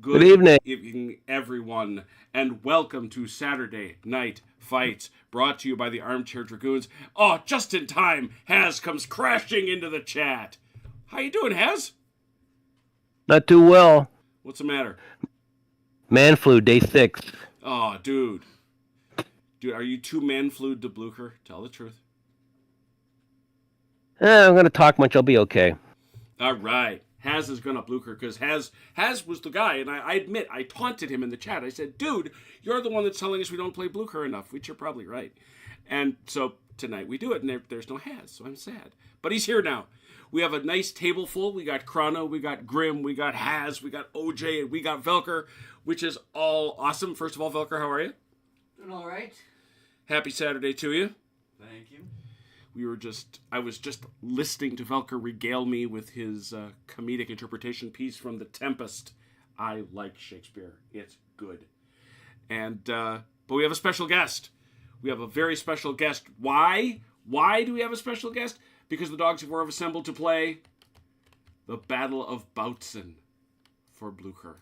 Good evening. evening, everyone, and welcome to Saturday Night Fights, brought to you by the Armchair Dragoons. Oh, just in time, Haz comes crashing into the chat. How you doing, Haz? Not too well. What's the matter? Man flu, day 6. Oh, dude. Dude, are you too man-flued to Blucher? Tell the truth. I'm going to talk much. I'll be okay. All right. Haz is gonna Blucher because Haz was the guy, and I admit I taunted him in the chat. I said, "Dude, you're the one that's telling us we don't play Blucher enough," which you're probably right. And so tonight we do it, and there's no Haz, so I'm sad. But he's here now. We have a nice table full. We got Chrono, we got Grim, we got Haz, we got OJ, and we got Velker, which is all awesome. First of all, Velker, how are you? Doing all right. Happy Saturday to you. Thank you. I was just listening to Velker regale me with his comedic interpretation piece from The Tempest. I like Shakespeare. It's good. And, but we have a special guest. We have a very special guest. Why? Why do we have a special guest? Because the Dogs of War have assembled to play the Battle of Bautzen for Blucher.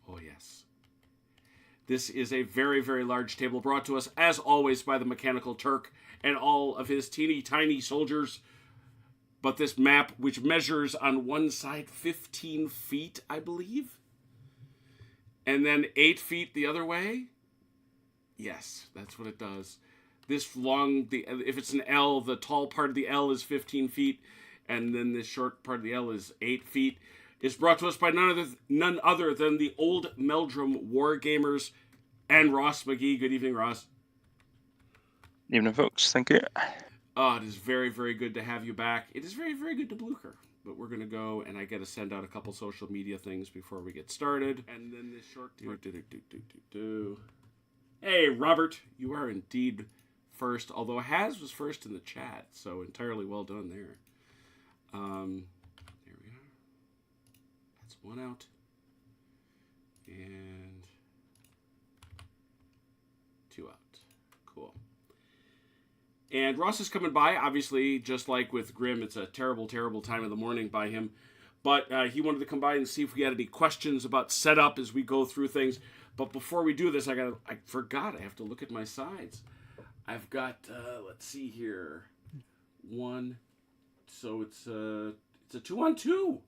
Oh, yes. This is a very, very large table brought to us, as always, by the Mechanical Turk and all of his teeny tiny soldiers. But this map, which measures on one side 15 feet, I believe, and then 8 feet the other way. Yes, that's what it does. This long, if it's an L, the tall part of the L is 15 feet, and then this short part of the L is 8 feet. Is brought to us by none other than the Old Meldrum Wargamers and Ross McGee. Good evening, Ross. Evening, folks. Thank you. Oh, it is very, very good to have you back. It is very, very good to Blucher. But we're going to go, and I got to send out a couple social media things before we get started. And then this short... Hey, Robert, you are indeed first, although Haz was first in the chat, so entirely well done there. There we are. That's one out. And 2 out. Cool. And Ross is coming by. Obviously, just like with Grim, it's a terrible, terrible time of the morning by him. But he wanted to come by and see if we had any questions about setup as we go through things. But before we do this, I forgot. I have to look at my sides. I've got, let's see here. 1. So it's a 2-on-2.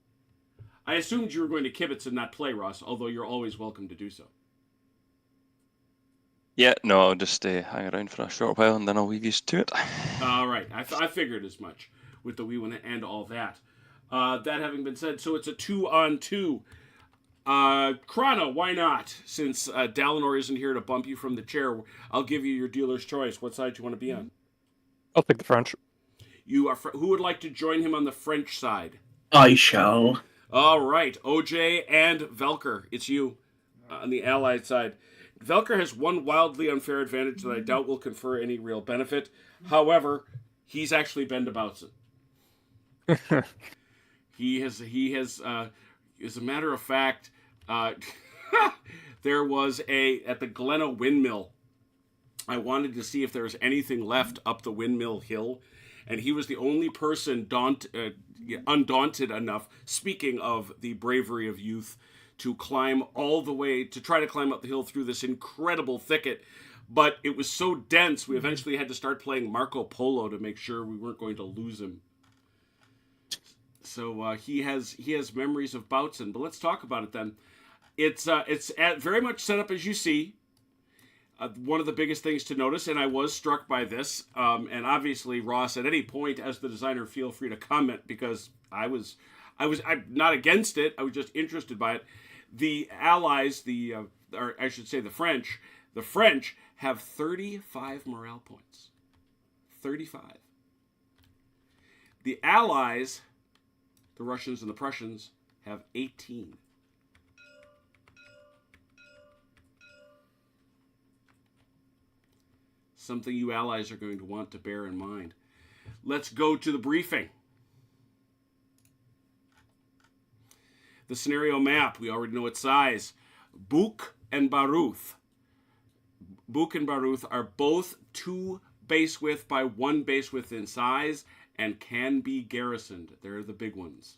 I assumed you were going to kibitz and not play, Ross, although you're always welcome to do so. Yeah, no, I'll just hang around for a short while and then I'll leave you to it. All right. I figured as much with the wee one and all that. That having been said, so it's a 2-on-2. Chrono, why not? Since Dalinor isn't here to bump you from the chair, I'll give you your dealer's choice. What side do you want to be on? I'll pick the French. You are. Who would like to join him on the French side? I shall. All right, OJ and Velker, it's you on the Allied side. Velker has one wildly unfair advantage that I doubt will confer any real benefit. However, he's actually been to Bautzen. He has. As a matter of fact, there was at the Glenna windmill. I wanted to see if there was anything left up the windmill hill, and he was the only person undaunted enough, speaking of the bravery of youth, to climb all the way, to try to climb up the hill through this incredible thicket. But it was so dense, we eventually had to start playing Marco Polo to make sure we weren't going to lose him. So he has memories of Bautzen. But let's talk about it then. It's very much set up as you see. One of the biggest things to notice, and I was struck by this, and obviously, Ross, at any point as the designer, feel free to comment, because I'm not against it. I was just interested by it. The Allies, or I should say the French have 35 morale points. 35. The Allies, the Russians and the Prussians, have 18. Something you Allies are going to want to bear in mind. Let's go to the briefing. The scenario map, we already know its size. Buk and Baruth. Buk and Baruth are both 2 base width by 1 base width in size and can be garrisoned. They're the big ones.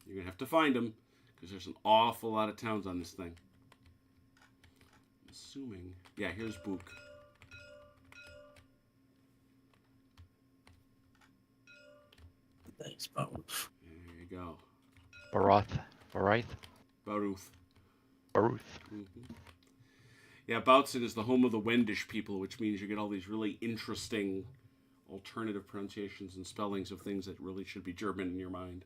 You're going to have to find them, because there's an awful lot of towns on this thing. Assuming... Yeah, here's Book. Thanks, both. There you go. Baruth. Baruth. Baruth. Mm-hmm. Yeah, Bautzen is the home of the Wendish people, which means you get all these really interesting alternative pronunciations and spellings of things that really should be German in your mind.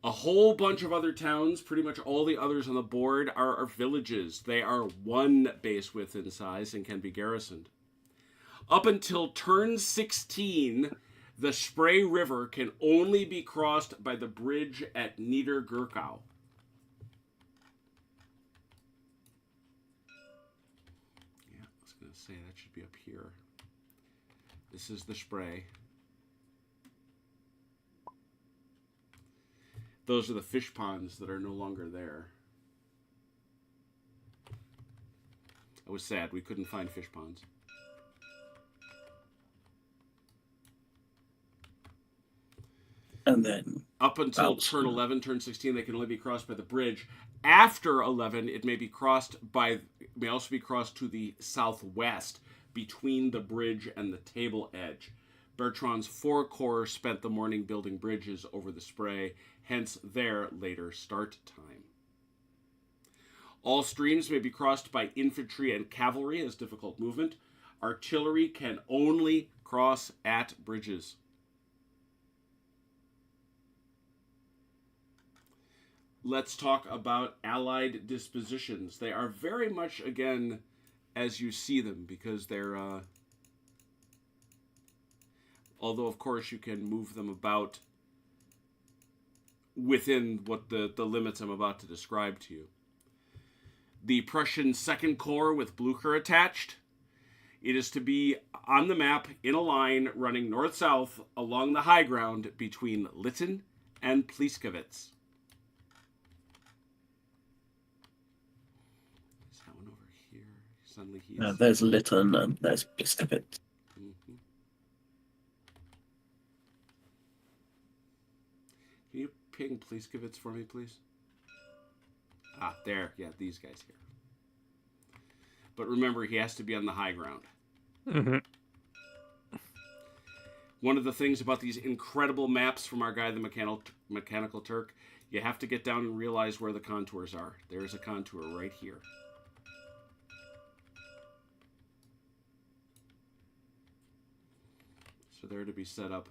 A whole bunch of other towns, pretty much all the others on the board, are villages. They are 1 base width in size and can be garrisoned. Up until turn 16, the Spree River can only be crossed by the bridge at Niedergurkau. Yeah, I was going to say that should be up here. This is the Spree. Those are the fish ponds that are no longer there. I was sad we couldn't find fish ponds. And then Up until turn 11, turn 16, they can only be crossed by the bridge. After 11, it may also be crossed to the southwest between the bridge and the table edge. Bertrand's 4 corps spent the morning building bridges over the Spree, hence their later start time. All streams may be crossed by infantry and cavalry as difficult movement. Artillery can only cross at bridges. Let's talk about Allied dispositions. They are very much, again, as you see them, because they're... although, of course, you can move them about within what the limits I'm about to describe to you. The Prussian 2nd Corps with Blucher attached. It is to be on the map in a line running north-south along the high ground between Litten and Plieskewitz. Is that one over here? Suddenly he's... there's Lytton and there's Plieskewitz. Mm-hmm. Can you ping Plieskewitz for me, please? Ah, there. Yeah, these guys here. But remember, he has to be on the high ground. Mm-hmm. One of the things about these incredible maps from our guy, the Mechanical Turk, you have to get down and realize where the contours are. There's a contour right here. So they're to be set up.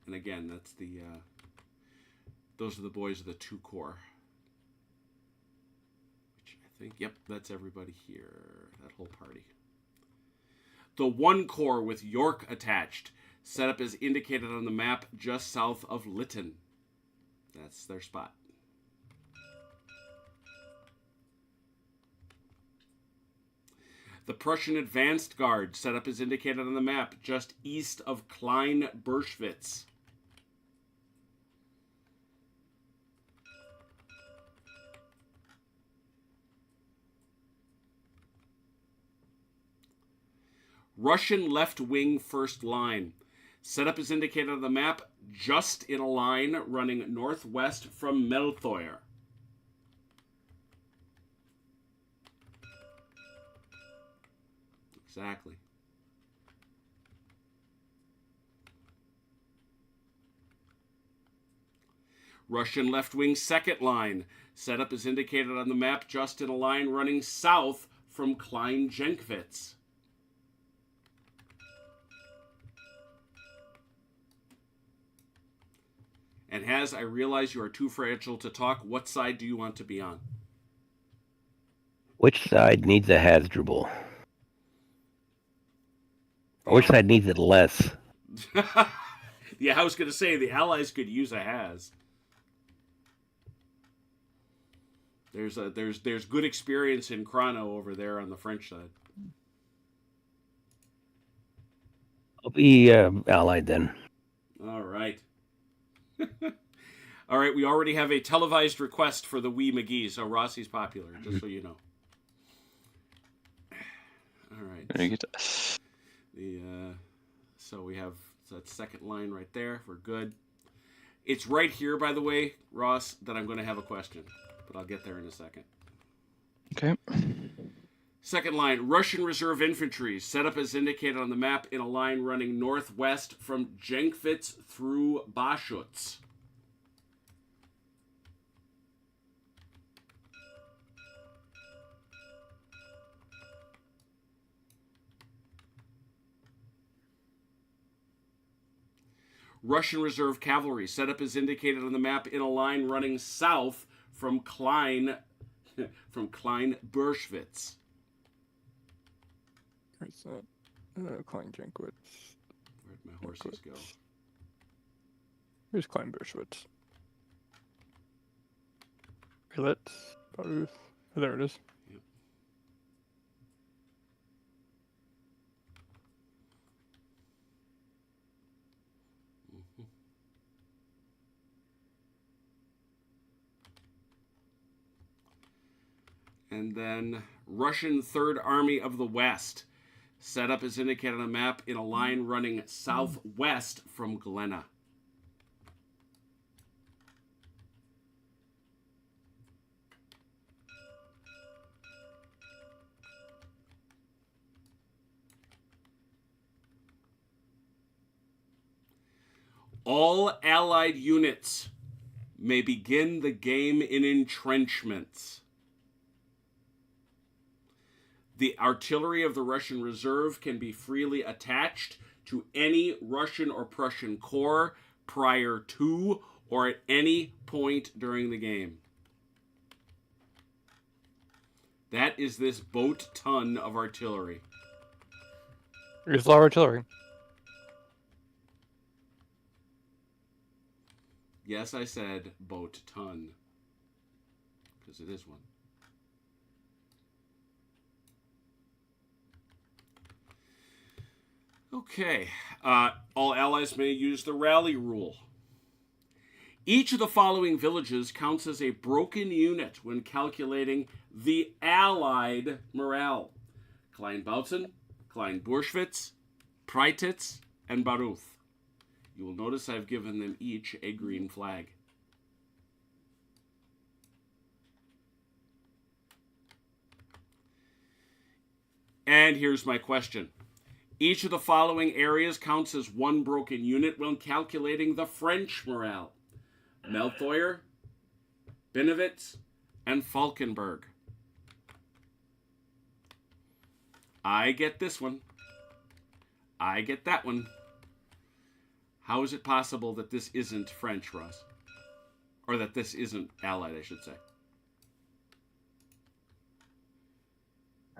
And again, that's the... those are the boys of the 2 Corps. Which I think, yep, that's everybody here. That whole party. The 1 Corps with York attached. Set up as indicated on the map just south of Lytton. That's their spot. The Prussian Advanced Guard, set up as indicated on the map just east of Klein-Berschwitz. Russian left wing first line. Set up as indicated on the map, just in a line running northwest from Meltheuer. Exactly. Russian left wing second line. Set up as indicated on the map, just in a line running south from Klein-Jenkwitz. And Haz, I realize you are too fragile to talk. What side do you want to be on? Which side needs a Hasdrubal? Or which side needs it less? Yeah, I was going to say the Allies could use a Haz. There's good experience in Chrono over there on the French side. I'll be Allied then. All right. All right, we already have a televised request for the Wee McGee, so Rossi's popular, just so you know. All right. Very good. So we have that second line right there. We're good. It's right here, by the way, Ross, that I'm going to have a question, but I'll get there in a second. Okay. Second line, Russian reserve infantry, set up as indicated on the map in a line running northwest from Jenkwitz through Baschutz. Russian reserve cavalry, set up as indicated on the map in a line running south from Klein Burschwitz. Where's that? Klein Jenkwitz. Where'd my horses go? Here's Klein Burschwitz. Let's. Oh, there it is. Yep. Mm-hmm. And then Russian Third Army of the West, set up as indicated on the map in a line running southwest from Glenna. All Allied units may begin the game in entrenchments. The artillery of the Russian reserve can be freely attached to any Russian or Prussian corps prior to or at any point during the game. That is this boat ton of artillery. Here's a lot of artillery. Yes, I said boat ton, because it is one. Okay, all allies may use the rally rule. Each of the following villages counts as a broken unit when calculating the Allied morale. Klein Bautzen, Klein Burschwitz, Preititz, and Baruth. You will notice I've given them each a green flag. And here's my question. Each of the following areas counts as one broken unit when calculating the French morale. Meltheuer, Binnewitz, and Falkenberg. I get this one. I get that one. How is it possible that this isn't French, Ross? Or that this isn't Allied, I should say.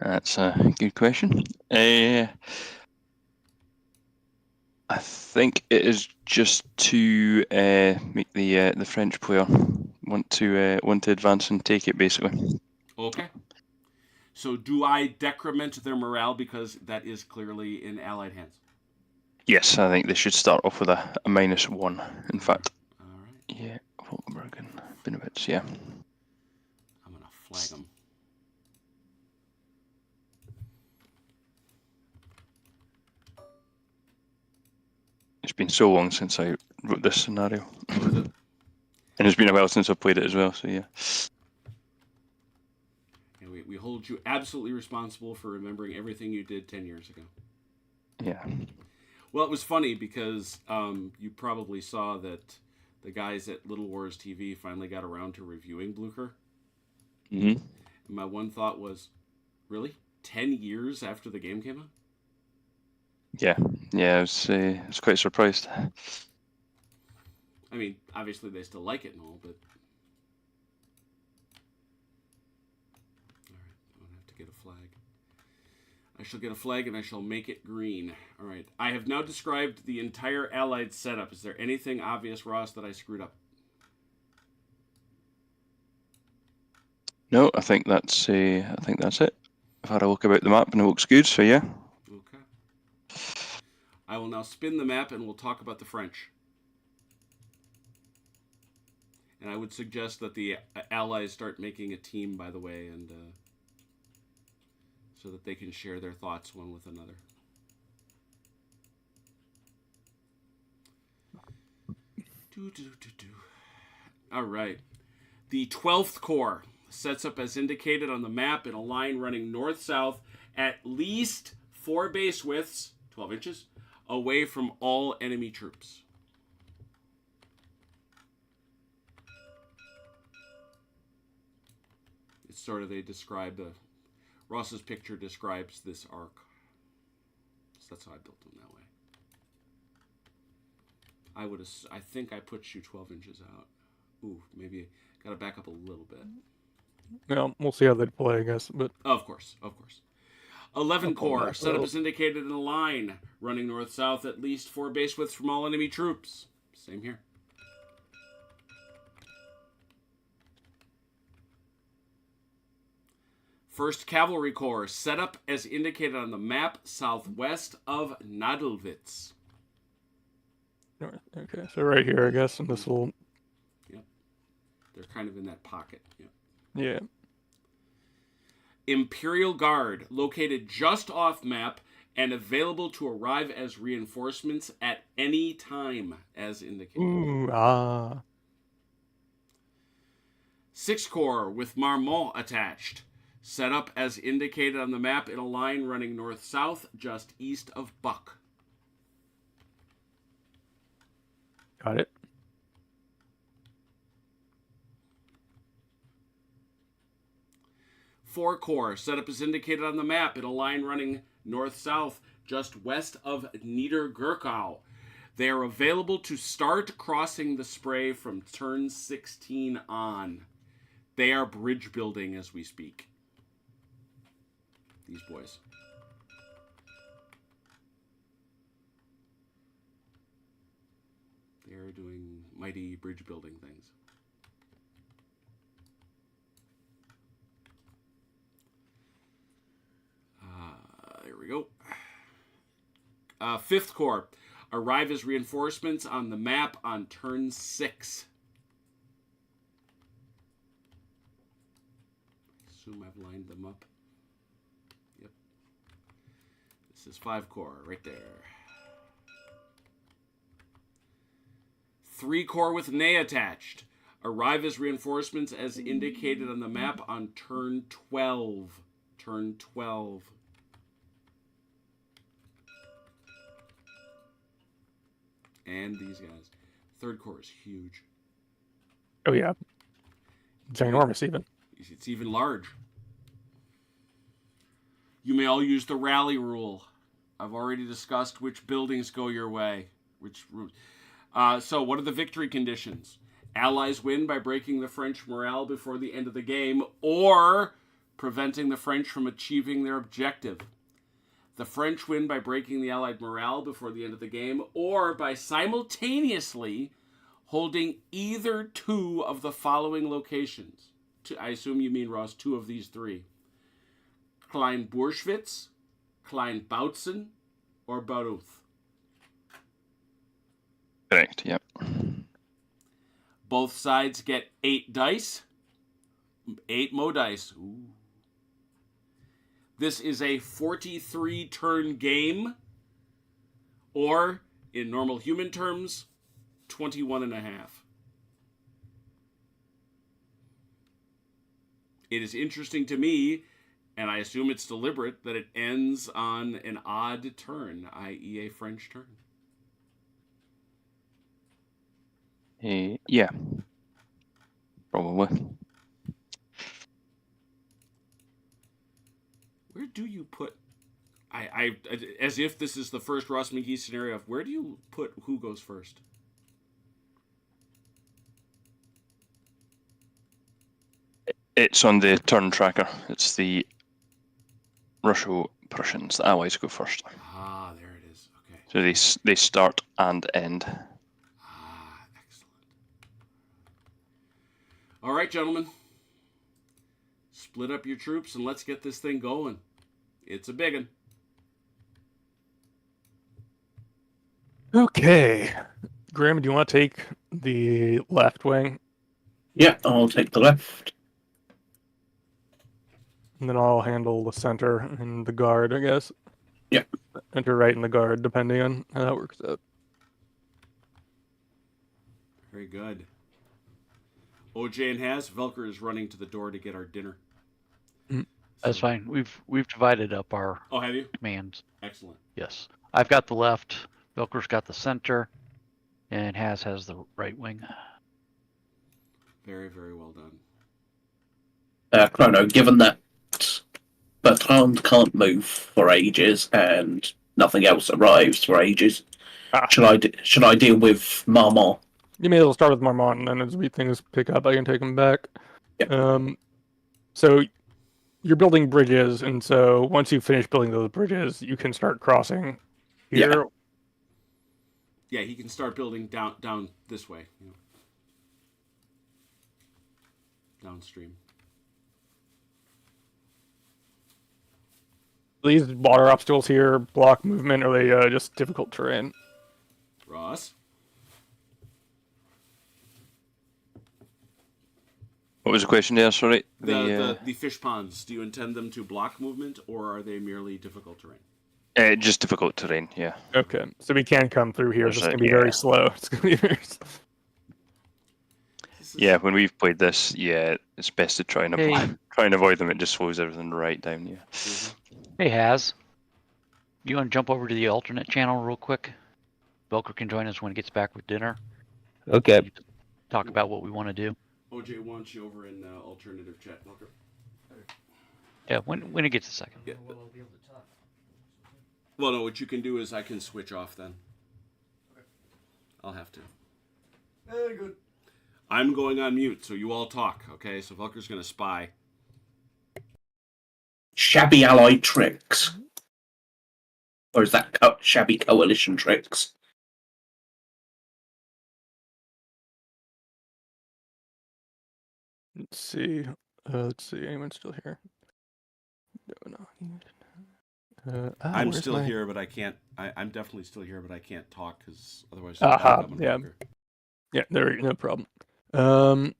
That's a good question. I think it is just to make the French player want to advance and take it, basically. Okay. So do I decrement their morale because that is clearly in Allied hands? Yes, I think they should start off with a -1. In fact. All right. Yeah, Falkenberg and Binnewitz, yeah. I'm going to flag them. It's been so long since I wrote this scenario. What is it? And it's been a while since I played it as well, so yeah. And we hold you absolutely responsible for remembering everything you did 10 years ago. Yeah. Well, it was funny because you probably saw that the guys at Little Wars TV finally got around to reviewing Blucher. Mm-hmm. And my one thought was, really? 10 years after the game came out? Yeah, I was quite surprised. I mean, obviously they still like it and all, but... Alright, I don't have to get a flag. I shall get a flag and I shall make it green. Alright, I have now described the entire Allied setup. Is there anything obvious, Ross, that I screwed up? No, I think that's it. I've had a look about the map and it looks good, so yeah. Okay. I will now spin the map and we'll talk about the French. And I would suggest that the Allies start making a team, by the way, and so that they can share their thoughts one with another. All right. The 12th Corps sets up as indicated on the map in a line running north-south at least 4 base widths, 12 inches, away from all enemy troops. It's sort of, they describe Ross's picture describes this arc. So that's how I built them that way. I think I put you 12 inches out. Ooh, maybe got to back up a little bit. Yeah, we'll see how they play, I guess. But Of course. 11 I'll pull Corps, that set up up. as indicated in a line, running north-south at least 4 base widths from all enemy troops. Same here. First Cavalry Corps, set up as indicated on the map southwest of Nadelwitz. okay, so right here, I guess, and this will. They're kind of in that pocket. Yep. Yeah. Imperial Guard, located just off map and available to arrive as reinforcements at any time, as indicated. Ooh, ah. 6th Corps with Marmont attached, set up as indicated on the map in a line running north-south just east of Buck. Got it. Four Corps, set up as indicated on the map in a line running north-south just west of Niedergurkau. They are available to start crossing the Spree from turn 16 on. They are bridge building as we speak. These boys. They are doing mighty bridge building things. There we go. 5th Corps. Arrive as reinforcements on the map on turn 6. Assume I've lined them up. Yep. This is 5 Corps right there. 3 Corps with Ney attached. Arrive as reinforcements as indicated on the map on turn 12. Turn 12. And these guys. 3rd Corps is huge. Oh, yeah. It's enormous, even. It's even large. You may all use the rally rule. I've already discussed which buildings go your way. Which route. So what are the victory conditions? Allies win by breaking the French morale before the end of the game, or preventing the French from achieving their objective. The French win by breaking the Allied morale before the end of the game, or by simultaneously holding either 2 of the following locations. I assume you mean, Ross, 2 of these 3. Klein Burschwitz, Klein Bautzen, or Baruth. Correct, yep. Both sides get 8 dice. 8 mo dice. Ooh. This is a 43-turn game, or, in normal human terms, 21 and a half. It is interesting to me, and I assume it's deliberate, that it ends on an odd turn, i.e. a French turn. Yeah. Probably. Where do you put... I as if this is the first Ross McGee scenario, where do you put who goes first? It's on the turn tracker. It's the Russo-Prussians. The Allies go first. Ah, there it is. Okay. So they start and end. Ah, excellent. All right, gentlemen. Split up your troops and let's get this thing going. It's a big one. Okay. Graham, do you want to take the left wing? Yeah, I'll take the left. And then I'll handle the center and the guard, I guess. Yeah. Enter right in the guard, depending on how that works out. Very good. OJ and Haz, Velker is running to the door to get our dinner. That's fine. We've divided up our Oh, have you? commands. Excellent. Yes. I've got the left, Vilker's got the center, and has the right wing. Very, very well done. Chrono, given that Bertrand can't move for ages and nothing else arrives for ages, should I deal with Marmont? You may as well start with Marmont, and then as things pick up, I can take them back. Yeah. So you're building bridges, and so once you finish building those bridges, you can start crossing here. Yeah, he can start building down this way. You know. Downstream. These water obstacles here block movement, or they just difficult terrain? Ross? What was the question there? Sorry. The fish ponds, do you intend them to block movement, or are they merely difficult terrain? Just difficult terrain, yeah. Okay, so we can come through here. It's just going to be very slow. It's going to be very slow. Yeah, when we've played this, yeah, it's best to try and avoid them. It just slows everything right down, yeah. Hey, Haz. You want to jump over to the alternate channel real quick? Velker can join us when he gets back with dinner. Okay. Talk about what we want to do. OJ wants you over in alternative chat. Okay. Yeah, when it gets a second. Yeah. Well, no, what you can do is I can switch off then. Okay. I'll have to. Very good. I'm going on mute, so you all talk, okay? So Velker's going to spy. Shabby allied tricks. Or is that shabby coalition tricks? Let's see. Anyone still here? No. I'm still here, but I can't. I'm definitely still here, but I can't talk because otherwise. Yeah. Yeah. No problem. So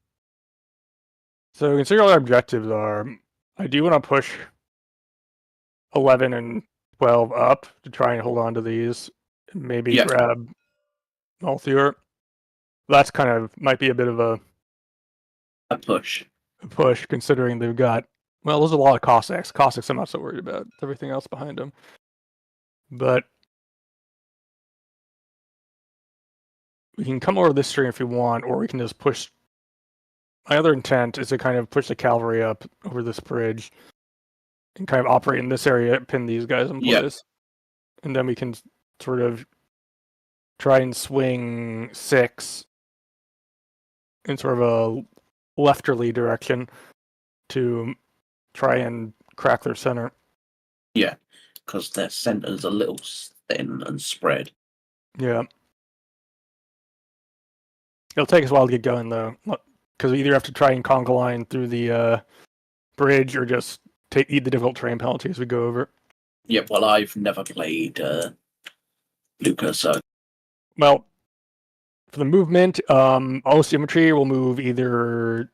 consider what our objectives are. I do want to push 11 and 12 up to try and hold on to these. Maybe grab Malthuer. That's kind of might be a bit of a push. Considering they've got, well, there's a lot of Cossacks. Cossacks I'm not so worried about. It's everything else behind them. But we can come over this stream if we want, or we can just push. My other intent is to kind of push the cavalry up over this bridge and kind of operate in this area, pin these guys in place. And then we can sort of try and swing 6 in sort of a lefterly direction to try and crack their center. Yeah, because their center's a little thin and spread. Yeah. It'll take us a while to get going, though, because we either have to try and conga line through the bridge or just eat the difficult terrain penalty as we go over. Yeah, well, I've never played Blucher, so... Well, for the movement, all symmetry will move either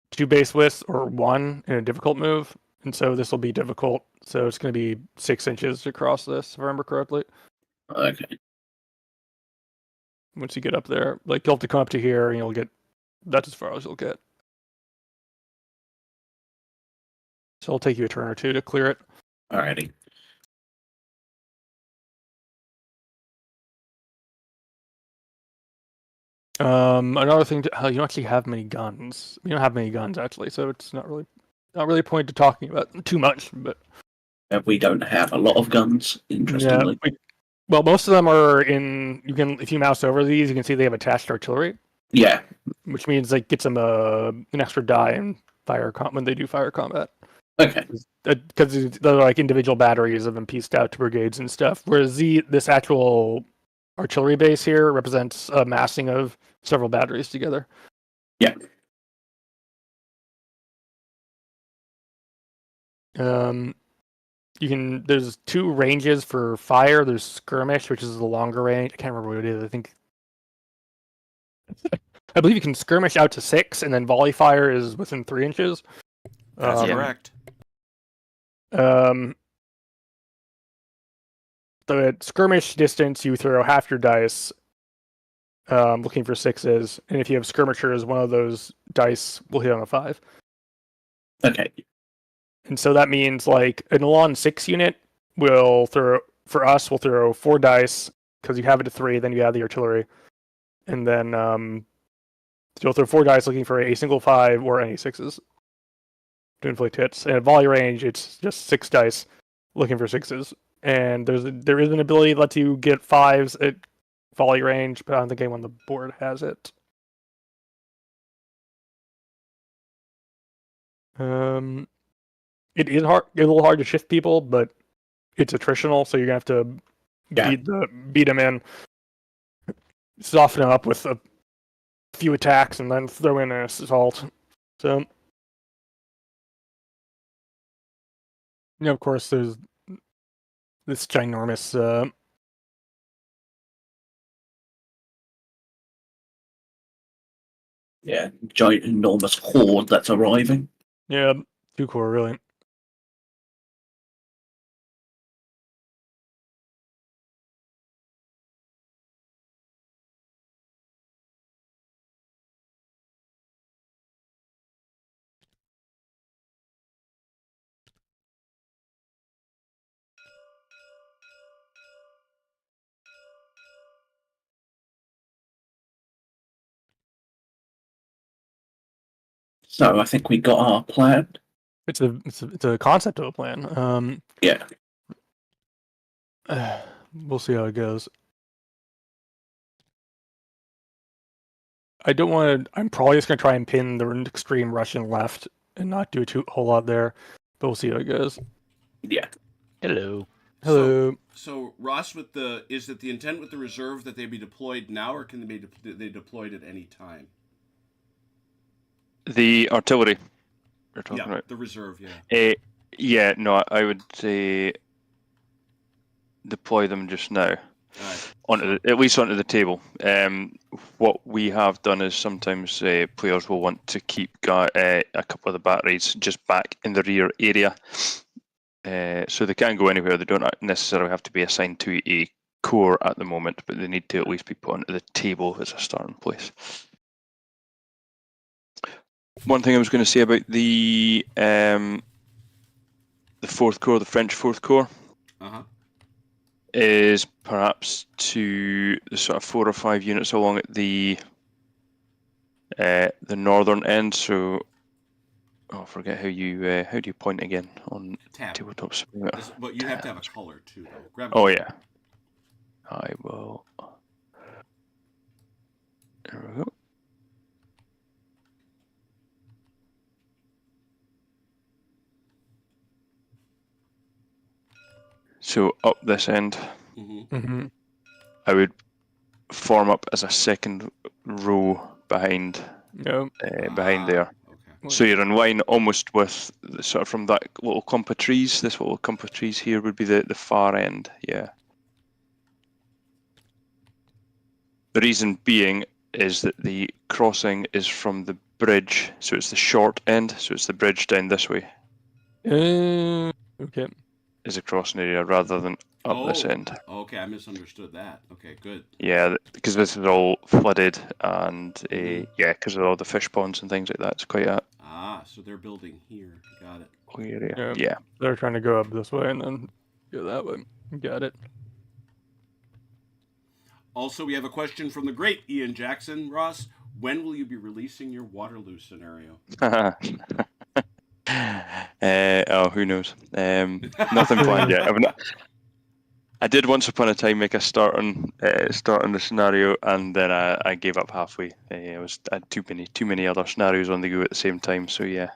2 base widths or 1 in a difficult move. And so this will be difficult. So it's going to be 6 inches to cross this, if I remember correctly. Okay. Once you get up there. Like, you'll have to come up to here, and you'll get... That's as far as you'll get. So it'll take you a turn or 2 to clear it. Alrighty. Another thing, you don't actually have many guns. You don't have many guns, actually, so it's not really a point to talking about too much. But we don't have a lot of guns, interestingly. Yeah, well, most of them are in. You can, if you mouse over these, you can see they have attached artillery. Yeah, which means like gets them an extra die in when they do fire combat. Okay. Because they're like individual batteries of them pieced out to brigades and stuff. Whereas this actual artillery base here represents a massing of several batteries together. Yeah. There's 2 ranges for fire. There's skirmish, which is the longer range. I can't remember what it is. I believe you can skirmish out to 6, and then volley fire is within 3 inches. That's correct. The skirmish distance, you throw half your dice, looking for 6s, and if you have skirmishers, one of those dice will hit on a 5. Okay. And so that means like an Elan 6 unit will throw, for us, we'll throw 4 dice, because you have it to 3, then you add the artillery. And then you'll throw 4 dice looking for a single 5 or any 6s to inflict hits. And at volley range, it's just 6 dice looking for 6s. And there is an ability that lets you get 5s at volley range, but I don't think anyone on the board has it. It is hard, a little hard to shift people, but it's attritional, so you're gonna have to beat them in, soften them up with a few attacks, and then throw in an assault. So, yeah, of course, there's this ginormous. Yeah, giant, enormous horde that's arriving. Yeah, 2 core really. So I think we got our plan. It's a concept of a plan. Yeah. We'll see how it goes. I don't want to. I'm probably just gonna try and pin the extreme Russian left and not do a whole lot there, but we'll see how it goes. Yeah. Hello. Hello. So Ross, is it the intent with the reserve that they be deployed now, or can they be deployed at any time? The artillery you're talking about. The reserve, yeah. Yeah, no, I would say deploy them just now. Right. At least onto the table. What we have done is sometimes players will want to keep a couple of the batteries just back in the rear area, so they can go anywhere. They don't necessarily have to be assigned to a core at the moment, but they need to at least be put onto the table as a starting place. One thing I was going to say about the 4th Corps, the French 4th Corps, is perhaps to the sort of 4 or 5 units along at the northern end. So, I forget how do you point again on Tab. tabletops? But you have to have a color too, though. Grab Yeah, I will. There we go. So up this end, I would form up as a second row behind there. Okay. So you're in line almost with sort of from that little clump of trees. This little clump of trees here would be the far end. Yeah. The reason being is that the crossing is from the bridge, so it's the short end. So it's the bridge down this way. Okay. Is a crossing area rather than up this end. Okay, I misunderstood that. Okay, good. Yeah, because this is all flooded and because of all the fish ponds and things like that. It's quite a so they're building here. Got it. area. Yeah. They're trying to go up this way and then go that way. Got it. Also, we have a question from the great Ian Jackson. Ross, when will you be releasing your Waterloo scenario? Who knows? Nothing planned yet. I did once upon a time make a start on the scenario, and then I gave up halfway. I had too many other scenarios on the go at the same time. So yeah,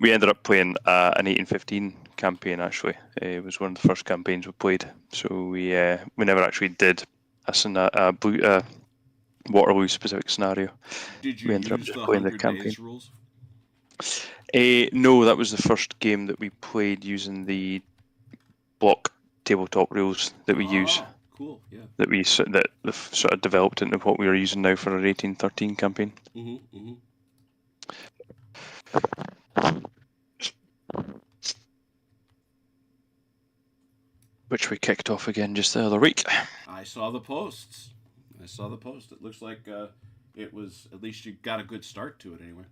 we ended up playing an 1815 campaign. Actually, it was one of the first campaigns we played. So we never actually did a Waterloo specific scenario. Did you we ended use up just the playing 100 the campaign. Days rules? No, that was the first game that we played using the block tabletop rules that we use. Cool, yeah. That we've sort of developed into what we are using now for our 1813 campaign. Which we kicked off again just the other week. I saw the posts. I saw the post. It looks like it was, at least you got a good start to it anyway.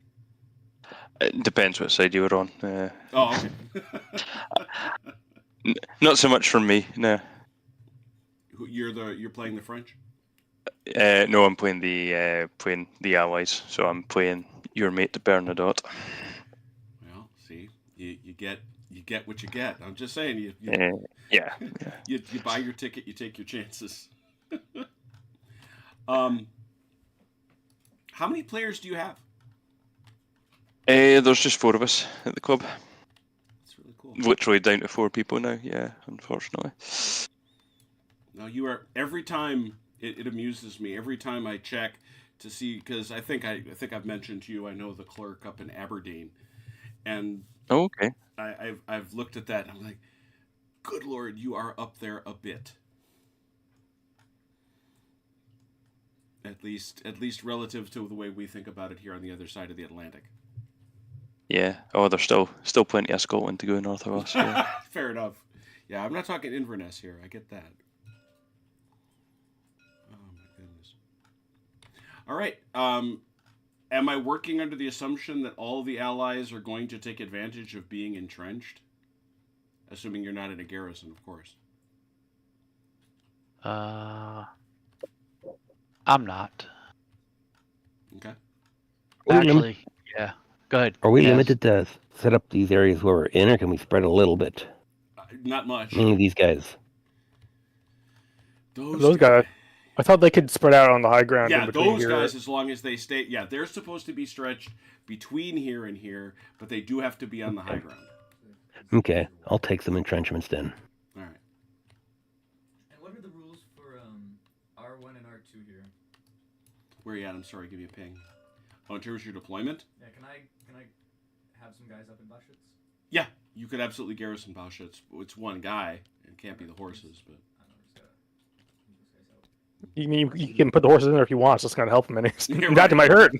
It depends what side you were on. Oh, okay. Not so much from me, no. You're playing the French? No, I'm playing the Allies, so I'm playing your mate Bernadotte. Well, see, you get what you get. I'm just saying, Yeah. you buy your ticket, you take your chances. How many players do you have? There's just 4 of us at the club. That's really cool. Literally down to 4 people now. Yeah, unfortunately. Now you are, every time it amuses me. Every time I check to see, because I think I've mentioned to you, I know the clerk up in Aberdeen, and okay. I've looked at that and I'm like, good Lord, you are up there a bit. At least relative to the way we think about it here on the other side of the Atlantic. Yeah. Oh, there's still plenty of Scotland to go north of us. Yeah. Fair enough. Yeah, I'm not talking Inverness here. I get that. Oh my goodness. All right. Am I working under the assumption that all the allies are going to take advantage of being entrenched? Assuming you're not in a garrison, of course. I'm not. Okay. Actually, yeah. Go ahead. Are we Yes. limited to set up these areas where we're in, or can we spread a little bit? Not much. Meaning these guys. Those guys. I thought they could spread out on the high ground. Yeah, in between those here. guys, as long as they stay... Yeah, they're supposed to be stretched between here and here, but they do have to be on the high ground. Okay, I'll take some entrenchments then. All right. And what are the rules for R1 and R2 here? Where are you at? I'm sorry, give me a ping. Oh, in terms of your deployment? Yeah, can I have some guys up in Bautzen? Yeah, you could absolutely garrison Bautzen. It's one guy. It can't be the horses, but... I don't know, You can put the horses in there if you want. It's just going to help them. And You're in fact, it right. might hurt.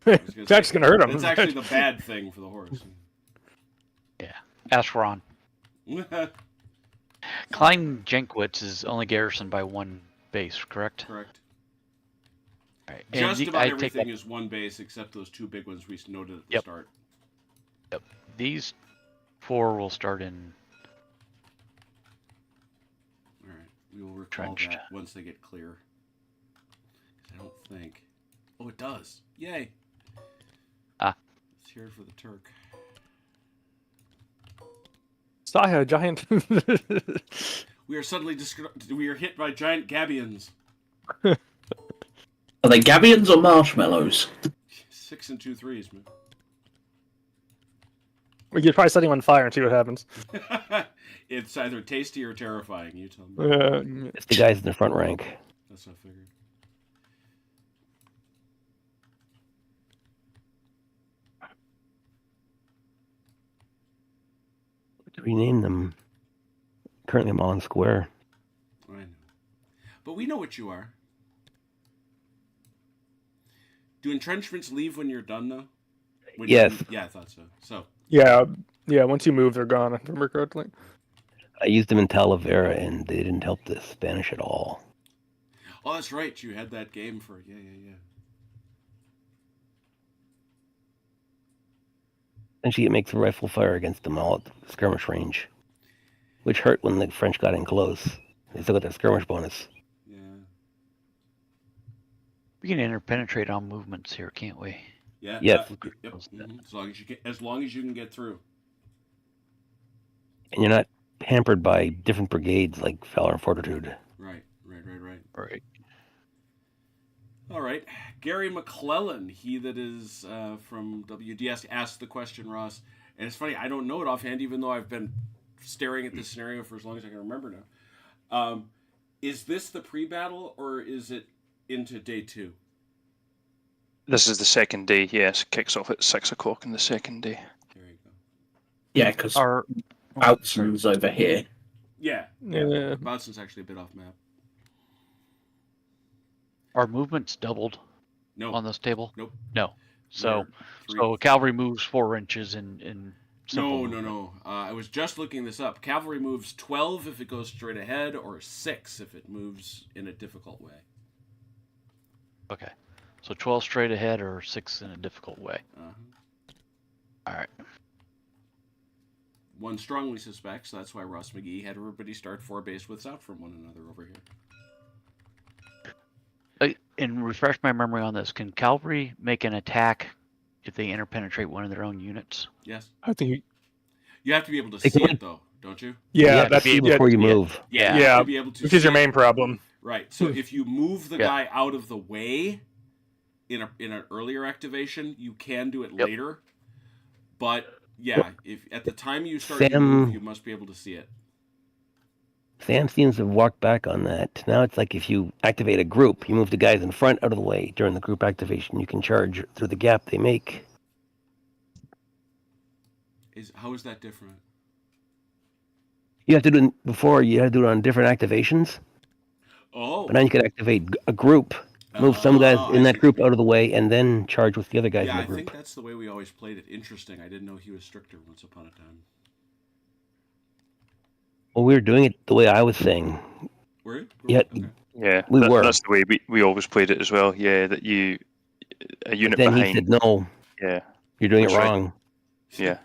Yeah, It's actually going to hurt them. It's actually the bad thing for the horse. Yeah. Ashron. Klein Jenkwitz is only garrisoned by one base, correct? Correct. All right. Just And about I take everything that- is one base except those 2 big ones we noted at the Yep. start. Yep. These 4 will start in. All right. We will recall Trenched. that once they get clear. 'Cause I don't think... Oh, it does. Yay. Ah. Let's hear it for the Turk. Saya, giant. We are suddenly we are hit by giant gabions. Are they gabions or marshmallows? 6 and 2 3s, man. We could probably set him on fire and see what happens. It's either tasty or terrifying. You tell me. It's the guys in the front rank. That's what I figured. To rename them. Currently, I'm all in square. I know. But we know what you are. Do entrenchments leave when you're done, though? Yes. Yeah, I thought so. So. Yeah. Once you move, they're gone. If I remember correctly. I used them in Talavera, and they didn't help the Spanish at all. Oh, that's right. You had that game for... Yeah. And she makes rifle fire against them all at the skirmish range, which hurt when the French got in close. They still got their skirmish bonus. Yeah. We can interpenetrate on movements here, can't we? Yeah. Yes. Yep. Mhm. As long as you can get through. And you're not hampered by different brigades like Valor and Fortitude. Right. Right. All right. Gary McClellan, he that is from WDS, asked the question, Ross. And it's funny, I don't know it offhand, even though I've been staring at this scenario for as long as I can remember now. Is this the pre-battle, or is it into day 2? This is the second day. Yes, kicks off at 6 o'clock on the second day. There you go. Yeah, because Our Bautzen's over here. Yeah. Yeah. Bautzen's actually a bit off map. Our movement's doubled No. on this table. Nope. No. So We're so cavalry moves 4 inches in simple movement. No. I was just looking this up. Cavalry moves 12 if it goes straight ahead, or 6 if it moves in a difficult way. Okay. So 12 straight ahead or 6 in a difficult way. All right. One strongly suspects that's why Ross McGee had everybody start 4 base widths out from one another over here. And refresh my memory on this. Can cavalry make an attack if they interpenetrate one of their own units? Yes. I think You have to be able to They see can- it, though, don't you? yeah, to that's see yeah, before you move. You Yeah. have to be able to which is your see it. main problem. Right. So if you move the Yeah. guy out of the way in an earlier activation, you can do it Yep. later. But yeah, if at the time you start your Sam- move, you must be able to see it. Sam seems to have walked back on that. Now it's like if you activate a group, you move the guys in front out of the way during the group activation. You can charge through the gap they make. How is that different? You have to do it before. You had to do it on different activations. Oh. But now you can activate a group, move some guys I in see that what group you out of the way, and then charge with the other guys Yeah, in I the group. think that's the way we always played it. Interesting. I didn't know he was stricter once upon a time. Well, we were doing it the way I was saying. Were you? Yeah, Okay. Yeah, We were. That's the way we always played it as well. Yeah, that a unit Then behind. he said, "No, Yeah, you're doing That's it right. wrong." yeah.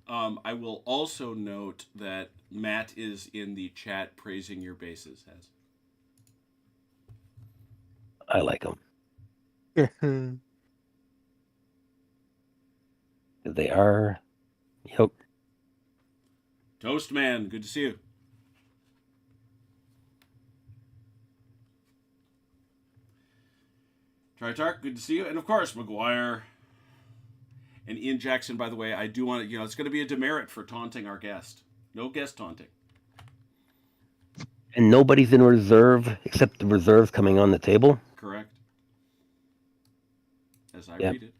I will also note that Matt is in the chat praising your bases. I like them. They are. Yep. Toast Man, good to see you. Tritark, good to see you. And of course, McGuire. And Ian Jackson, by the way, I do want to, it's going to be a demerit for taunting our guest. No guest taunting. And nobody's in reserve except the reserves coming on the table. Correct. As I Yep. read it.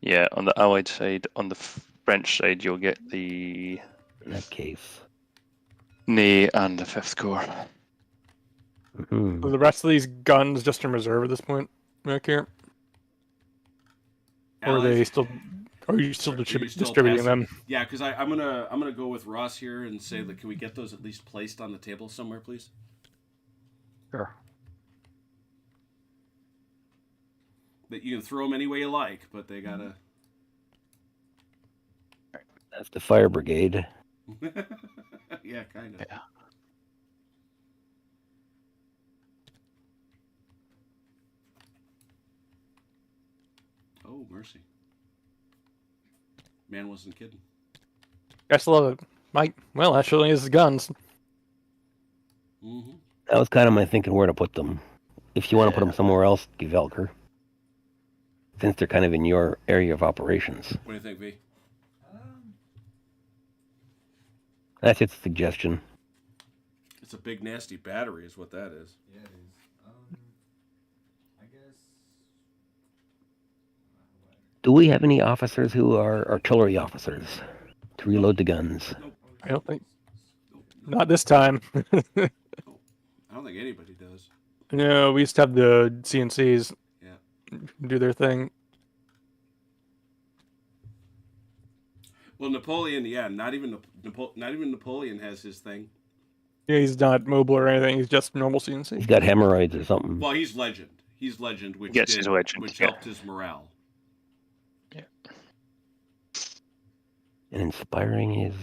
Yeah, on the Allied side, on the French side, you'll get the In that case. Ney and the 5th Corps. Mhm. So the rest of these guns just in reserve at this point, back here, or are they still? Are you still distributing passing? them? Yeah, because I'm gonna go with Ross here and say that can we get those at least placed on the table somewhere, please? Sure. That you can throw them any way you like, but they gotta. That's the fire brigade. Yeah, kind of. Yeah. Oh, mercy. Man wasn't kidding. That's a lot of Mike. Well, that surely is guns. Mm-hmm. That was kind of my thinking where to put them. If you want to put Yeah. them somewhere else, Velker. Since they're kind of in your area of operations. What do you think, V? That's its suggestion. It's a big nasty battery, is what that is. Yeah, it is. I guess. Do we have any officers who are artillery officers to reload the guns? I don't think. Nope. Not this time. I don't think anybody does. No, we used to have the CNCs. Yeah. Do their thing. Well, Napoleon, yeah, not even Napoleon has his thing. Yeah, he's not mobile or anything. He's just normal He's CNC. got hemorrhoids or something. Well, he's legend. He's legend, which Yes, he's legend, which yeah. helped his morale. And inspiring is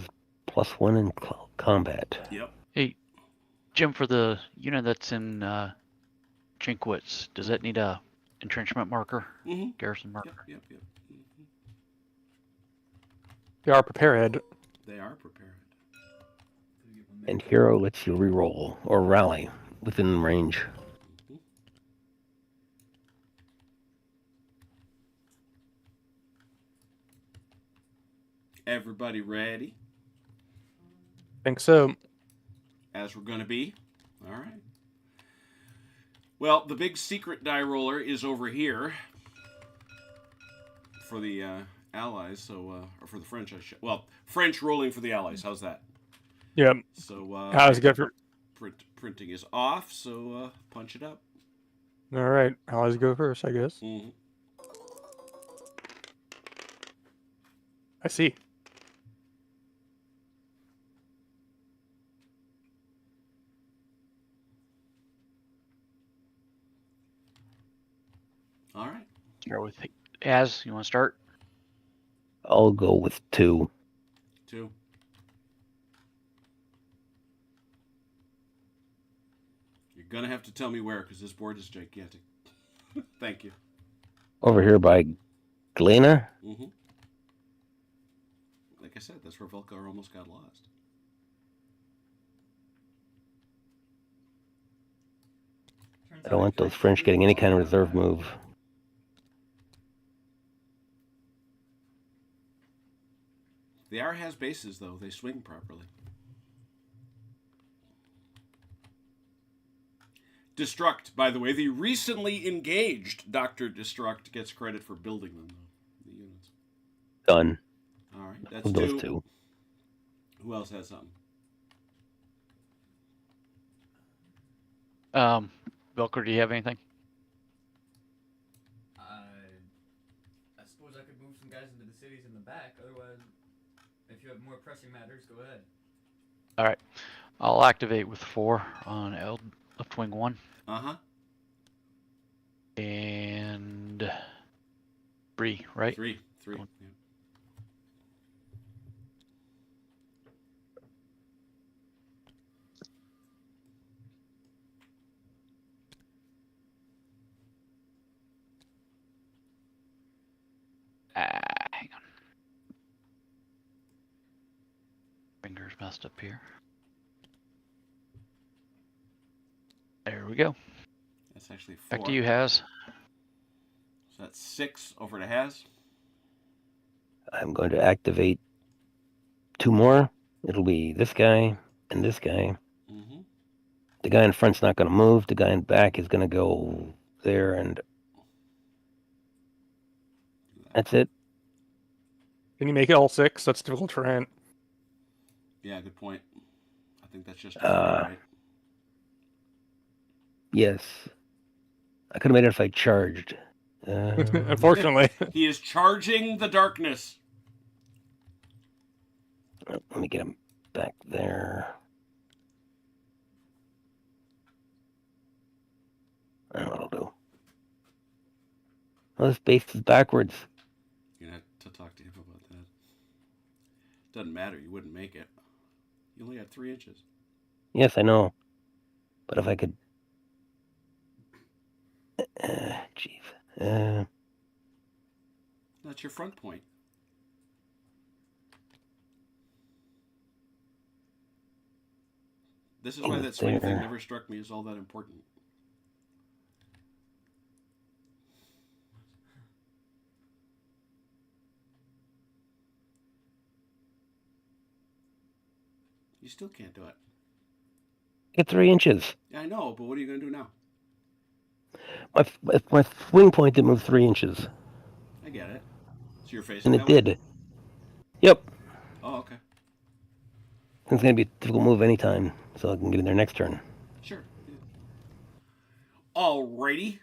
+1 in combat. Yep. Hey, Jim, for the unit that's in Jinkwitz, does that need a entrenchment marker? Mm-hmm. Garrison marker? Yep. Mm-hmm. They are prepared. They are prepared. And hero lets you reroll or rally within range. Everybody ready? Think so. As we're going to be. All right. Well, the big secret die roller is over here for the Allies. So, or for the French, well, French rolling for the Allies. How's that? Yeah. So, How's it good for? printing is off. So, punch it up. All right. Allies go first, I guess. Mm-hmm. I see. All right. Start with Az. You want to start? I'll go with 2. 2. You're gonna have to tell me where, because this board is gigantic. Thank you. Over here by Galena. Mm-hmm. Like I said, that's where Volkar almost got lost. I don't want those French getting any kind of reserve move. The R has bases, though. They swing properly. Destruct, by the way, the recently engaged Dr. Destruct gets credit for building them, though, the units. Done. All right, that's Of those 2. Who else has something? Belker, do you have anything? I suppose I could move some guys into the cities in the back. Otherwise, if you have more pressing matters, go ahead. All right. I'll activate with 4 on left wing 1. Uh-huh. And 3, right? 3. Yeah. Hang on. Fingers messed up here. There we go. That's actually 4. Back to you, Has. So that's 6 over to Has. I'm going to activate 2 more. It'll be this guy and this guy. Mm-hmm. The guy in front's not going to move. The guy in back is going to go there, and that's it. Can you make it all 6? That's difficult terrain. Yeah, good point. I think that's just right. Yes. I could have made it if I charged. Unfortunately. He is charging the darkness. Let me get him back there. I don't know what I'll do. Well, this base is backwards. You're going to have to talk to him about that. Doesn't matter. You wouldn't make it. You only got 3 inches. Yes, I know. But if I could... Jeez. That's your front point. This is why that swing thing never struck me as all that important. You still can't do it. Get 3 inches. Yeah, I know, but what are you going to do now? My swing point did move 3 inches. I get it. So you're facing And that it way? did. Yep. Oh, okay. It's going to be a difficult move anytime, so I can get in there next turn. Sure. Yeah. Alrighty.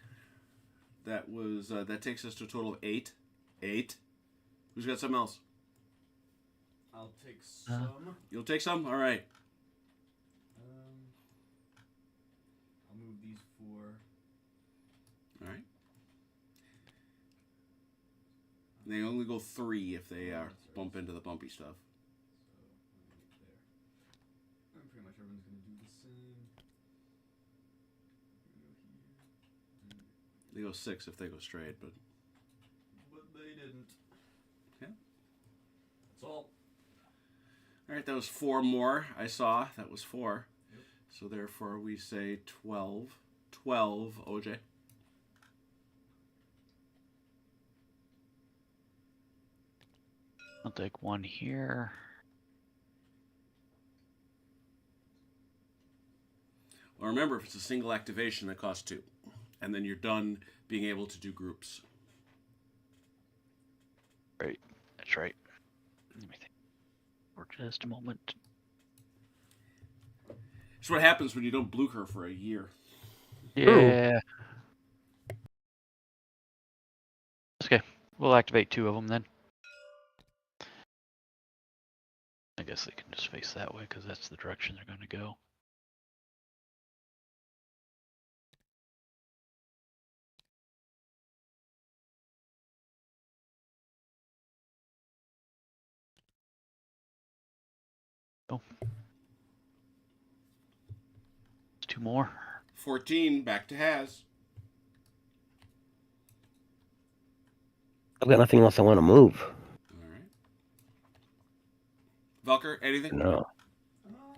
That was that takes us to a total of 8. 8. Who's got something else? I'll take some. You'll take some? All right. I'll move these 4. All right. They only go 3 if they bump into the bumpy stuff. So, and pretty much everyone's going to do the same. They go 6 if they go straight, but they didn't. Okay. That's all. All right, that was 4 more. I saw that was 4. Yep. So therefore we say 12. 12, OJ. I'll take 1 here. Well, remember, if it's a single activation, it costs 2. And then you're done being able to do groups. Right. That's right. Let me think for just a moment. It's what happens when you don't Blucher for a year. Yeah. Okay. We'll activate 2 of them then. I guess they can just face that way because that's the direction they're going to go. go. Two more. 14, back to Has. I've got nothing else I want to move. All right. Velker, anything? No. I'll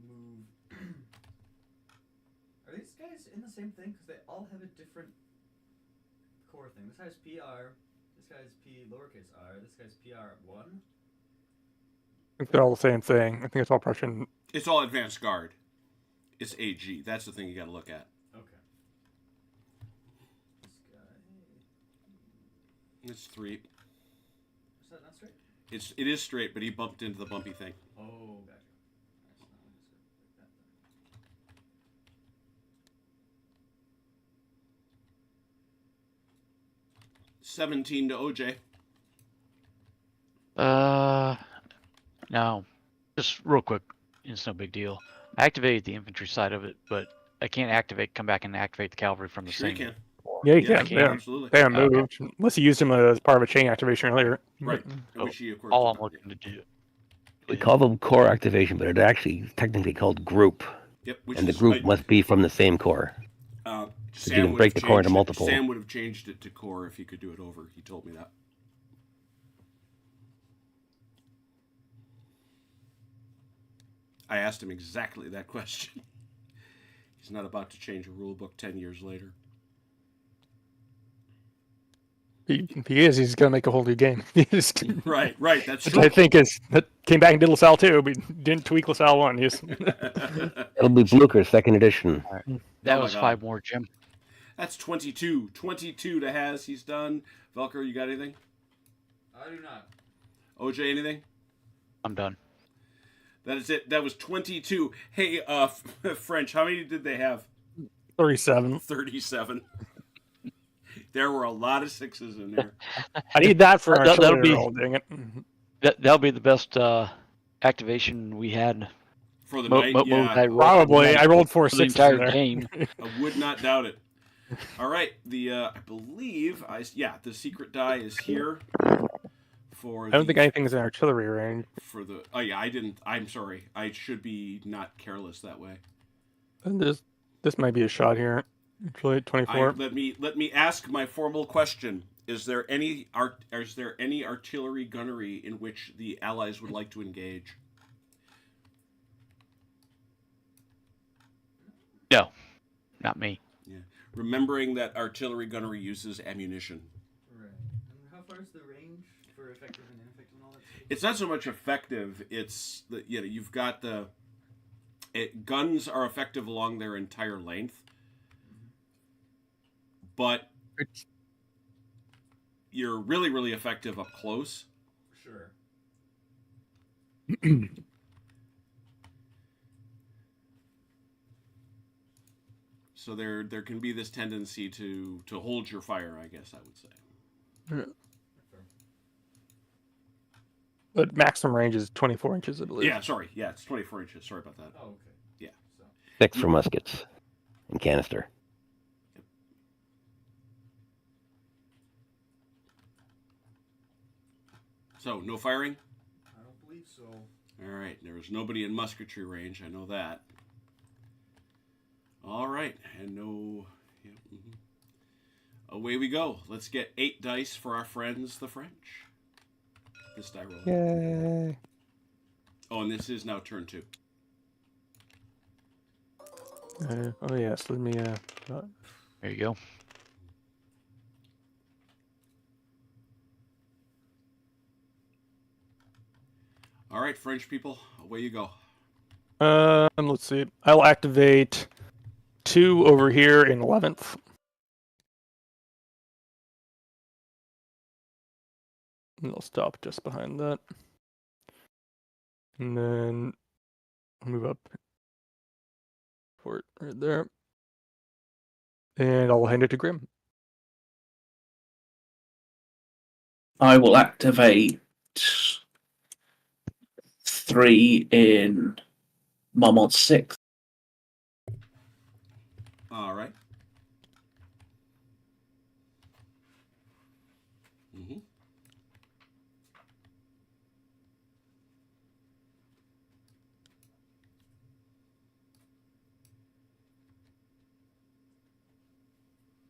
move. Are these guys in the same thing? Because they all have a different core thing. This guy's PR. This guy's P lowercase r. This guy's PR1. I think they're all the same thing. I think it's all Prussian. It's all advanced guard. It's AG. That's the thing you got to look at. Okay. This guy. It's 3. Is that not straight? It is straight, but he bumped into the bumpy thing. Oh, gotcha. Alright, so now I'm just gonna like that then. 17 to OJ. Now, just real quick, it's no big deal. I activated the infantry side of it, but I can't come back and activate the cavalry from the Sure same. you can. Yeah, you Yeah, can. Yeah. absolutely. They haven't Okay. moved unless you used them as part of a chain activation earlier. Right. Oh, Which he, of course, All I'm did. looking to do. We call them core activation, but it actually is technically called group. Yep. Which And the is group right. must be from the same core. Sam can would break have the core into changed it- multiple. Sam would have changed it to core if he could do it over. He told me that. I asked him exactly that question. He's not about to change a rule book 10 years later. If he is, he's gonna make a whole new game. Right, that's Which true. I think is that came back and did LaSalle too, but didn't tweak LaSalle 1. He's, It'll be Blucher, second edition. That Oh my was God. 5 more, Jim. That's 22. 22 to Has. He's done. Velker, you got anything? I do not. OJ, anything? I'm done. That is it. That was 22. Hey, French, how many did they have? 37. 37. There were a lot of 6s in there. I need that for our That'll be- roll, dang it. That'll be the best activation we had. For the Mo- night, mo- yeah. I rolled Probably. for I rolled 4 the 6s in entire there. game. I would not doubt it. All right, I believe the secret die is here. For I don't think anything's in artillery range. For the I didn't. I'm sorry. I should be not careless that way. And this might be a shot here. Actually, 24. Let me ask my formal question. Is there any artillery gunnery in which the Allies would like to engage? No, not me. Yeah. Remembering that artillery gunnery uses ammunition. Right. And how far is the range for effective and ineffective and all that stuff? It's not so much effective. It's you've got guns are effective along their entire length, but you're really, really effective up close. Sure. So there can be this tendency to hold your fire, I guess I would say. But maximum range is 24 inches, I believe. Yeah, sorry. Yeah, it's 24 inches. Sorry about that. Oh, okay. Yeah. So, 6 for muskets and canister. So, no firing? I don't believe so. All right. There was nobody in musketry range. I know that. All right. And no... Yeah, Away we go. Let's get 8 dice for our friends, the French. This die roll. Yay. Oh, and this is now turn 2. Oh, yes. Let me... There you go. All right, French people, away you go. let's see. I'll activate 2 over here in 11th. And I'll stop just behind that. And then I'll move up for it right there. And I'll hand it to Grim. I will activate 3 in Marmont 6. All right. Mm-hmm.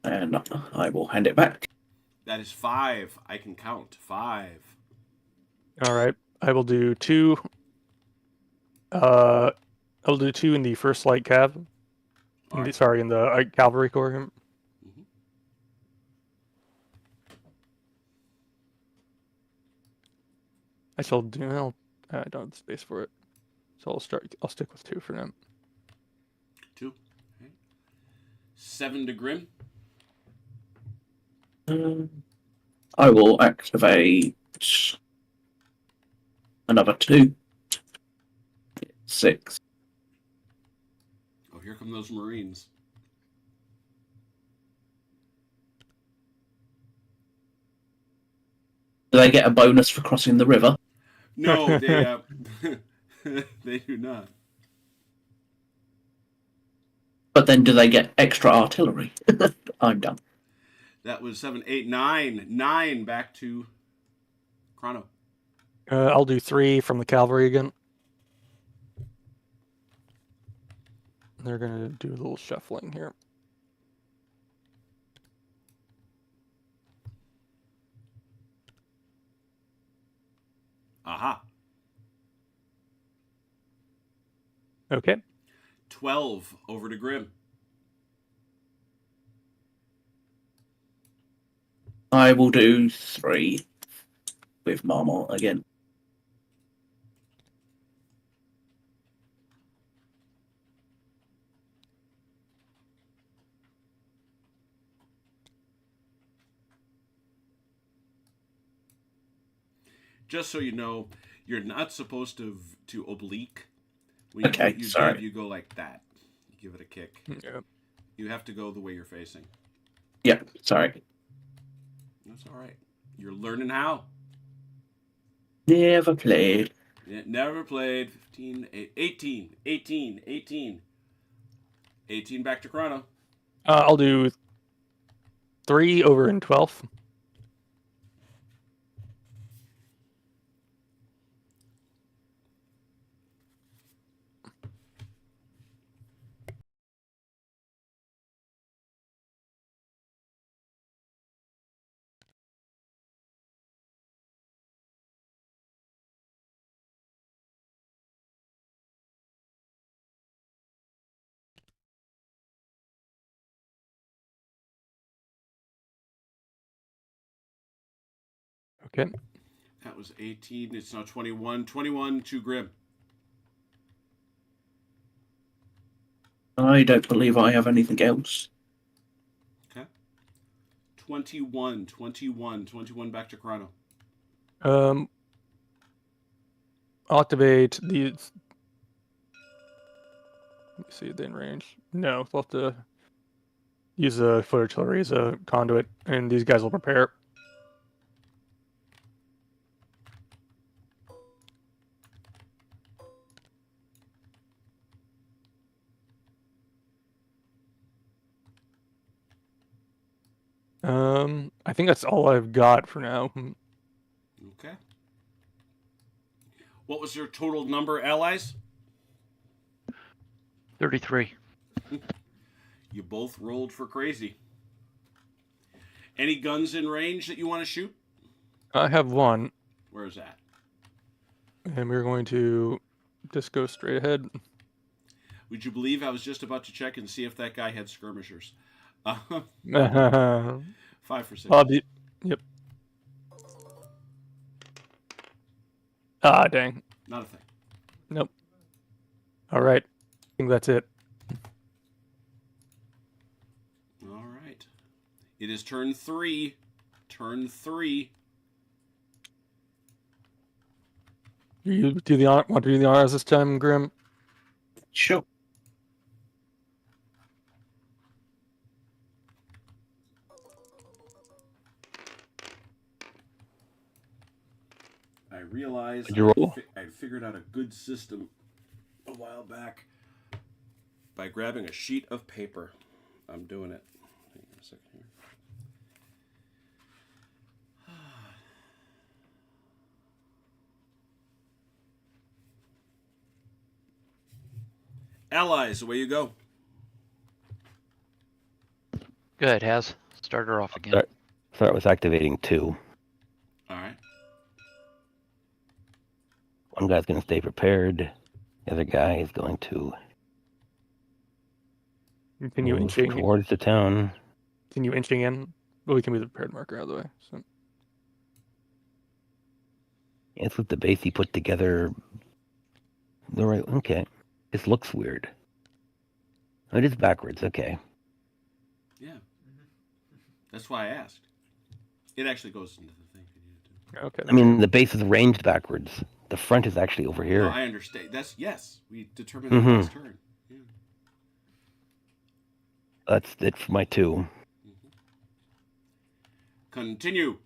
And I will hand it back. That is 5. I can count. 5. All right. I will do 2. I'll do 2 in the first light cav. All right. Sorry, in the cavalry corps. Mhm. I shall do. I don't have space for it, so I'll stick with 2 for now. 2. Okay. 7 to Grim. I will activate another 2. 6. Oh, here come those Marines. Do they get a bonus for crossing the river? No, they they do not. But then do they get extra artillery? I'm done. That was 7, 8, 9. 9 back to Chrono. I'll do 3 from the cavalry again. They're gonna do a little shuffling here. Aha. Okay. 12 over to Grim. I will do 3 with Marmot again. Just so you know, you're not supposed to oblique. When Okay, you sorry. give, you go like that. You give it a kick. Yeah. You have to go the way you're facing. Yep, sorry. That's all right. You're learning how. Never played. Yeah, never played. 15, 18, 18, 18. 18 back to Chrono. I'll do 3 over in 12th. Okay. That was 18. It's now 21. 21 to Grim. I don't believe I have anything else. Okay. 21, 21, 21 back to Chrono. I'll activate these. Let me see, they in range. No, we'll have to use the foot artillery as a conduit, and these guys will prepare. I think that's all I've got for now. Okay. What was your total number, allies? 33. You both rolled for crazy. Any guns in range that you want to shoot? I have 1, Where is that? and we're going to just go straight ahead. Would you believe I was just about to check and see if that guy had skirmishers? 5 for 6. Yep. Ah, dang. Not a thing. Nope. All right. I think that's it. All right. It is turn 3. Turn 3. You want to do the honors this time, Grim? Sure. I realized Did you roll? I figured out a good system a while back by grabbing a sheet of paper. I'm doing it. Hang on a second here. Allies, away you go. Go ahead, Haz. Start her off again. Start with activating 2. All right. One guy's going to stay prepared. The other guy is going to Continue move inching. towards the town. Continue inching in. Well, we can move the prepared marker out of the way. So. It's with the base he put together. The right. Okay. This looks weird. It is backwards. Okay. Yeah. That's why I asked. It actually goes into the thing. Okay. I mean, the base is arranged backwards. The front is actually over here. No, I understand. Yes. We determined that last turn. Yeah. That's it for my 2. Mm-hmm. Continue.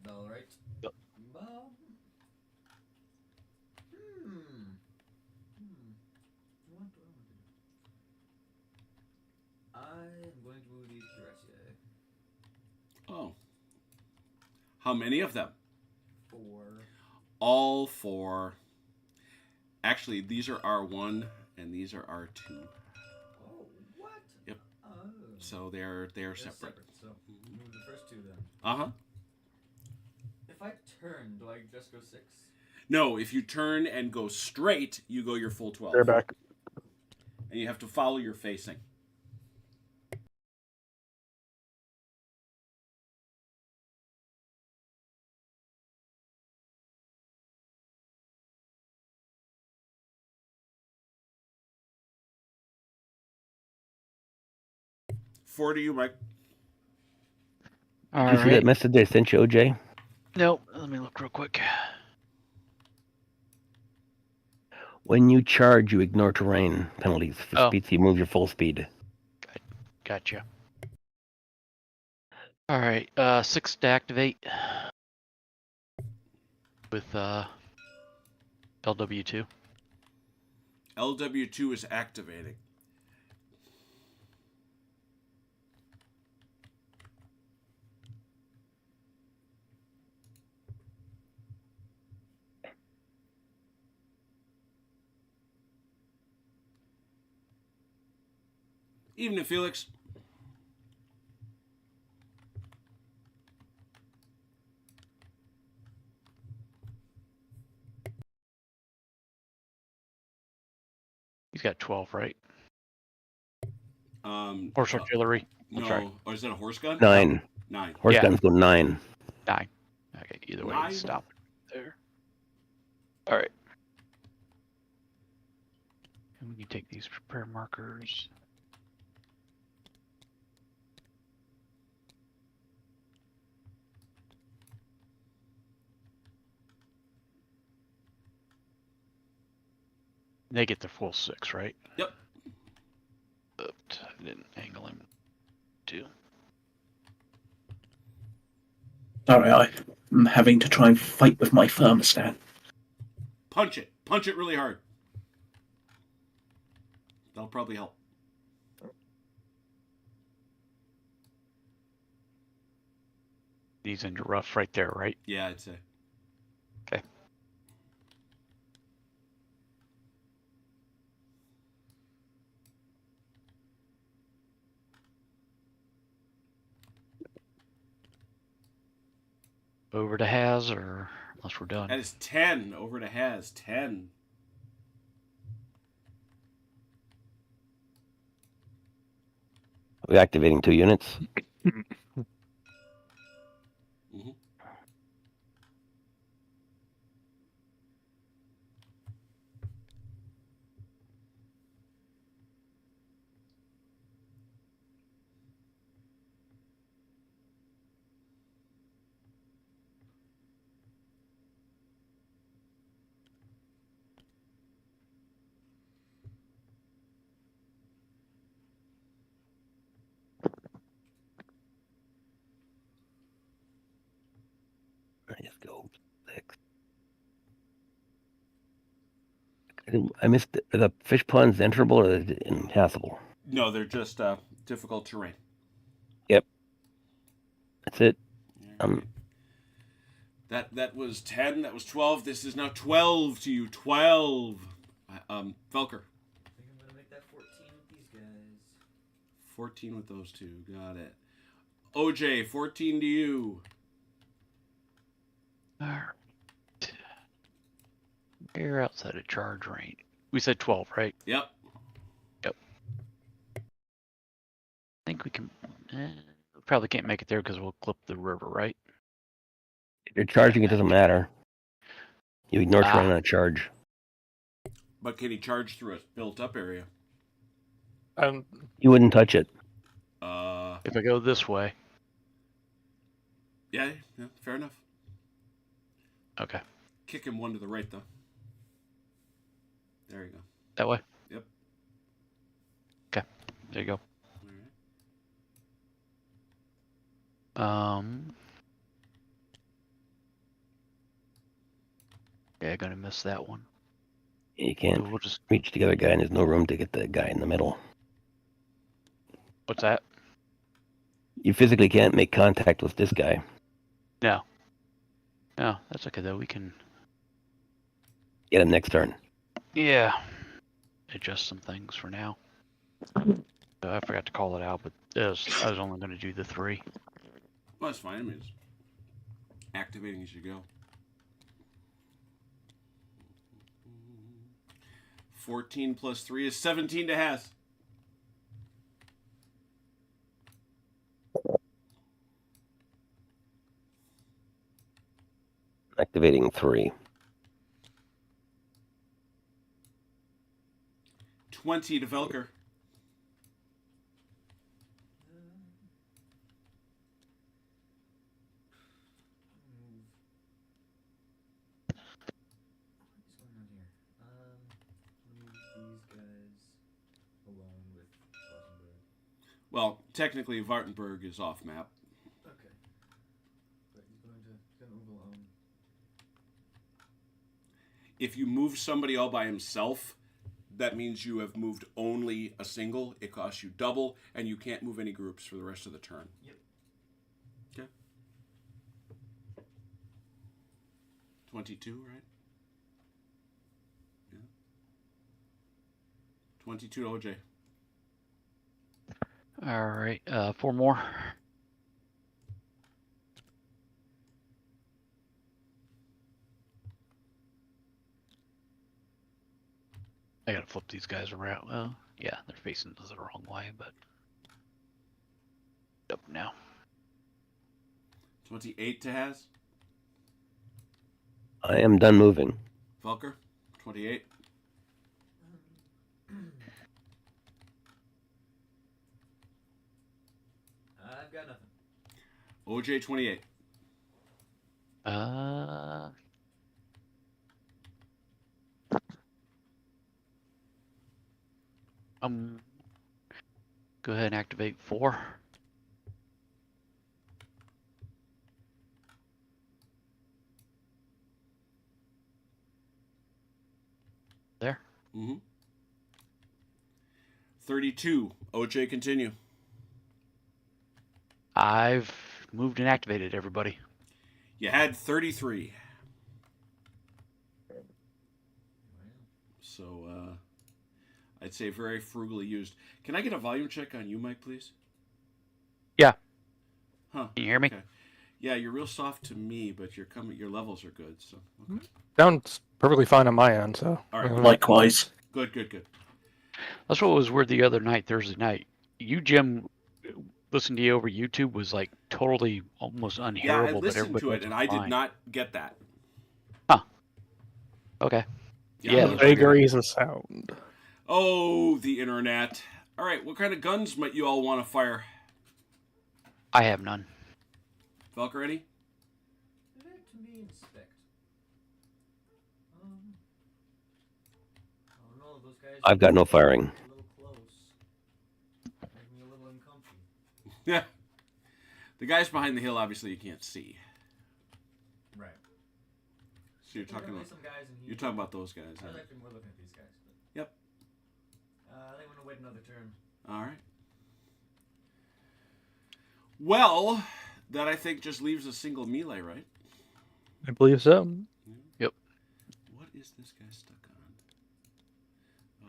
All right. Yep. What do I want to do? I am going to move these cuirassiers. Oh. How many of them? 4. All 4. Actually, these are R1 and these are R2. Oh, what? Yep. Oh. So they're separate. So move the first 2 then. Uh-huh. If I turn, do I just go 6? No, if you turn and go straight, you go your full 12. They're back. And you have to follow your facing. Four to you, Mike. All Did you see that right. message I sent you, OJ? Nope. Let me look real quick. When you charge, you ignore terrain penalties for Oh. speed, so you move your full speed. Gotcha. All right. 6 to activate. With LW2. LW2 is activating. Evening, Felix. He's got 12, right? Horse artillery. No. Sorry. Or is that a horse gun? 9. 9. Horse Yeah. guns go 9. 9. Okay, either way, 9? stop there. All right. And we can take these prepare markers. They get the full 6, right? Yep. Oops, I didn't angle him too. Sorry, I'm having to try and fight with my thermostat. Punch it. Punch it really hard. That'll probably help. These into rough right there, right? Yeah, I'd say. Okay. Over to Haz, or unless we're done. That is 10. Over to Haz. 10. Are we activating 2 units? Mm-hmm. I just go 6. I missed the fish ponds enterable or impassable? No, they're just difficult terrain. Yep. That's it. That was 10. That was 12. This is now 12 to you. 12. Velker. I think I'm gonna make that 14 with these guys. 14 with those two. Got it. OJ, 14 to you. All right. We're outside of charge range. We said 12, right? Yep. Yep. I think we can. We probably can't make it there because we'll clip the river, right? If you're charging, it doesn't matter. You ignore terrain on a charge. But can he charge through a built-up area? You wouldn't touch it. If I go this way. Yeah, fair enough. Okay. Kick him one to the right, though. There you go. That way? Yep. Okay. There you go. All right. Yeah, gonna miss that one. You can't So we'll just. reach the other guy, and there's no room to get the guy in the middle. What's that? You physically can't make contact with this guy. No. No, that's okay though. We can. Get him next turn. Yeah. Adjust some things for now. I forgot to call it out, but I was only going to do the 3. Well, that's fine. I mean, it's activating as you go. 14 plus 3 is 17 to Haz. Activating 3. 20 to Velker. Well, technically, Wartenberg is off map. Okay. But he's going to move alone. If you move somebody all by himself, that means you have moved only a single. It costs you double, and you can't move any groups for the rest of the turn. Yep. Okay. 22, right? Yeah. 22 to OJ. All right. 4 more. I gotta flip these guys around. Well, yeah, they're facing the wrong way, but up now. 28 to Haz. I am done moving. Velker, 28. I've got nothing. OJ, 28. Go ahead and activate 4. There. Mm-hmm. 32. OJ, continue. I've moved and activated everybody. You had 33. So, I'd say very frugally used. Can I get a volume check on you, Mike, please? Yeah. Huh. Can you hear me? Okay. Yeah, you're real soft to me, but your levels are good. So, okay. Sounds perfectly fine on my end. So. All right. Likewise. Good. That's what was weird the other night, Thursday night. You, Jim, listening to you over YouTube was like totally almost unhearable. Yeah, I but listened everybody to it, else and was I fine. did not get that. Okay. Yeah. Vagaries of sound. Oh, the internet. All right, what kind of guns might you all want to fire? I have none. Velker, ready? Let me inspect. I don't know, those guys. I've got no firing. A little close. Making me a little uncomfy. Yeah. The guys behind the hill, obviously, you can't see. Right. So you're talking about some guys in here. you're talking about those guys. I Huh? was actually more looking at these guys. But, Yep. I think I'm gonna wait another turn. All right. Well, that I think just leaves a single melee, right? I believe so. Yep. What is this guy stuck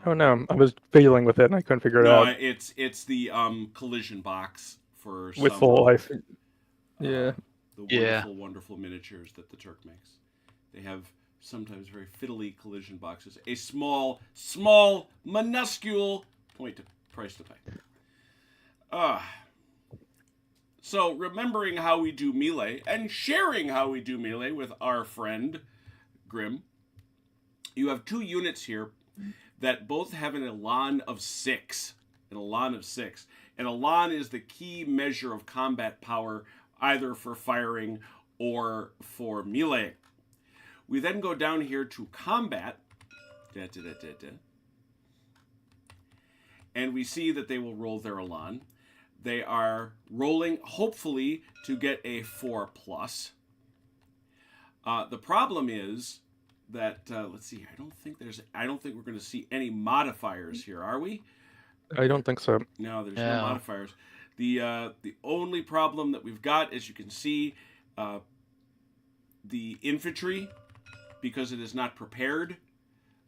Oh no, I was fiddling with it and I couldn't figure it No, out. it's the collision box for With some full of, life. Yeah. the Yeah. wonderful miniatures that the Turk makes. They have sometimes very fiddly collision boxes. A small, minuscule price to pay. So remembering how we do melee and sharing how we do melee with our friend Grim, you have 2 units here that both have an elan of 6. An elan of 6. An elan is the key measure of combat power, either for firing or for melee. We then go down here to combat. And we see that they will roll their elan. They are rolling, hopefully, to get a 4+. The problem is that let's see. I don't think we're going to see any modifiers here, are we? I don't think so. No, there's No. no modifiers. The only problem that we've got, as you can see, the infantry, because it is not prepared,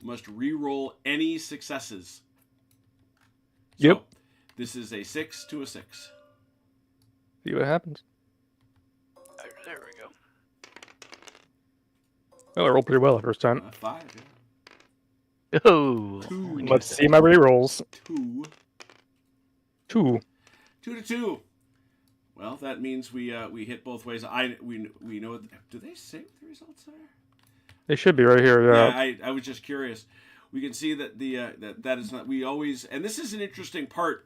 must re-roll any successes. Yep. So, this is a 6 to a 6. See what happens. There we go. Well, I rolled pretty well the first time. 5. Yeah. Oh. 2. Let's see my re-rolls. 2. 2. 2 to 2. Well, that means we hit both ways. We know. Do they say what the results are? They should be right here. Yeah, I was just curious. We can see that that is not. We always, and this is an interesting part.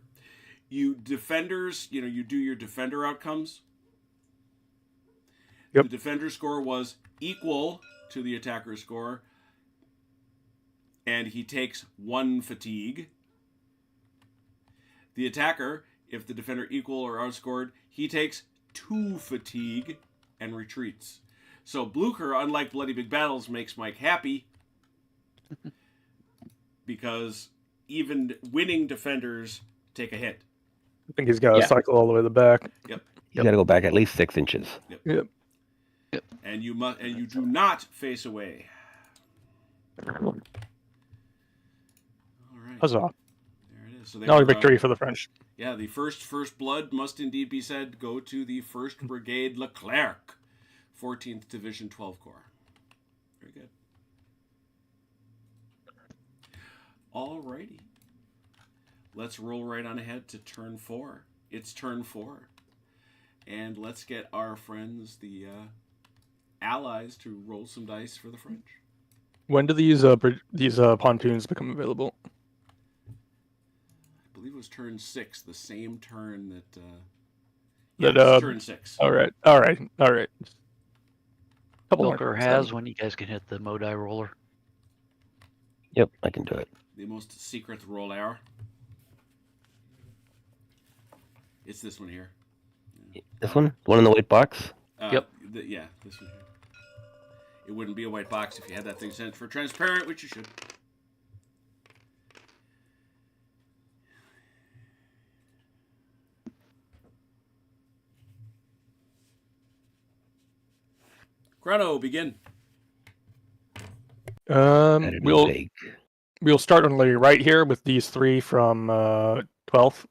You defenders, you do your defender outcomes. Yep. The defender score was equal to the attacker's score, and he takes 1 fatigue. The attacker, if the defender equal or outscored, he takes 2 fatigue and retreats. So Blucher, unlike Bloody Big Battles, makes Mike happy because even winning defenders take a hit. I think he's got to Yeah. cycle all the way to the back. Yep. You got to go back at least 6 inches. Yep. And you do not face away. All right. Huzzah. There it is. So they Now were, victory for the French. Yeah, the first blood must indeed be said go to the 1st Brigade Leclerc, 14th Division 12 Corps. Very good. Alrighty. Let's roll right on ahead to turn 4. It's turn 4. And let's get our friends, the allies, to roll some dice for the French. When do these pontoons become available? I believe it was turn 6, the same turn that... That, it's turn 6. All right. Couple more Booker turns has then. when you guys can hit the Modi roller. Yep, I can do it. The most secret roller. It's this one here. This one? The one in the white box? Yep. Yeah, this one here. It wouldn't be a white box if you had that thing sent for transparent, which you should. Chrono, begin. Better be We'll vague. start on the right here with these 3 from 12th.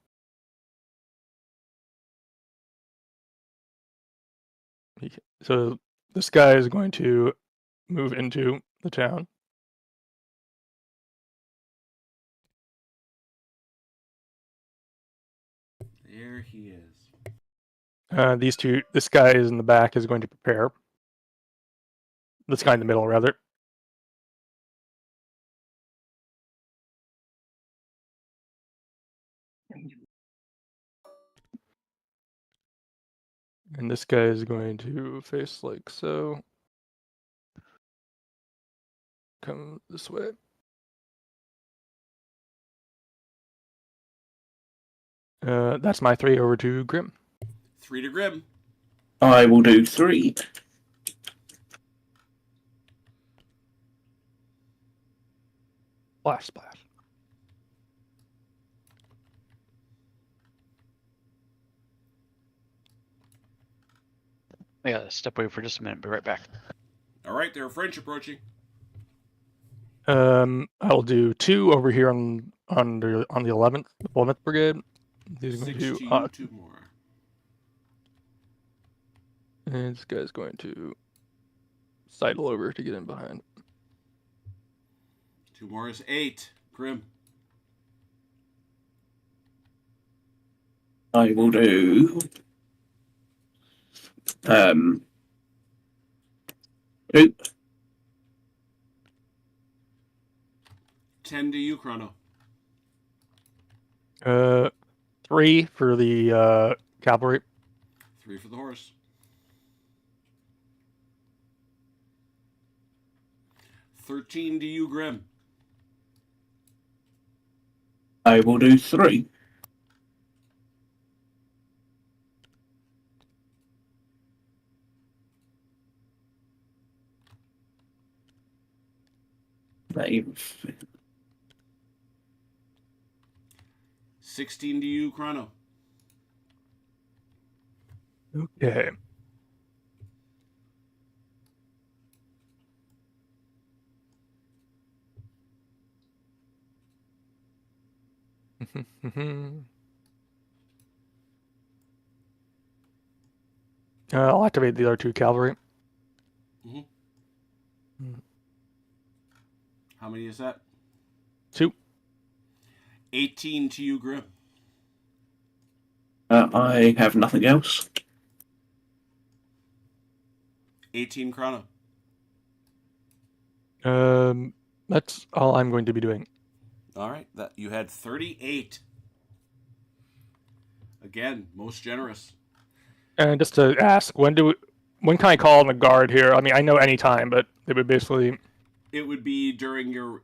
So this guy is going to move into the town. There he is. This guy is in the back is going to prepare. This guy in the middle, rather. And this guy is going to face like so. Come this way. That's my 3 over to Grim. 3 to Grim. I will do 3. Splash, splash. I gotta step away for just a minute. Be right back. All right, there are French approaching. I'll do 2 over here on the 11th Brigade. These are 6 going to to you, 2 more. and this guy's going to sidle over to get in behind. 2 more is 8. Grim. I will do 2. 10 to you, Chrono. 3 for the cavalry. 3 for the horse. 13 to you, Grim. I will do 3. Brave. 16 to you, Chrono. Okay. I'll activate the other 2 cavalry. How many is that? 2. 18 to you, Grim. I have nothing else. 18, Chrono. That's all I'm going to be doing. All right, that you had 38. Again, most generous. And just to ask, when can I call on the guard here? I mean, I know any time, but it would basically. It would be during your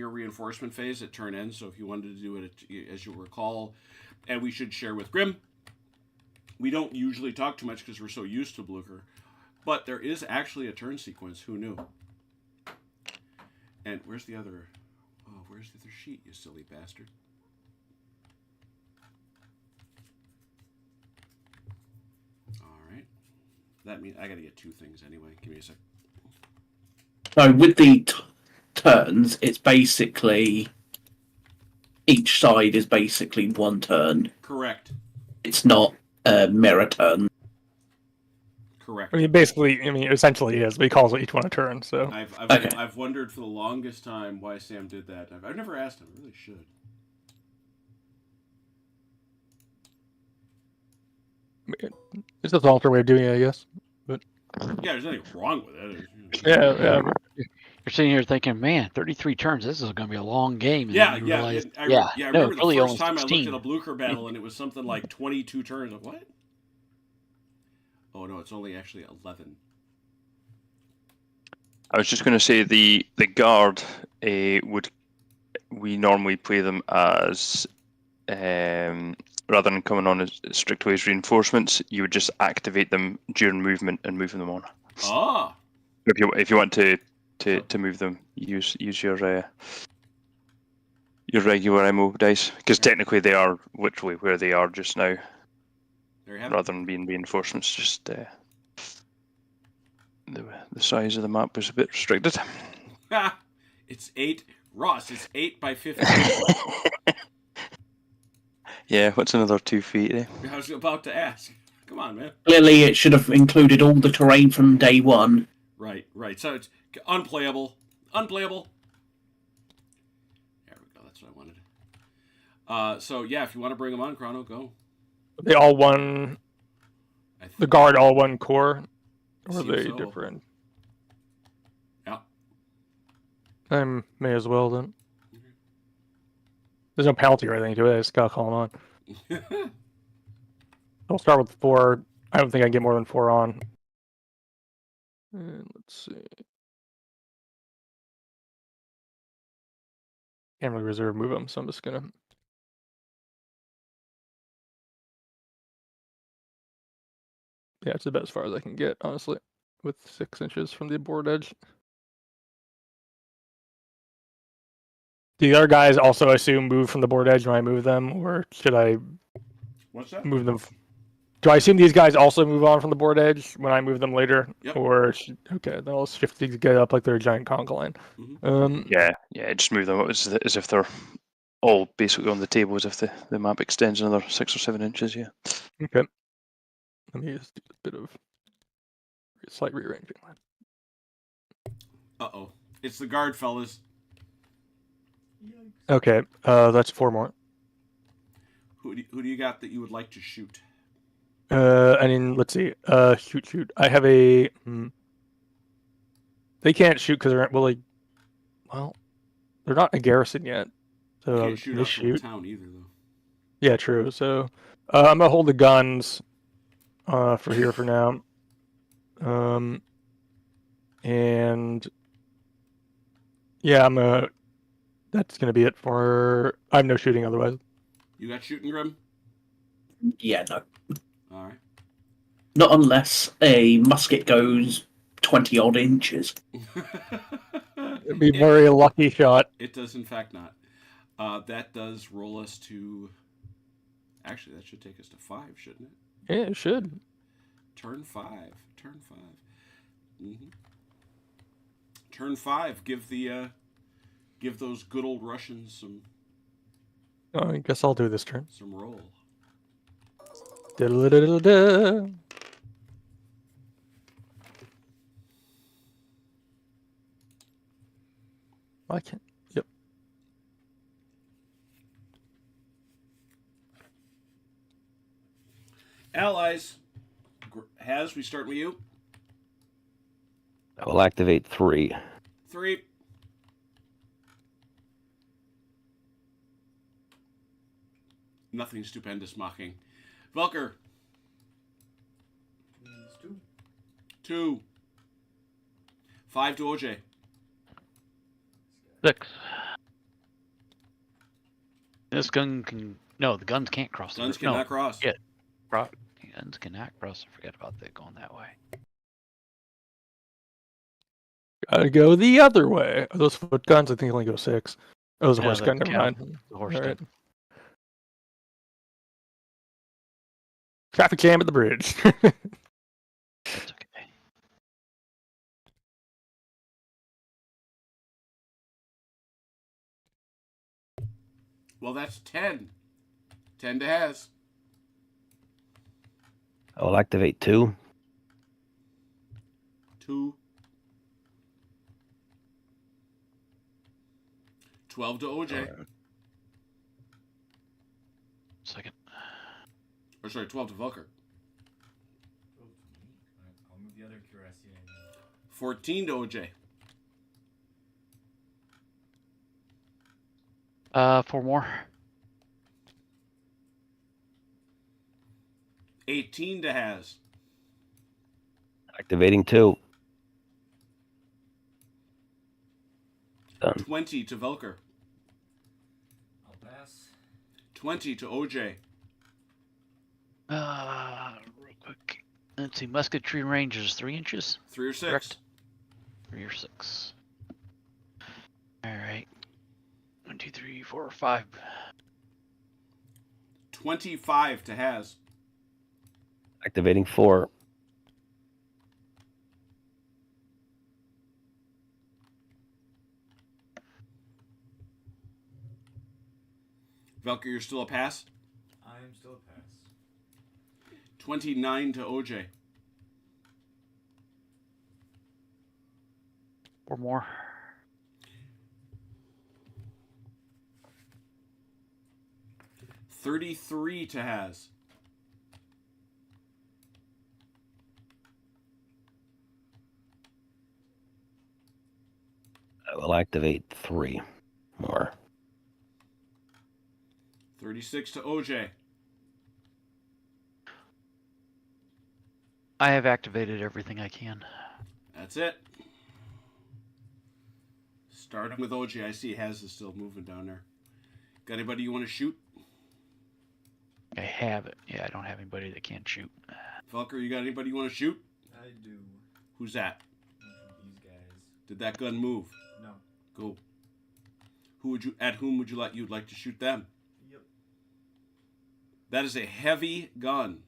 reinforcement phase at turn end. So if you wanted to do it as you recall, and we should share with Grim. We don't usually talk too much because we're so used to Blucher, but there is actually a turn sequence. Who knew? And where's the other? Oh, where's the other sheet? You silly bastard. All right. That means I got to get 2 things anyway. Give me a sec. So with the turns, it's basically each side is basically 1 turn. Correct. It's not a mirror turn. Correct. I mean, essentially, is. But he calls each one a turn. So I've wondered for the longest time why Sam did that. I've never asked him. I really should. It's just an alternate way of doing it, I guess. But yeah, there's nothing wrong with it. Yeah. You're sitting here thinking, man, 33 turns. This is going to be a long game. And Yeah. then you realize, I no, remember it's really the first almost time 16. I looked at a Blucher battle and it was something like 22 turns. Like, what? Oh no, it's only actually 11. I was just going to say the guard we normally play them as rather than coming on as strict ways reinforcements, you would just activate them during movement and move them on. Ah. If you want to move them, use your regular MO dice, because technically they are literally where they are just now, rather than being reinforcements. Just the size of the map was a bit restricted. It's 8. Ross, it's 8 by 15. Yeah, what's another 2 feet? Eh? I was about to ask. Come on, man. Clearly, it should have included all the terrain from day 1. Right. So it's unplayable. Unplayable. There we go. That's what I wanted. So yeah, if you want to bring them on, Chrono, go. They all won. The guard all one core, or are they different? Yeah. I may as well then. There's no penalty or anything to it. I just gotta call them on. I'll start with 4. I don't think I can get more than 4 on. And let's see. Can't really reserve move them, so I'm just gonna. Yeah, it's about as far as I can get, honestly, with 6 inches from the board edge. Do the other guys also assume move from the board edge when I move them, or should I What's that? move them? Do I assume these guys also move on from the board edge when I move them later? Yep. Or okay, then I'll shift these guys up like they're a giant conga line. Yeah, just move them up as if they're all basically on the table, as if the map extends another 6 or 7 inches. Yeah. Okay. Let me just do a bit of slight rearranging. Uh-oh. It's the guard, fellas. Yikes. Okay, that's 4 more. Who do you got that you would like to shoot? I mean, let's see. Shoot. I have a. They can't shoot because they're they're not a garrison yet. You So can't shoot can they out from the shoot? town either, though. Yeah, true. So I'm gonna hold the guns for here for now. And yeah, that's gonna be it for. I have no shooting otherwise. You got shooting, Grim? Yeah, no. All right. Not unless a musket goes 20 odd inches. It'd be a very lucky shot. It does, in fact, not. That does roll us to. Actually, that should take us to 5, shouldn't it? Yeah, it should. Turn 5. Mm-hmm. Turn 5. Give those good old Russians some Oh, I guess I'll do this turn. roll. Da-da-da-da-da. I can't. Yep. Allies. We start with you. I will activate 3. 3. Nothing stupendous mocking. Velker. Means 2. 2. 5 to OJ. 6. This gun can... No, the guns can't cross the Guns river. cannot cross. Yeah. Guns cannot cross. I forget about that going that way. Gotta go the other way. Are those foot guns? I think only go 6. Oh, it was a Yeah, horse that gun. Never count. mind. The horse All gun. right. Traffic jam at the bridge. That's okay. Well, that's 10. 10 to has. I will activate 2. 2. 12 to OJ. Second. Or sorry, 12 to Velker. I'll move the other cuirassier. 14 to OJ. 4 more. 18 to has. Activating 2. Done. 20 to Velker. I'll pass. 20 to OJ. Real quick. Let's see. Musketry range is 3 inches. 3 or 6. Correct. 3 or 6. All right. 1, 2, 3, 4, 5. 25 to has. Activating 4. Velker, you're still a pass. I'm still a pass. 29 to OJ. 4 more. 33 to has. I will activate 3 more. 36 to OJ. I have activated everything I can. That's it. Starting with OJ, I see Has is still moving down there. Got anybody you want to shoot? I have it. Yeah, I don't have anybody that can't shoot. Velker, you got anybody you want to shoot? I do. Who's that? These guys. Did that gun move? No. Go. Whom would you'd like to shoot them? Yep. That is a heavy gun.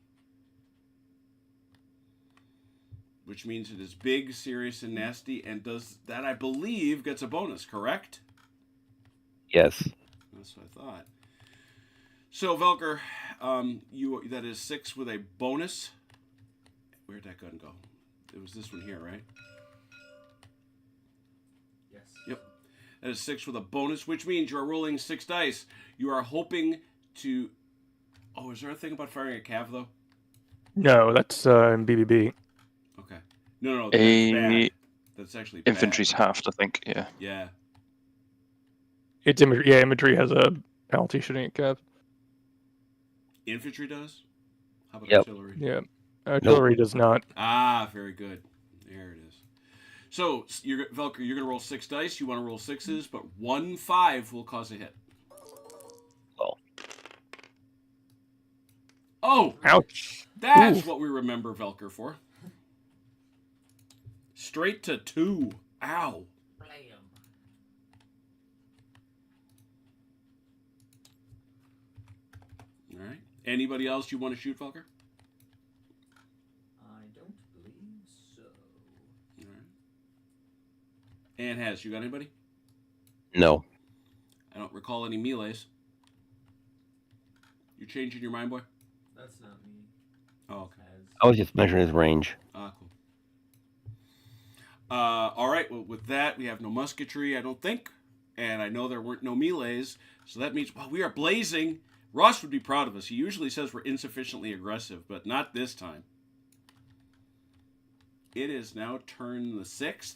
which means it is big, serious, and nasty, and does that, I believe, gets a bonus, correct? Yes. That's what I thought. So, Velker, that is 6 with a bonus. Where'd that gun go? It was this one here, right? Yes. Yep. That is 6 with a bonus, which means you are rolling 6 dice. You are hoping to... Oh, is there a thing about firing a cav, though? No, that's in BBB. Okay. No, that's bad. That's actually bad. Infantry's halved, I think. Yeah. Yeah. It's imagery. Yeah, imagery has a penalty shooting at cav. Infantry does? How about Yep. artillery? Yeah, artillery does not. Ah, very good. There it is. So, Velker, you're going to roll 6 dice. You want to roll 6s, but 1 5 will cause a hit. Oh! Ouch. That's Oof. what we remember Velker for. Straight to 2. Ow. All right. Anybody else you want to shoot, Velker? I don't believe so. All right. And Has, you got anybody? No. I don't recall any melees. You changing your mind, boy? That's not me. Oh, okay. I was just measuring his range. Ah, cool. All right. Well, with that, we have no musketry, I don't think. And I know there weren't no melees. So that means, wow, we are blazing. Ross would be proud of us. He usually says we're insufficiently aggressive, but not this time. It is now turn the 6th,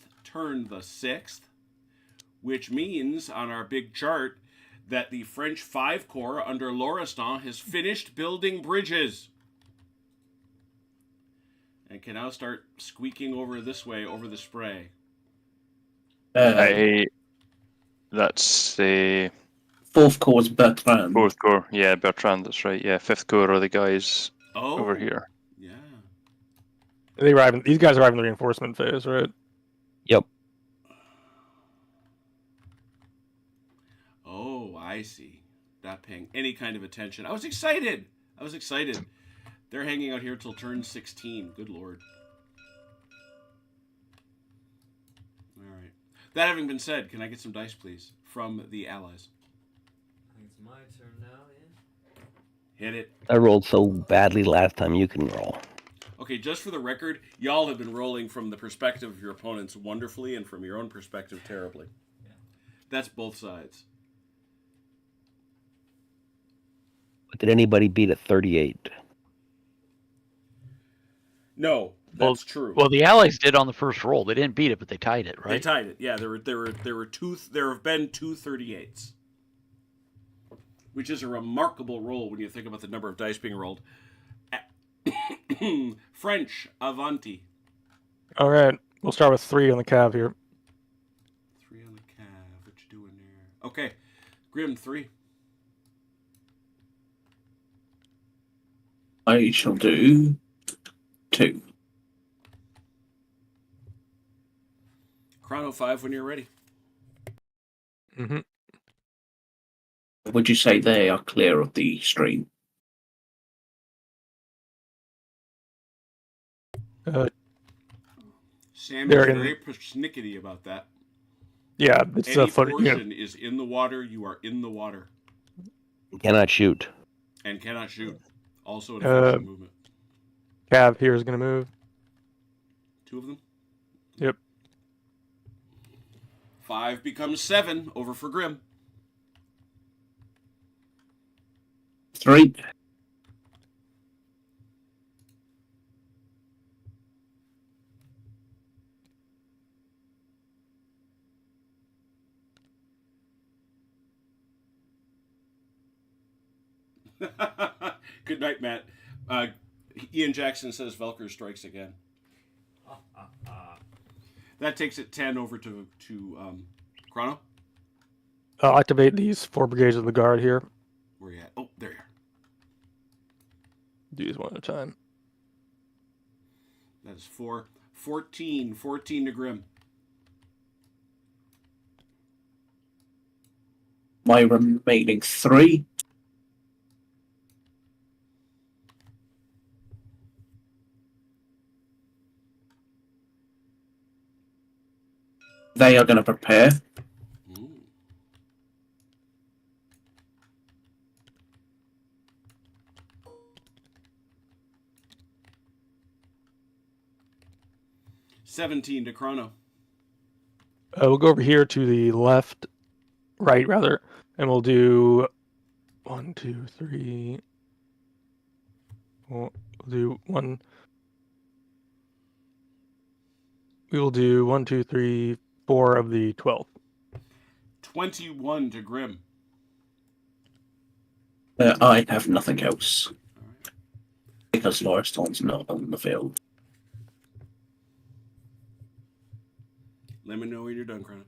which means on our big chart that the French 5 Corps under Lauriston has finished building bridges and can now start squeaking over this way over the spray. That's the 4th Corps Bertrand. 4th Corps. Yeah, Bertrand, that's right. Yeah, 5th Corps are the guys over here. Yeah. These guys arrive in the reinforcement phase, right? Yep. Oh, I see. Not paying any kind of attention. I was excited. They're hanging out here till turn 16. Good Lord. All right. That having been said, can I get some dice, please, from the allies? I think it's my turn now, yeah? Hit it. I rolled so badly last time you can roll. Okay, just for the record, y'all have been rolling from the perspective of your opponents wonderfully and from your own perspective terribly. Yeah. That's both sides. But did anybody beat a 38? No, that's true. Well, the Allies did on the first roll. They didn't beat it, but they tied it, right? They tied it. Yeah, there have been 2 38s, which is a remarkable roll when you think about the number of dice being rolled. French, avanti. All right, we'll start with 3 on the cav here. 3 on the cav. What you doing there? Okay, Grim 3. I shall do 2. Chrono 5 when you're ready. Mm-hmm. Would you say they are clear of the stream? Sam is They're in- very persnickety about that. Yeah, it's Any a foot. portion is in the water, you are in the water. Cannot shoot. And cannot shoot. Also an offensive movement. Cav here is going to move. 2 of them? Yep. 5 becomes 7 over for Grim. 3. Good night, Matt. Ian Jackson says Velker strikes again. That takes it 10 over to Chrono. I'll activate these 4 brigades of the guard here. Where you at? Oh, there you are. Do these one at a time. That is 4. 14 to Grim. My remaining 3. They are going to prepare. Ooh. $17 to Chrono. We'll go over here to the left, right rather, and we'll do 1, 2, 3. We'll do one. We will do 1, 2, 3, 4 of the 12. 21 to Grim. I have nothing else All right. because Lauriston's not on the field. Let me know when you're done, Chrono.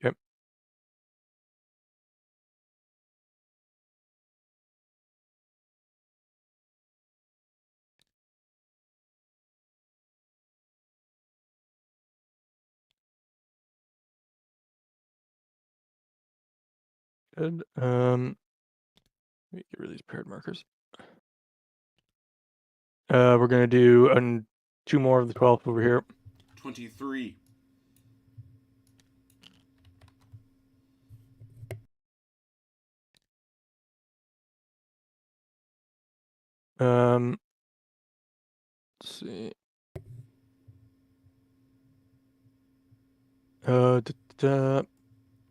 Yep. Good. Let me get rid of these paired markers. We're gonna do 2 more of the 12 over here. 23. Let's see.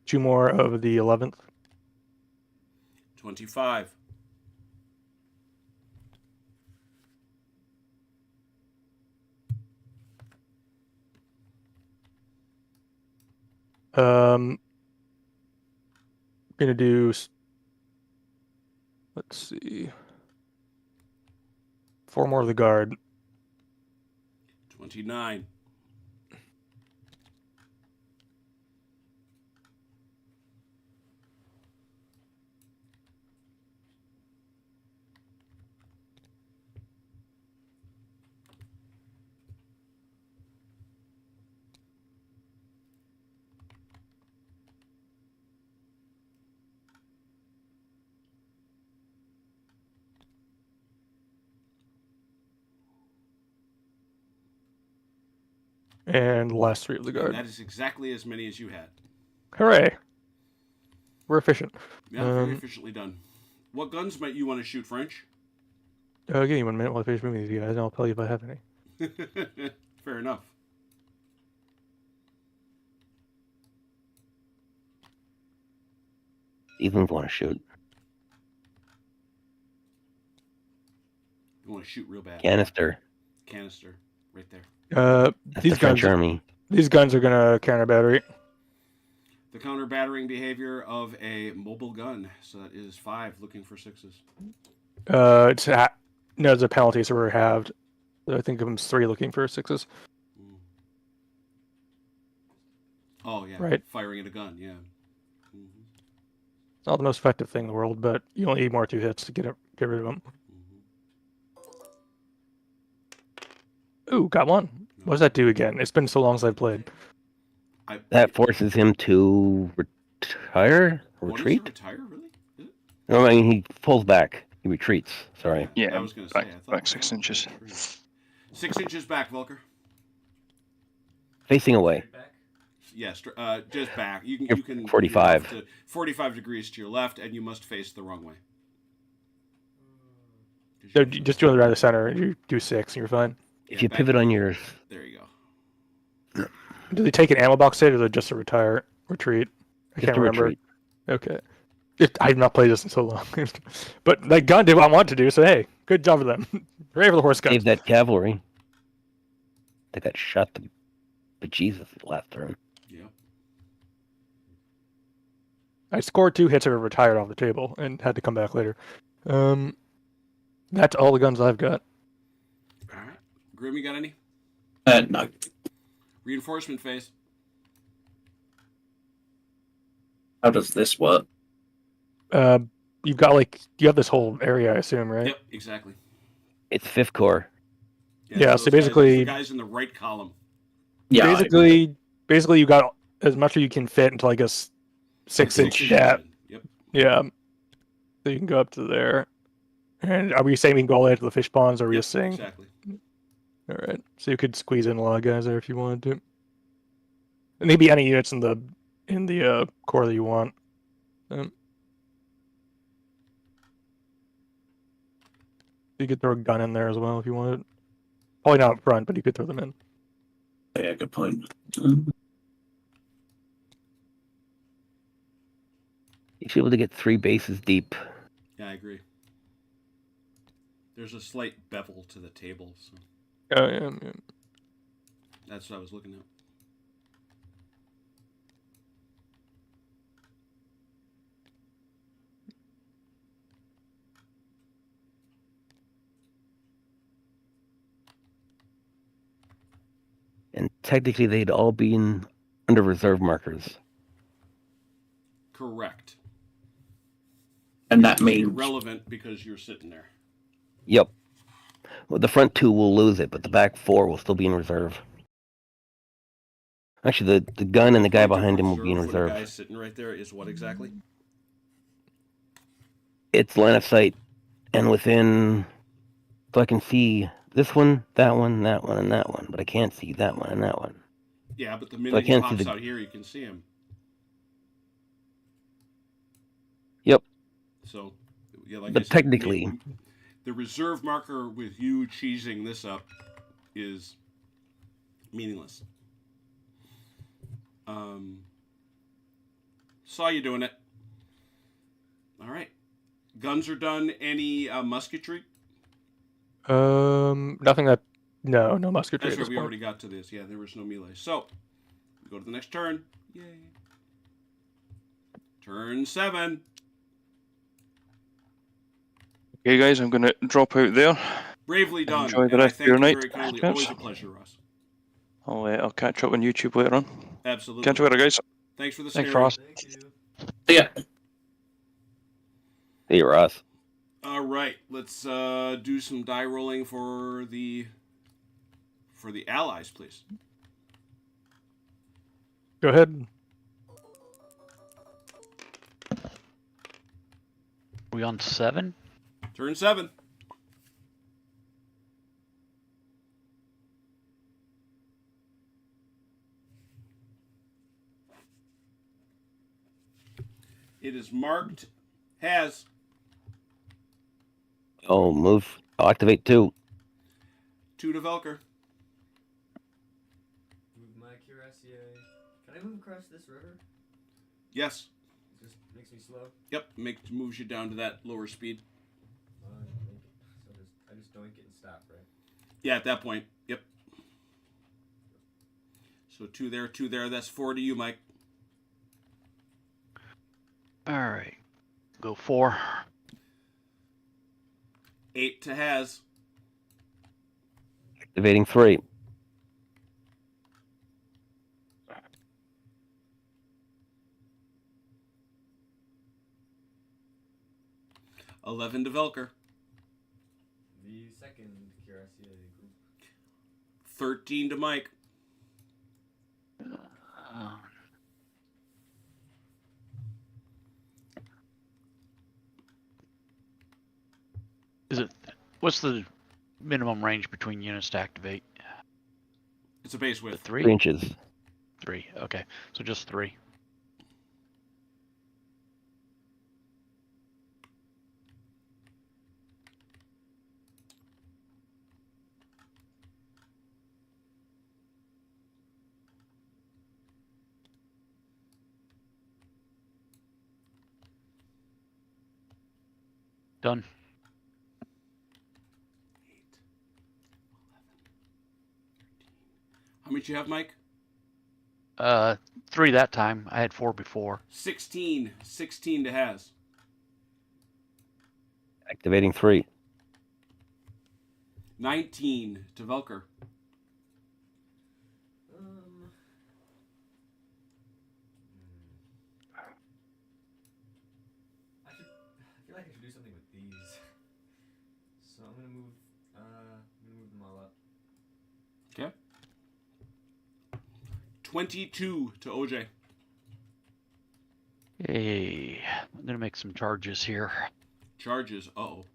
2 more of the 11th. 25. Gonna do. Let's see. 4 more of the guard. 29. And the last 3 of the And guard. that is exactly as many as you had. Hooray! We're efficient. Yeah, very efficiently done. What guns might you want to shoot, French? Give me 1 minute while I finish moving these guys, and I'll tell you if I have any. Fair enough. Stevens want to shoot. You want to shoot real bad. Canister. Canister. Right there. That's These the French guns. army. These guns are gonna counter battery. The counter battering behavior of a mobile gun. So that is 5 looking for 6s. No, it's a penalty, so we're halved. I think it was 3 looking for 6s. Oh, yeah. Right. Firing at a gun, yeah. Mm-hmm. It's not the most effective thing in the world, but you only need more 2 hits to get rid of them. Mm-hmm. Ooh, got 1. What does that do again? It's been so long since I've played. That forces him to retire? Retreat? Retire, really? Is it? No, I mean, he pulls back. He retreats. Sorry. Yeah, Yeah, I was going to say. back 6 inches. 6 inches back, Volker. Facing away. Back. Yes, just back. You You're can 45. to 45 degrees to your left, and you must face the wrong way. So just do it around the center. You do 6, and you're fine. If you pivot on yours. There you go. Do they take an ammo box hit, or is it just a retreat? I can't remember. Retreat. Okay. I've not played this in so long. But that gun did what I wanted to do, so hey, good job for them. Hooray for the horse guns. Save that cavalry. They got shot the bejesus last turn. Yeah. I scored 2 hits or retired off the table and had to come back later. That's all the guns I've got. All right. Grim, you got any? No. Reinforcement phase. How does this work? You've got you have this whole area, I assume, right? Yep, exactly. It's 5th Corps. Yeah, so those basically- guys, the guys in the right column. Yeah. Basically, you got as much as you can fit into like a 6-inch gap. Yep. Yeah. So you can go up to there. And are we saying we can go all the way to the fish ponds, or are we Yep, just saying? exactly. All right. So you could squeeze in a lot of guys there if you wanted to. And they can be any units in the core that you want. You could throw a gun in there as well if you wanted. Probably not up front, but you could throw them in. Yeah, good point. You should be able to get 3 bases deep. Yeah, I agree. There's a slight bevel to the table, so Oh, yeah. that's what I was looking at. And technically, they'd all be under reserve markers. Correct. And that It's means irrelevant because you're sitting there. Yep. Well, the front 2 will lose it, but the back 4 will still be in reserve. Actually, the gun and the guy Point of behind him will be in reserve for the guy reserve. sitting right there is what exactly? It's line of sight, and within, so I can see this one, that one, that one, and that one, but I can't see that one and that one. Yeah, but the I minute he can't see pops the- out here, you can see him. Yep. So, yeah, like I But said, technically, the reserve marker with you cheesing this up is meaningless. Saw you doing it. All right. Guns are done. Any musketry? Nothing that. No musketry That's at right. this We point. already got to this. Yeah, there was no melee. So, we go to the next turn. Yay. Turn 7. Okay, guys, I'm going to drop out there. Bravely done. Enjoy the And I rest of thank your you night, very kindly. chaps. Always a pleasure, Ross. I'll catch up on YouTube later on. Absolutely. Catch you later, guys. Thanks for the Thanks, stereo. Ross. Thank you. yeah, hey, Ross. All right, let's do some die rolling for the allies, please. Go ahead. We on 7? Turn 7. It is marked has Oh, move. I'll activate 2. 2 to Velker. Move my cuirassier. Can I move across this river? Yes. It just makes me slow. Yep. Moves you down to that lower speed. I just don't get and stop, right? Yeah, at that point. Yep. So 2 there, 2 there. That's 4 to you, Mike. All right. Go 4. 8 to Has. Activating 3. $11 to Velker. The second cuirassier group. 13 to Mike. What's the minimum range between units to activate? It's a base The width. 3 3? inches. 3. Okay, so just 3. Done. 8, 11, 13. How much you have, Mike? 3 that time. I had 4 before. 16. 16 to Has. Activating 3. 19 to Velker. I feel like I should do something with these. So I'm gonna move them all up. Okay. 22 to OJ. Hey, I'm gonna make some charges here. Charges. Uh-oh.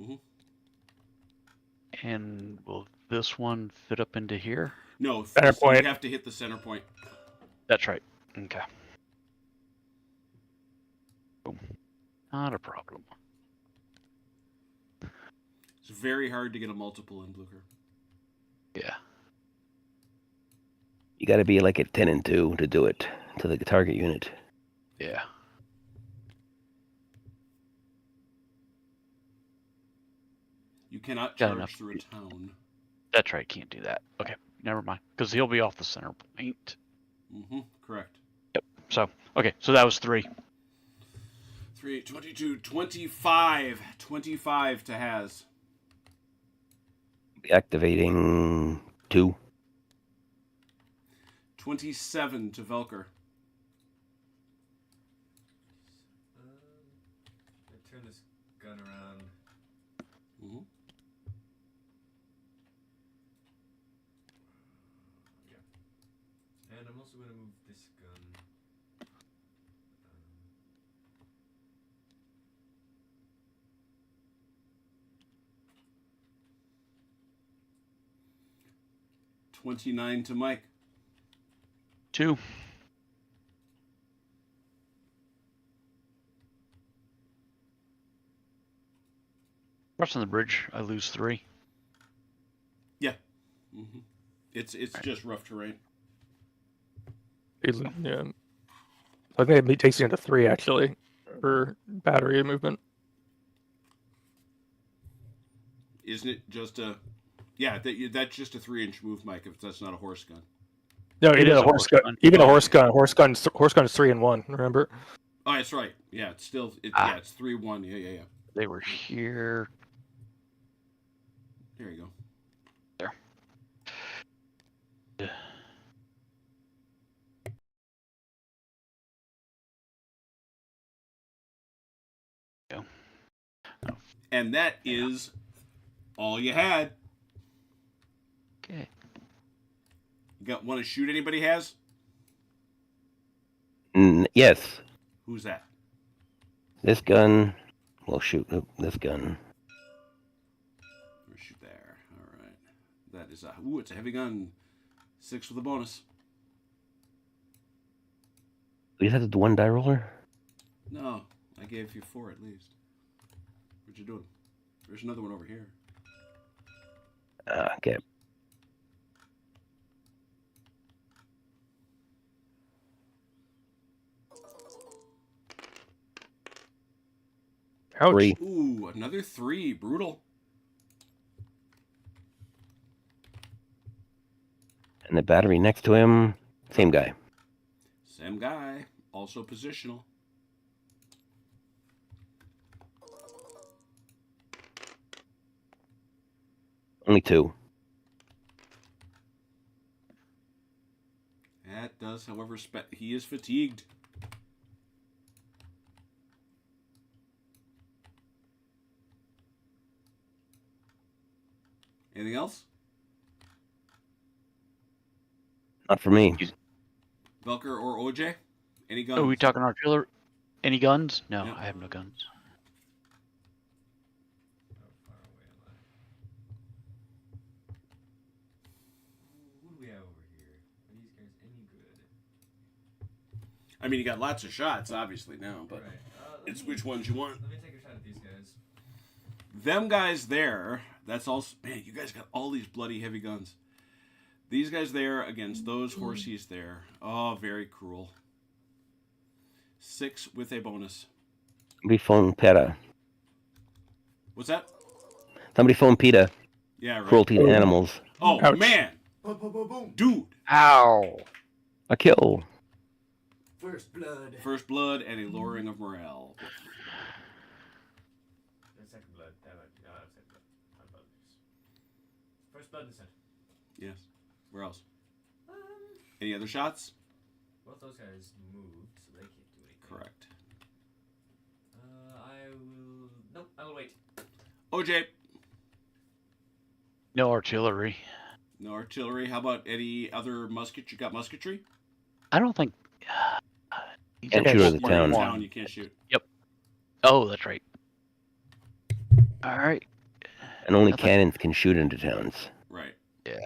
Mm-hmm. And will this one fit up into here? No, Center so point. you have to hit the center point. That's right. Okay. Boom. Not a problem. It's very hard to get a multiple in Blucher. Yeah. You got to be like at 10 and 2 to do it to the target unit. Yeah. You cannot Got charge enough. through a town. That's right. Can't do that. Okay. Never mind. Because he'll be off the center point. Mm-hmm. Correct. So, okay. So that was 3. 3, 22, 25. 25 to Has. Activating 2. 27 to Velker. I turn this gun around. Mm-hmm. And I'm also going to move this gun. Um, 29 to Mike. 2. Crossing the bridge, I lose 3. Yeah. Mm-hmm. It's just rough terrain. Yeah. I think it takes you into 3 actually for battery movement. Isn't it just a... Yeah, that's just a 3-inch move, Mike, if that's not a horse gun. No, It even is a a horse horse gun. gun. Even a Oh, horse okay. gun. Horse gun is 3 and 1. Remember? Oh, that's right. Yeah, it's still... Ah. Yeah, it's 3-1. Yeah. They were here. There you go. There. Go. And that is all you had. Okay. You want to shoot anybody, Has? Yes. Who's that? This gun will shoot this gun. Or shoot there. All right. That is a... Ooh, it's a heavy gun. 6 with a bonus. We just have the 1 die roller? No, I gave you 4 at least. What you doing? There's another one over here. Okay. Ouch. 3. Ooh, another 3. Brutal. And the battery next to him, same guy. Same guy. Also positional. Only 2. That does, however, he is fatigued. Anything else? Not for me. Velker or OJ? Any guns? Are we talking artillery? Any guns? No, Yep. I have no guns. How far away am I? Who do we have over here? Are these guys any good? I mean, you got lots of shots, obviously, now, but Right. it's which ones you want. Let me take a shot at these guys. Them guys there, that's also... Man, you guys got all these bloody heavy guns. These guys there against those horsies there. Oh, very cruel. 6 with a bonus. Somebody phone PETA. What's that? Somebody phone PETA. Yeah, right. Cruelty to animals. Oh, Ouch. man. Boom, boom, boom, boom. Dude. Ow! A kill. First blood. First blood and a lowering of morale. The second blood. Damn it. No, second blood. My apologies. First blood and second. Yes. Where else? Any other shots? Both those guys moved, so they can't do anything. Correct. I will... Nope, I will wait. OJ. No artillery. No artillery. How about any other musket? You got musketry? I don't think. These Can't are shoot at the just town. one. Town you can't shoot. Oh, that's right. All right. And only Nothing. cannons can shoot into towns. Right. Yeah.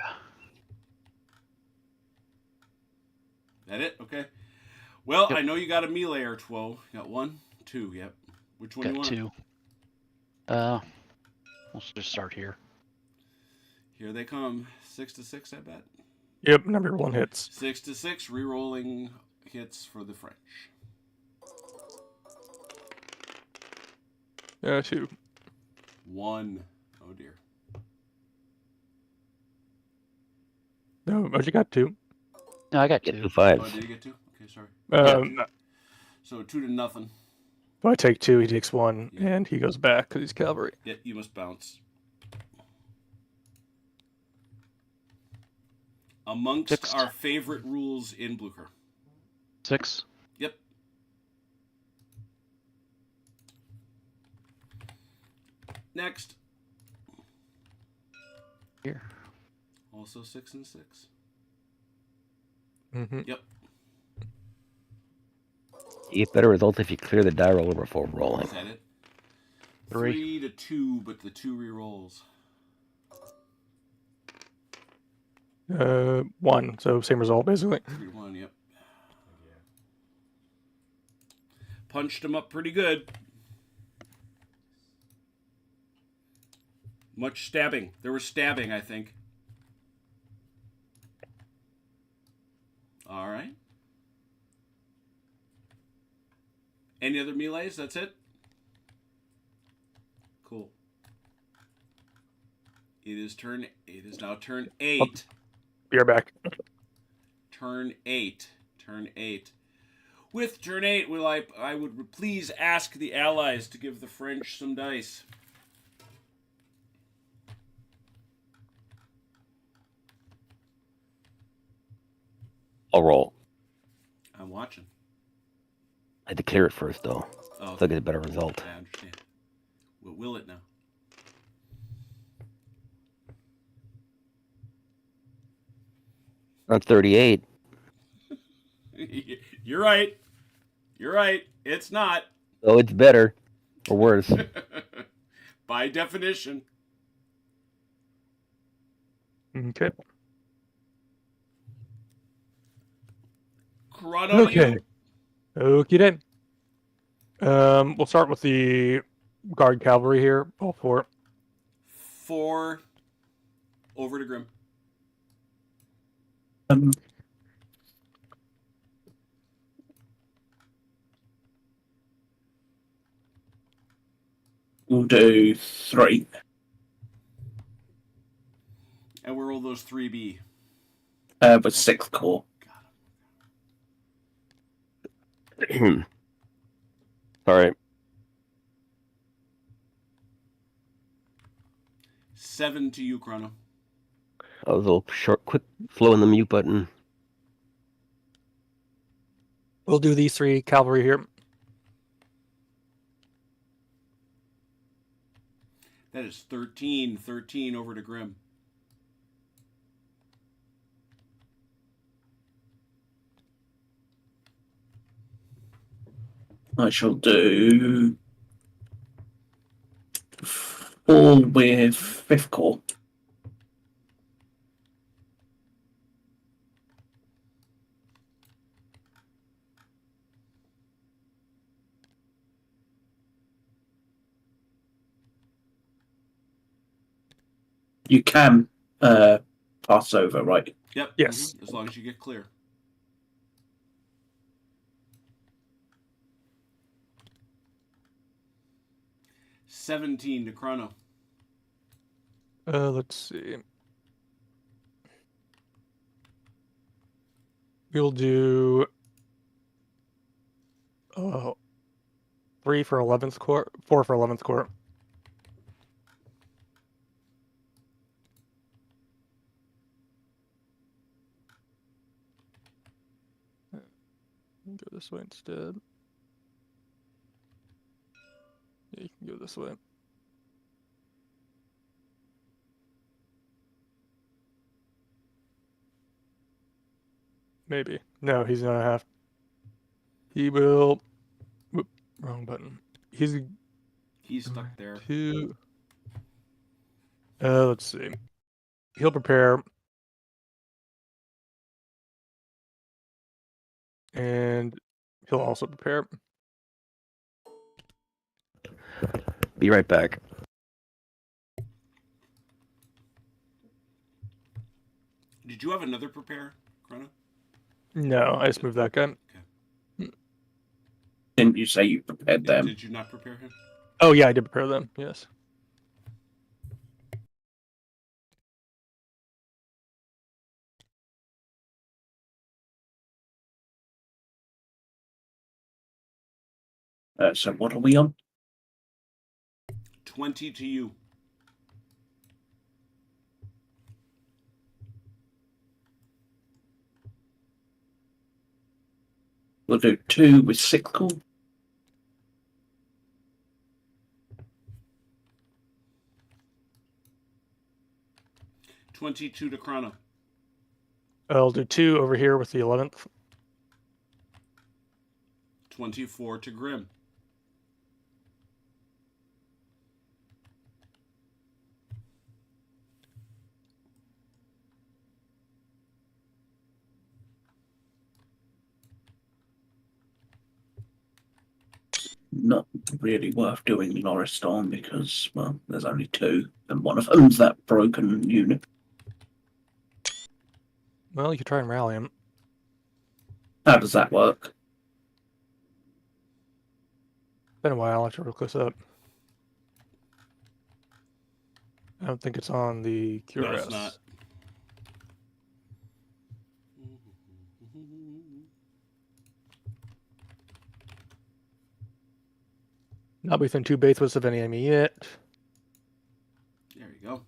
That it? Okay. Well, Yep. I know you got a melee or 12. You got 1, 2. Yep. Which one you Got want? 2. Let's just start here. Here they come. 6 to 6, I bet. Yep, number 1 hits. 6 to 6, re-rolling hits for the French. 2. 1. Oh dear. No, but you got 2. No, I got Get 2. 2 Oh, fives. did you get 2? Okay, sorry. If So 2 to nothing. I take 2, he takes 1, Yeah. and he goes back because he's cavalry. Yeah, you must bounce. Amongst 6. our favorite rules in Blucher. 6. Yep. Next. Here. Also 6 and 6. Mm-hmm. Yep. You get better results if you clear the die roller before rolling. Is that it? 3. 3 to 2, but the 2 re-rolls. 1, so same result basically. 3 to 1, yep. Punched him up pretty good. Much stabbing. There was stabbing, I think. All right. Any other melees? That's it? Cool. It is now turn 8. You're back. Turn 8. Turn 8. With turn 8, I would please ask the allies to give the French some dice. I'll roll. I'm watching. I had to clear it first, though. Oh, So I get a better result. I understand. Will it now? On 38. You're right. You're right. It's not. So it's better. Or worse. By definition. Okay. Chrono Okay. you. Okay then. We'll start with the guard cavalry here. All 4. 4 over to Grim. We'll do 3. And where will those 3 be? With 6th Corps. All right. 7 to you, Chrono. I was a little short, quick, slow in the mute button. We'll do these 3 cavalry here. That is 13. 13 over to Grim. I shall do 4 with 5th Corps. You can pass over, right? Yep. Yes. As long as you get clear. $17 to Chrono. Let's see. We'll do 3 for 11th Corps, 4 for 11th Corps. Go this way instead. Yeah, you can go this way. Maybe. No, he's gonna have. He will. Whoop, wrong button. He's He's stuck there. 2. Let's see. He'll prepare. And he'll also prepare. Be right back. Did you have another prepare, Chrono? No, I just moved that guy. Didn't you say you prepared them? Did you not prepare him? Oh yeah, I did prepare them. Yes. So what are we on? 20 to you. We'll do 2 with cyclical. $22 to Chrono. I'll do 2 over here with the 11th. 24 to Grim. Not really worth doing Loriston because, well, there's only 2, and one of them's that broken unit. Well, you could try and rally him. How does that work? Been a while. I have to look this up. I don't think it's on the QRS. No, it's not. Not within 2 bathos of any enemy yet. There you go.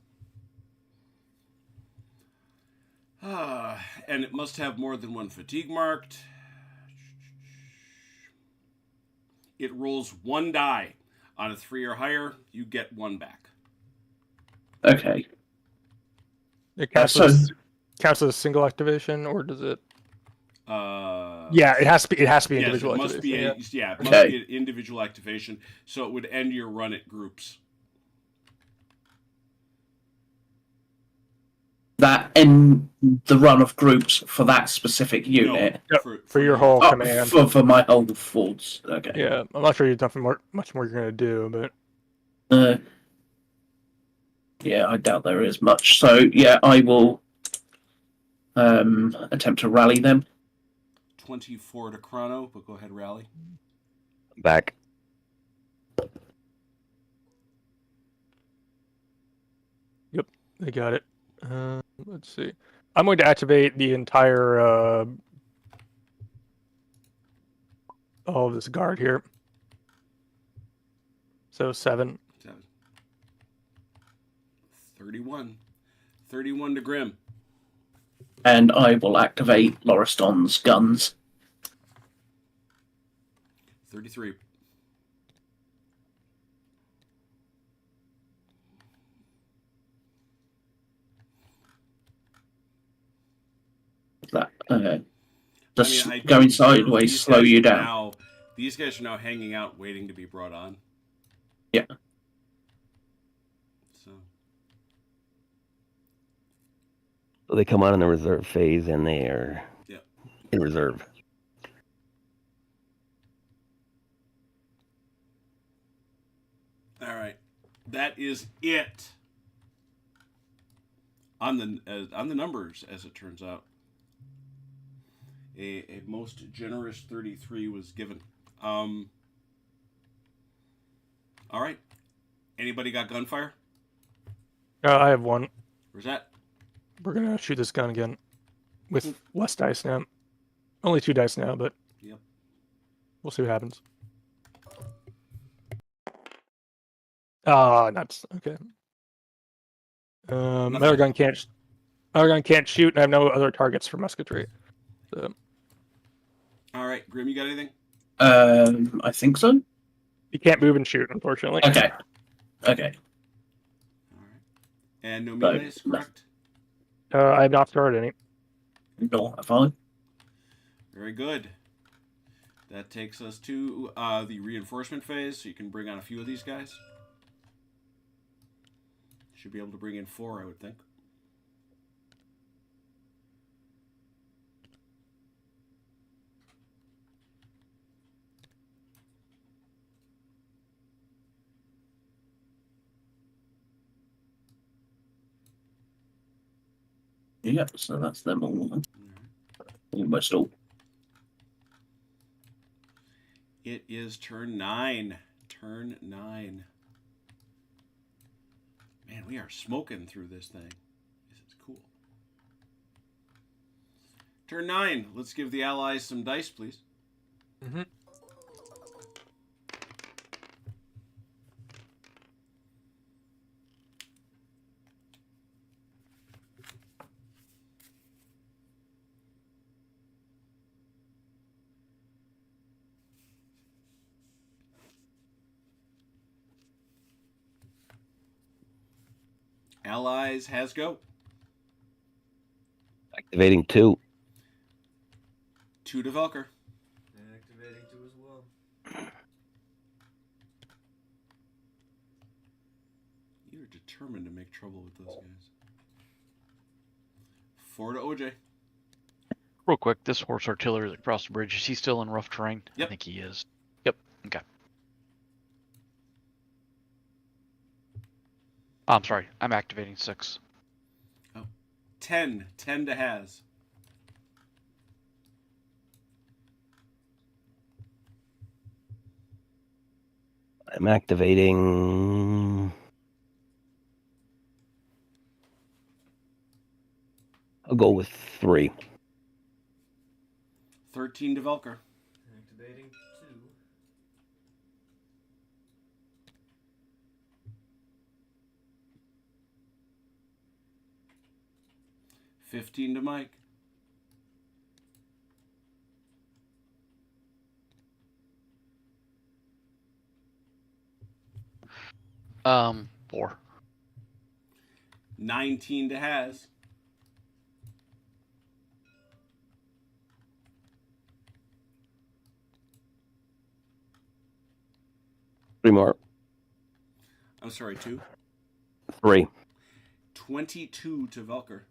And it must have more than 1 fatigue marked. It rolls 1 die. On a 3 or higher, you get 1 back. Okay. It counts as a single activation, or does it? Yeah, it has to be. It has to be Yes, individual it must activation. be. It must Okay. be an individual activation. So it would end your run at groups. That in the run of groups for that specific unit. Yep, for your whole Oh, command. for my whole force. Okay. Yeah, I'm not sure there's nothing much more you're gonna do, but Yeah, I doubt there is much. So yeah, I will attempt to rally them. 24 to Chrono, but go ahead, rally. Back. Yep, they got it. Let's see. I'm going to activate the entire all of this guard here. So 7. 31. 31 to Grim. And I will activate Loriston's guns. 33. That just I mean, going these sideways, slow guys you are down. Now, these guys are now hanging out, waiting to be brought on. Yeah. So they come on in the reserve phase, and they are in reserve. All right, that is it on the numbers, as it turns out. A most generous 33 was given. All right. Anybody got gunfire? I have 1. Where's that? We're gonna shoot this gun again with less dice now. Only 2 dice now, but Yep. We'll see what happens. Ah, nuts. Okay. My other gun can't shoot, and I have no other targets for musketry. So. All right, Grim, you got anything? I think so. You can't move and shoot, unfortunately. Okay. All right. And no melees, correct? I have not started any. No, fine. Very good. That takes us to the reinforcement phase, so you can bring on a few of these guys. Should be able to bring in 4, I would think. Yeah, so that's them all. Almost all. It is turn 9. Turn 9. Man, we are smoking through this thing. This is cool. Turn 9. Let's give the allies some dice, please. Mm-hmm. Allies has go. Activating 2. 2 to Velker. Activating 2 as well. You're determined to make trouble with those guys. 4 to OJ. Real quick, this horse artillery across the bridge, is he still in rough terrain? Yep. I think he is. Yep. Okay. Oh, I'm sorry. I'm activating 6. 10. 10 to has. I'm activating. I'll go with 3. 13 to Velker. Activating 2. 15 to Mike. 4. 19 to has. 3 more. I'm sorry, 2. 3. 22 to Velker.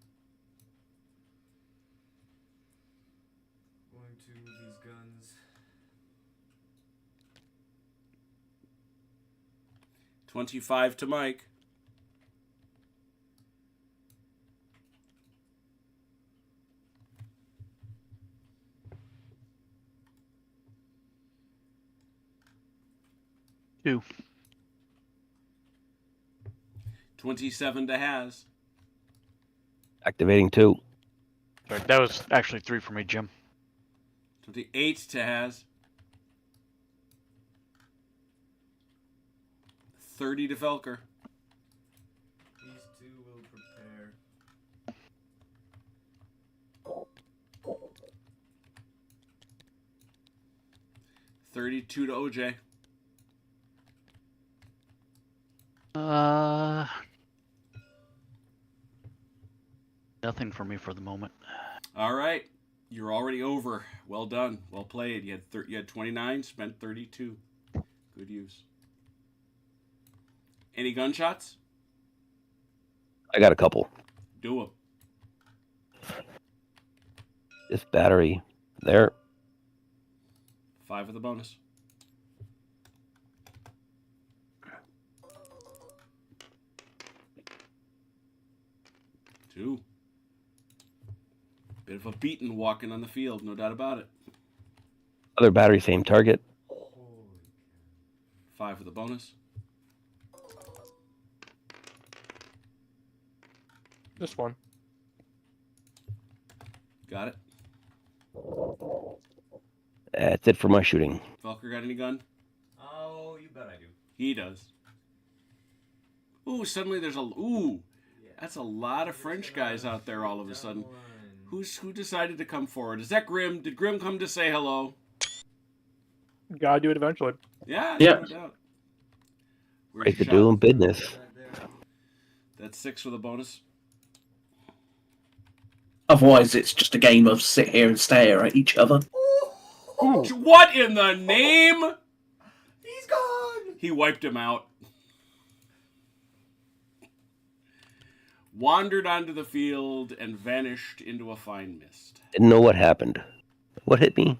Going to these guns. 25 to Mike. 2. 27 to has. Activating 2. Sorry, that was actually 3 for me, Jim. 28 to has. 30 to Velker. These 2 will prepare. 32 to OJ. Nothing for me for the moment. All right. You're already over. Well done. Well played. You had 29, spent 32. Good use. Any gunshots? I got a couple. Do them. This battery there. 5 of the bonus. 2. Bit of a beating walking on the field, no doubt about it. Other battery, same target. 5 of the bonus. This one. Got it. That's it for my shooting. Velker got any gun? Oh, you bet I do. He does. Ooh, suddenly there's a... Ooh, Yeah. that's a lot of French guys out there all of a sudden. One. Who decided to come forward? Is that Grim? Did Grim come to say hello? Gotta do it eventually. Yeah, Yeah. no doubt. Where's Great to your do shot? in business. Right there. That's 6 with a bonus. Otherwise, it's just a game of sit here and stare at each other. Ooh. What in the name? He's gone. He wiped him out. wandered onto the field and vanished into a fine mist. Didn't know what happened. What hit me?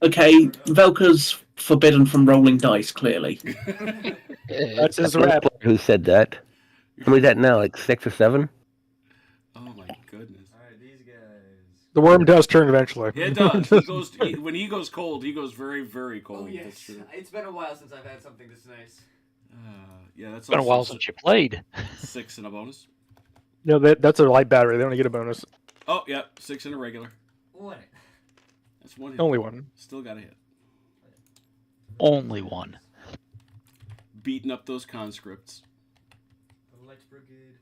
Okay, Velka's forbidden from rolling dice, clearly. That's his That's one rap. player who said that. How many is that now? Like 6 or 7? Oh my goodness. Alright, these guys. The worm does turn eventually. It does. When he goes cold, he goes very, very cold. Oh, yes. That's true. It's been a while since I've had something this nice. Yeah, that's It's been a also while since you played. 6 and a bonus. No, that's a light battery. They only get a bonus. Oh, yeah, 6 and a regular. What? That's one hit. Only one. Still got a hit. Only one. Beating up those conscripts. The Light Brigade.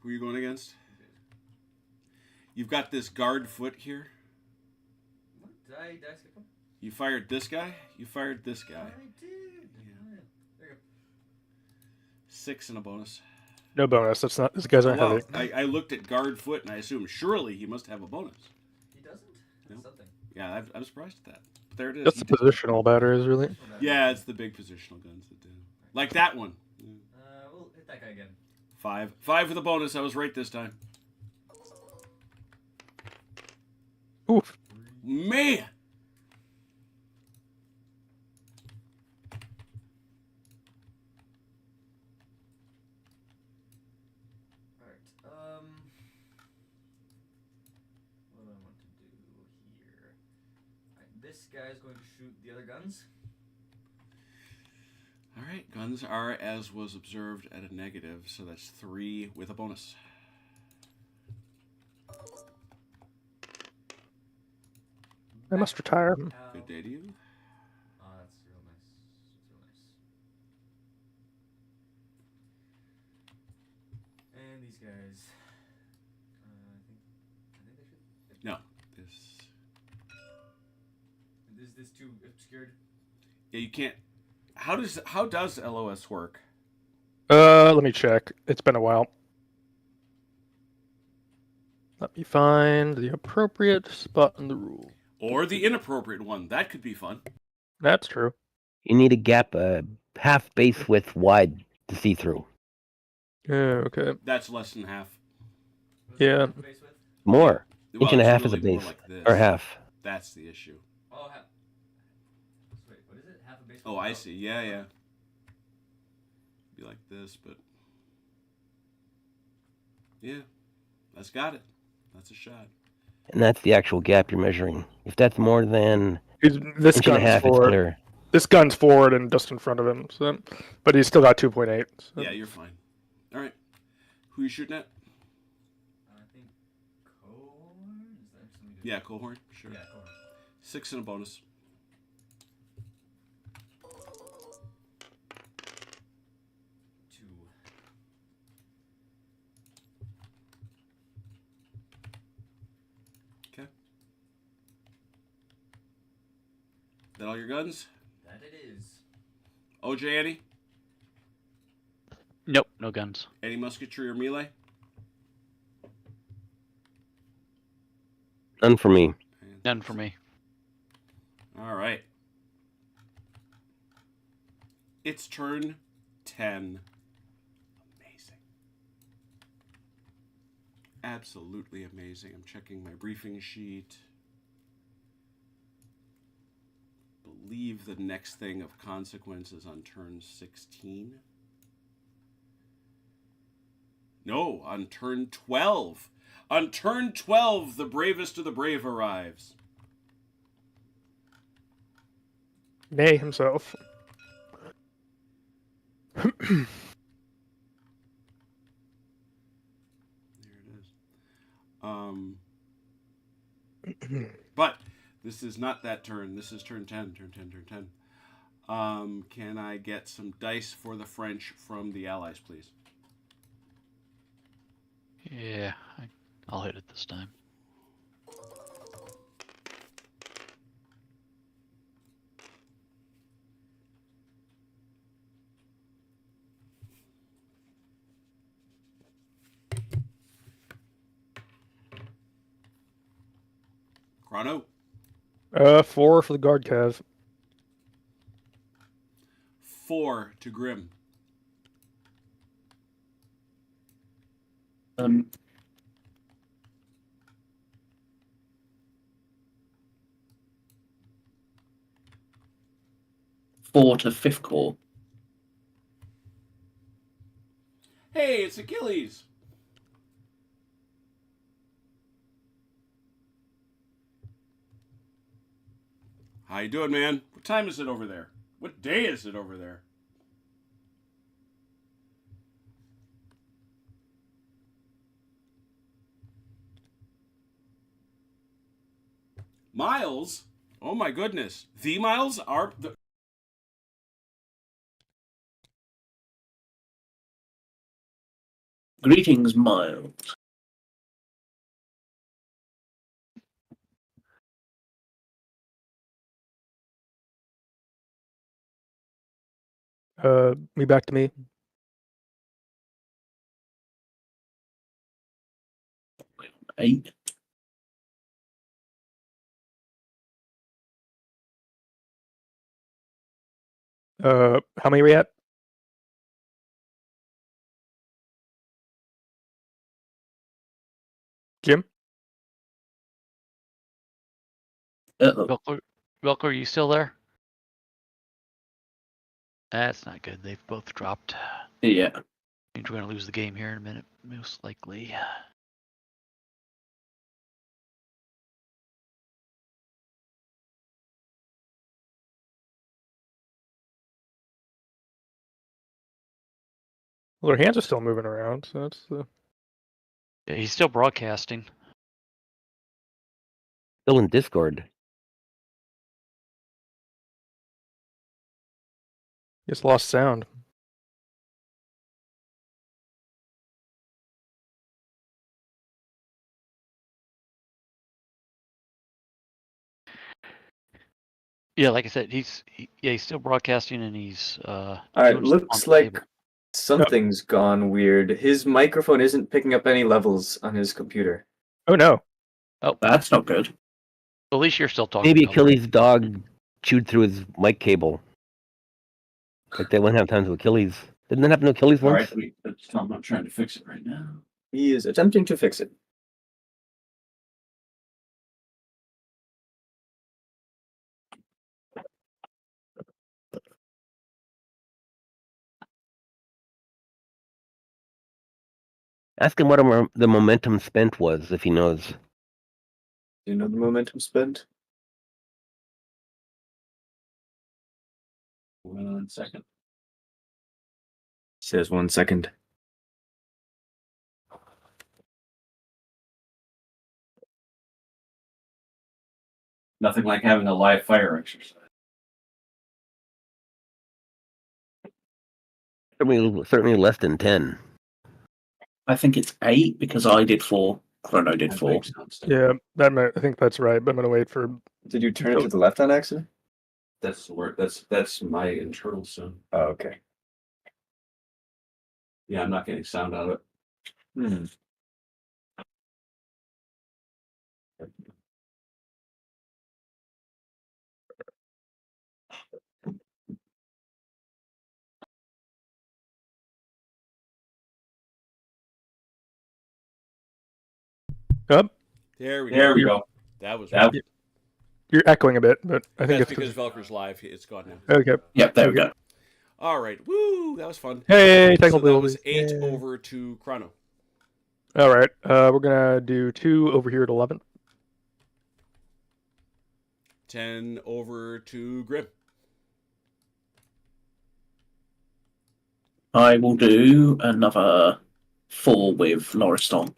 Who are you going against? You've got this guard foot here. What? Did I skip him? You fired this guy. You fired this guy. I did. Yeah. There you go. 6 and a bonus. No bonus. That's not. These guys aren't Well, heavy. I looked at guard foot and I assumed surely he must have a bonus. He doesn't? No. That's something. Yeah, I'm surprised at that. But there it is. That's He the did- positional batteries, really. Yeah, it's the big positional guns that do. Like that one. We'll hit that guy again. 5. 5 for the bonus. I was right this time. Oof. Man! Alright, what do I want to do here? Alright, this guy's going to shoot the other guns. Alright, guns are as was observed at a negative, so that's 3 with a bonus. I must retire. Ow. Good day to you. Oh, that's real nice. That's real nice. And these guys. I think they should. No. This. Is this too obscured? Yeah, you can't. How does LOS work? Let me check. It's been a while. Let me find the appropriate spot in the rule. Or the inappropriate one? That could be fun. That's true. You need a gap half base width wide to see through. Yeah, okay. That's less than half. What's the Yeah. base width? More. Well, Inch and a it's half is a really more base. like this. Or half. That's the issue. Oh, wait, what is it? Half a base width? Oh, I see. Yeah. Be like this, but yeah, that's got it. That's a shot. And that's the actual gap you're measuring. If that's more than This inch and a gun's half, it's forward. clear. This gun's forward and just in front of him. So, but he's still got 2.8. So. Yeah, you're fine. All right, who you shooting at? I think Cohorn? Is that something Yeah, Cohorn. Sure. Yeah, Cohorn. 6 and a bonus. Two. Okay. That all your guns? That it is. OJ, Eddie? Nope, no guns. Any musketry or melee? None for me. None for me. All right. It's turn 10. Amazing. Absolutely amazing. I'm checking my briefing sheet. Believe the next thing of consequence is on turn 16. No, on turn 12. On turn 12, the bravest of the brave arrives. Nay himself. There it is. But this is not that turn. This is turn 10. Turn 10. Turn 10. Can I get some dice for the French from the Allies, please? Yeah, I'll hit it this time. Chrono. 4 for the guard cav. 4 to Grim. Um, 4 to 5th Corps. Hey, it's Achilles. How you doing, man? What time is it over there? What day is it over there? Miles? Oh my goodness. The Miles are the Greetings, Miles. Me back to me. Eight. How many are we at? Jim? Blucher, are you still there? That's not good. They've both dropped. Yeah. Means we're gonna lose the game here in a minute, most likely. Well, their hands are still moving around, so that's Yeah, he's still broadcasting. Still in Discord. just lost sound. Yeah, like I said, he's still broadcasting and he's All right, doing stuff on looks the like table. something's gone weird. His microphone isn't picking up any levels on his computer. Oh no. That's not good. At least you're still talking. Maybe Bubba. Achilles' dog chewed through his mic cable. Like that one half time to Achilles. Didn't that happen to Achilles All once? right, I'm not trying to fix it right now. He is attempting to fix it. Ask him what the momentum spent was, if he knows. Do you know the momentum spent? 1 second. Says 1 second. Nothing like having a live fire exercise. Certainly less than 10. I think it's 8 because I did 4. Chrono did 4. Yeah, I think that's right, but I'm gonna wait for. Did you turn it to the left on accident? That's the word. That's my internal sound. Oh, okay. Yeah, I'm not getting sound out of it. Hmm. Up. There we go. That was That- right. You're echoing a bit, but I think That's it's because Velker's live. It's gone now. Okay. Yep, there we go. All right. Woo! That was fun. Hey, So technical that was difficulties. 8 Yay. over to Chrono. All right. We're gonna do 2 over here at 11. 10 over to Grim. I will do another 4 with Loriston.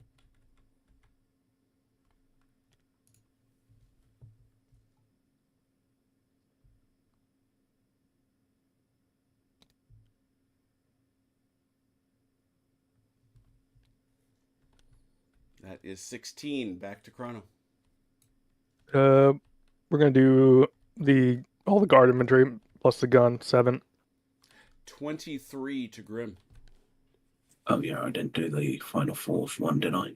That is 16. Back to Chrono. We're gonna do all the guard inventory plus the gun 7. 23 to Grim. Oh yeah, I didn't do the final 4th one, did I?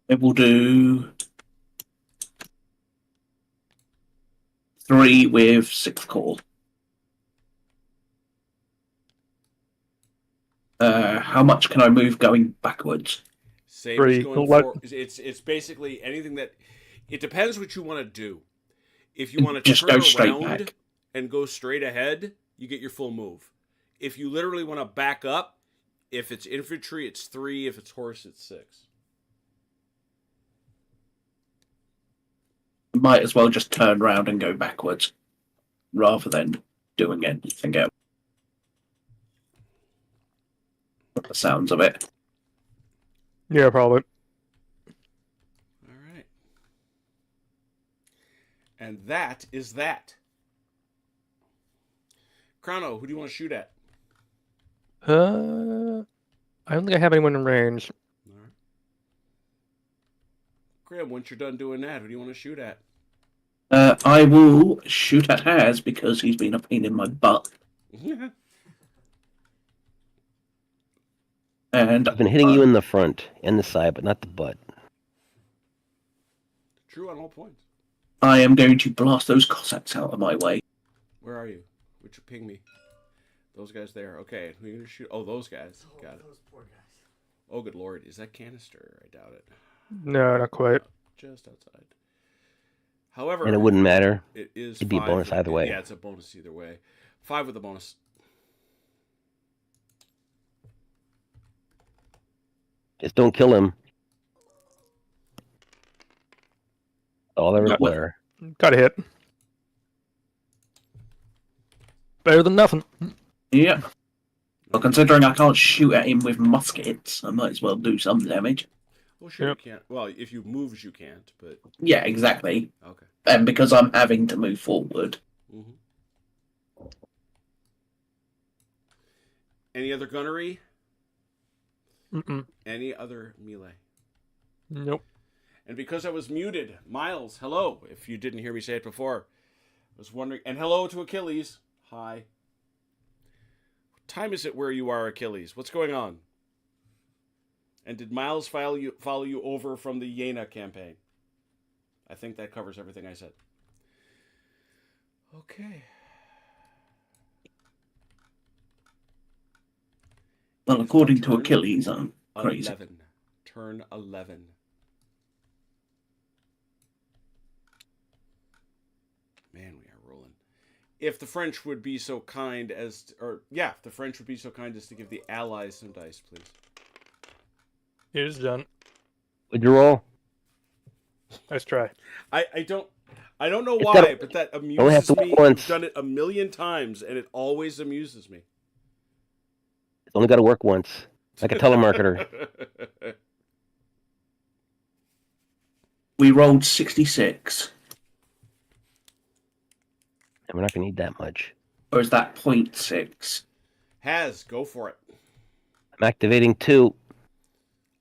It will do 3 with 6th call. How much can I move going backwards? Same as 3. going forward. It's basically anything that. It depends what you want to do. If you want to Just turn go straight around back. and go straight ahead, you get your full move. If you literally want to back up, if it's infantry, it's 3. If it's horse, it's 6. Might as well just turn around and go backwards, rather than doing anything else. The sounds of it. Yeah, probably. All right. And that is that. Chrono, who do you want to shoot at? I don't think I have anyone in range. All right. Graham, once you're done doing that, who do you want to shoot at? I will shoot at Haz because he's been a pain in my butt. And I've been hitting you in the front and the side, but not the butt. True on all points. I am going to blast those Cossacks out of my way. Where are you? Would you ping me? Those guys there. Okay, who are you going to shoot? Oh, those guys. Got it. Those poor guys. Oh, good lord. Is that canister? I doubt it. No, not quite. Just outside. However, And it wouldn't matter. it is It'd be a 5 bonus either way. Yeah, it's a bonus either way. 5 with a bonus. Just don't kill him. All I require. Got a hit. Better than nothing. Yeah. Well, considering I can't shoot at him with muskets, I might as well do some damage. Well, sure Yep. you can't. Well, if you moves, you can't, but... Yeah, exactly. Okay. And because I'm having to move forward. Mm-hmm. Any other gunnery? Mm-mm. Any other melee? Nope. And because I was muted, Miles, hello, if you didn't hear me say it before. I was wondering... And hello to Achilles. Hi. What time is it where you are, Achilles? What's going on? And did Miles follow you over from the Yena campaign? I think that covers everything I said. Okay. Well, according to Turn Achilles, I'm crazy. 11. Turn 11. Man, we are rolling. If the French would be so kind as to, if the French would be so kind as to give the Allies some dice, please. It is done. Would you roll? Nice try. I don't know It's why, gotta- but that only have amuses to me. work once. I've done it a million times, and it always amuses me. It's only got to work once. Like a telemarketer. We rolled 66. And we're not going to need that much. Or is that 0.6? Has, go for it. I'm activating 2.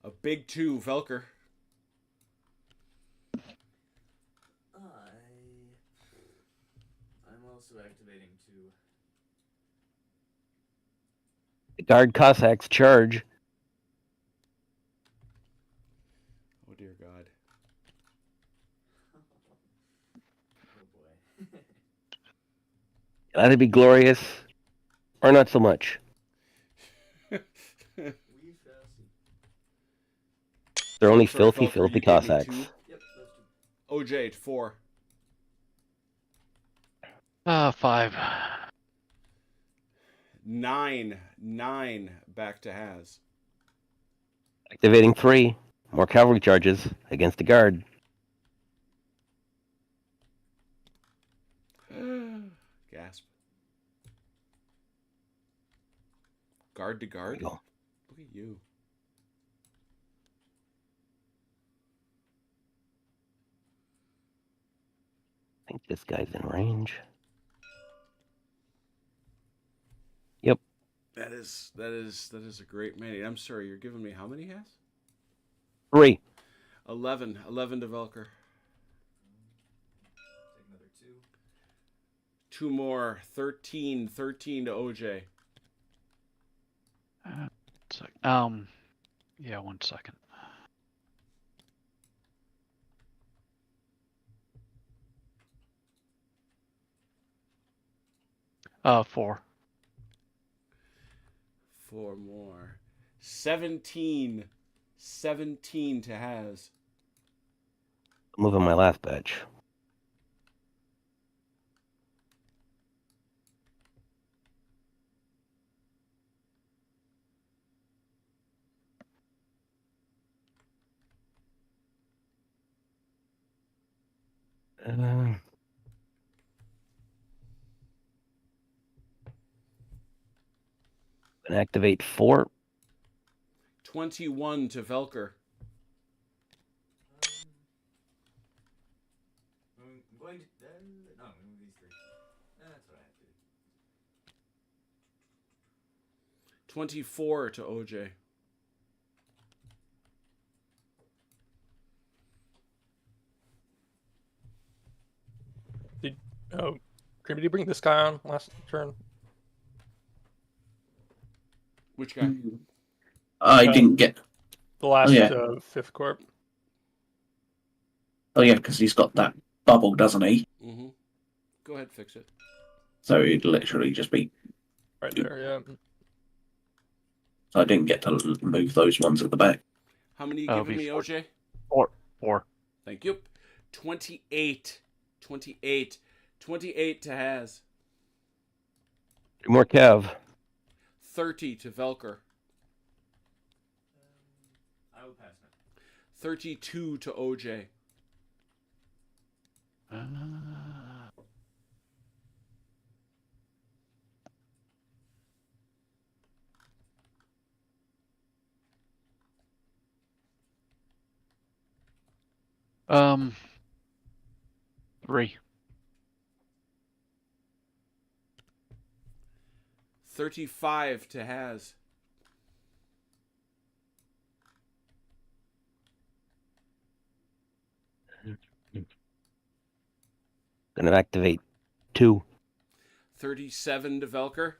A big 2, Velker. I'm also activating 2. The guard Cossacks charge. Oh, dear God. Oh boy. It'll either be glorious or not so much. We shall see. They're only Sorry, filthy, Velker, filthy you gave me Cossacks. 2. Yep, those 2. OJ, 4. 5. 9 back to Has. Activating 3. More cavalry charges against the guard. Gasp. Guard to guard? There you go. Look at you. I think this guy's in range. That is a great many. I'm sorry, you're giving me how many Has? 3. 11 to Velker. Take another 2. 2 more. 13 to OJ. Yeah, 1 second. 4. 4 more. 17. 17 to has. Moving my last batch. And activate 4. 21 to Velker. I'm going to. No, I'm going to move these 3. That's what I have to do. 24 to OJ. Oh, Cream, did you bring this guy on last turn? Which guy? I didn't get. The last yeah. 5th corp. Oh yeah, because he's got that bubble, doesn't he? Mm-hmm. Go ahead, fix it. So it'd literally just be. Right there, yeah. So I didn't get to move those ones at the back. How many you That'll giving be me, 4. OJ? 4. Thank you. 28. 28. 28 to has. 2 more Cav. 30 to Velker. I will pass now. 32 to OJ. Um, 3. 35 to has. Gonna activate 2. 37 to Velker.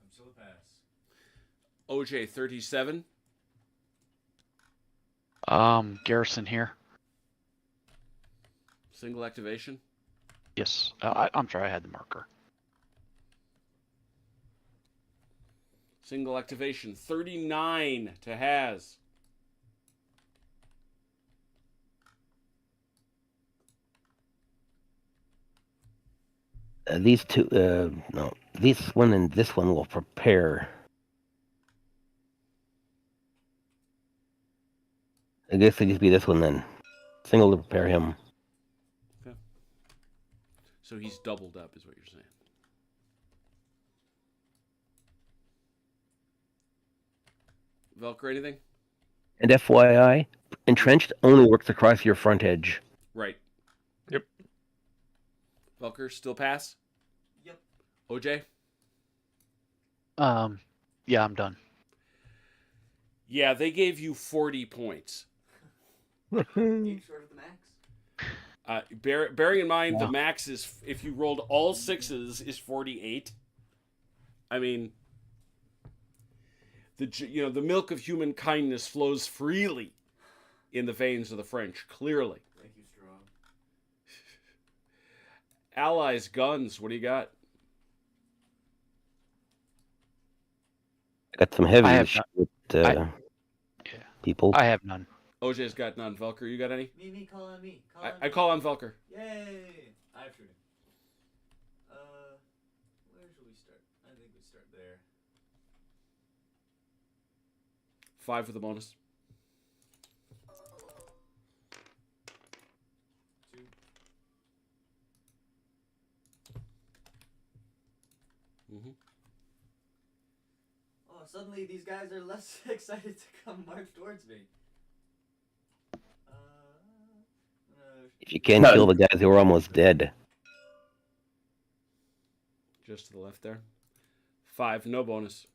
I'm still a pass. OJ, 37. Garrison here. Single activation. Yes. I'm sorry, I had the marker. Single activation. 39 to has. These 2, no, this one and this one will prepare. I guess it just be this one then. Single to prepare him. Okay. So he's doubled up, is what you're saying. Velker, anything? And FYI, entrenched only works across your front edge. Right. Yep. Velker, still pass? Yep. OJ? Yeah, I'm done. Yeah, they gave you 40 points. Being short of the max. Bearing in mind Yeah. the max is, if you rolled all 6s, is 48. I mean, the milk of human kindness flows freely in the veins of the French, clearly. Thank you, Strong. Allies, guns, what do you got? Got some I heavy have shit, yeah. people. I have none. OJ's got none. Velker, you got any? Me, call on me. I call on Velker. Yay! I have shooting. Where should we start? I think we start there. 5 with a bonus. 2. Mm-hmm. Oh, suddenly these guys are less excited to come march towards me. If you can't kill the guys who are almost dead. Just to the left there. 5, no bonus.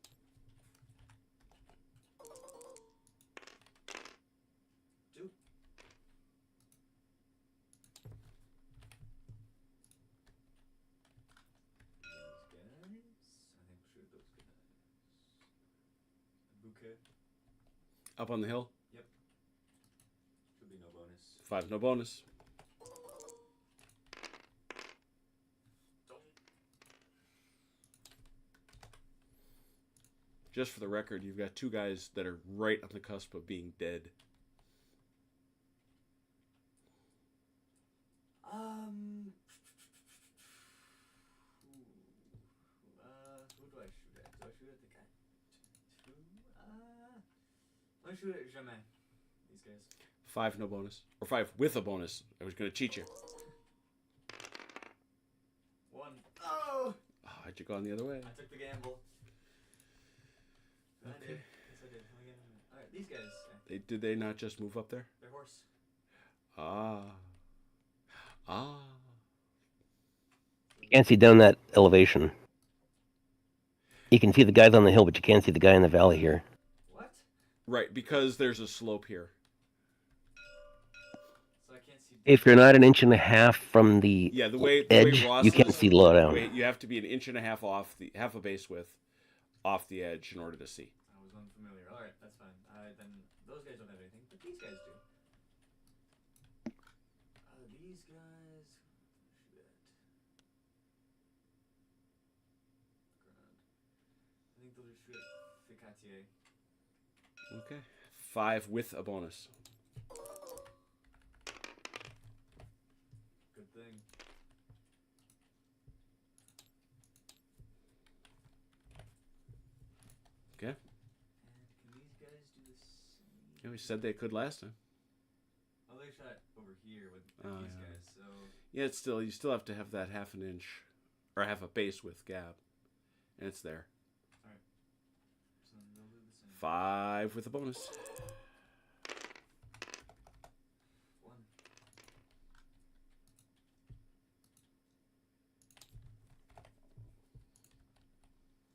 Bouquet. Up on the hill. Yep. Should be no bonus. 5, no bonus. Just for the record, you've got two guys that are right on the cusp of being dead. Who do I shoot at? Do I shoot at the guy? I'm gonna shoot at Jamais. These guys. 5 no bonus. Or 5 with a bonus. I was going to cheat you. 1. Oh! Oh, how'd you go on the other way? I took the gamble. I Okay. did. Yes, I did. Alright, these guys. Did they not just move up there? They're horse. Ah. You can't see down that elevation. You can see the guys on the hill, but you can't see the guy in the valley here. What? Right, because there's a slope here. So I can't see. If you're not an inch and a half from the Yeah, the way edge, Ross you can't is- see low down. You have to be an inch and a half off half a base width off the edge in order to see. I was unfamiliar. Alright, that's fine. Then those guys don't have anything, but these guys do. These guys. Shoot at. I think they'll just shoot at Ficatier. Okay. 5 with a bonus. Good thing. Okay. And can these guys do the same? Yeah, we said they could last time. Oh, they shot over here with Oh, these yeah. guys, so. Yeah, it's still, you still have to have that half an inch or half a base width gap. And it's there. Alright. So they'll do the same. 5 with a bonus. 1.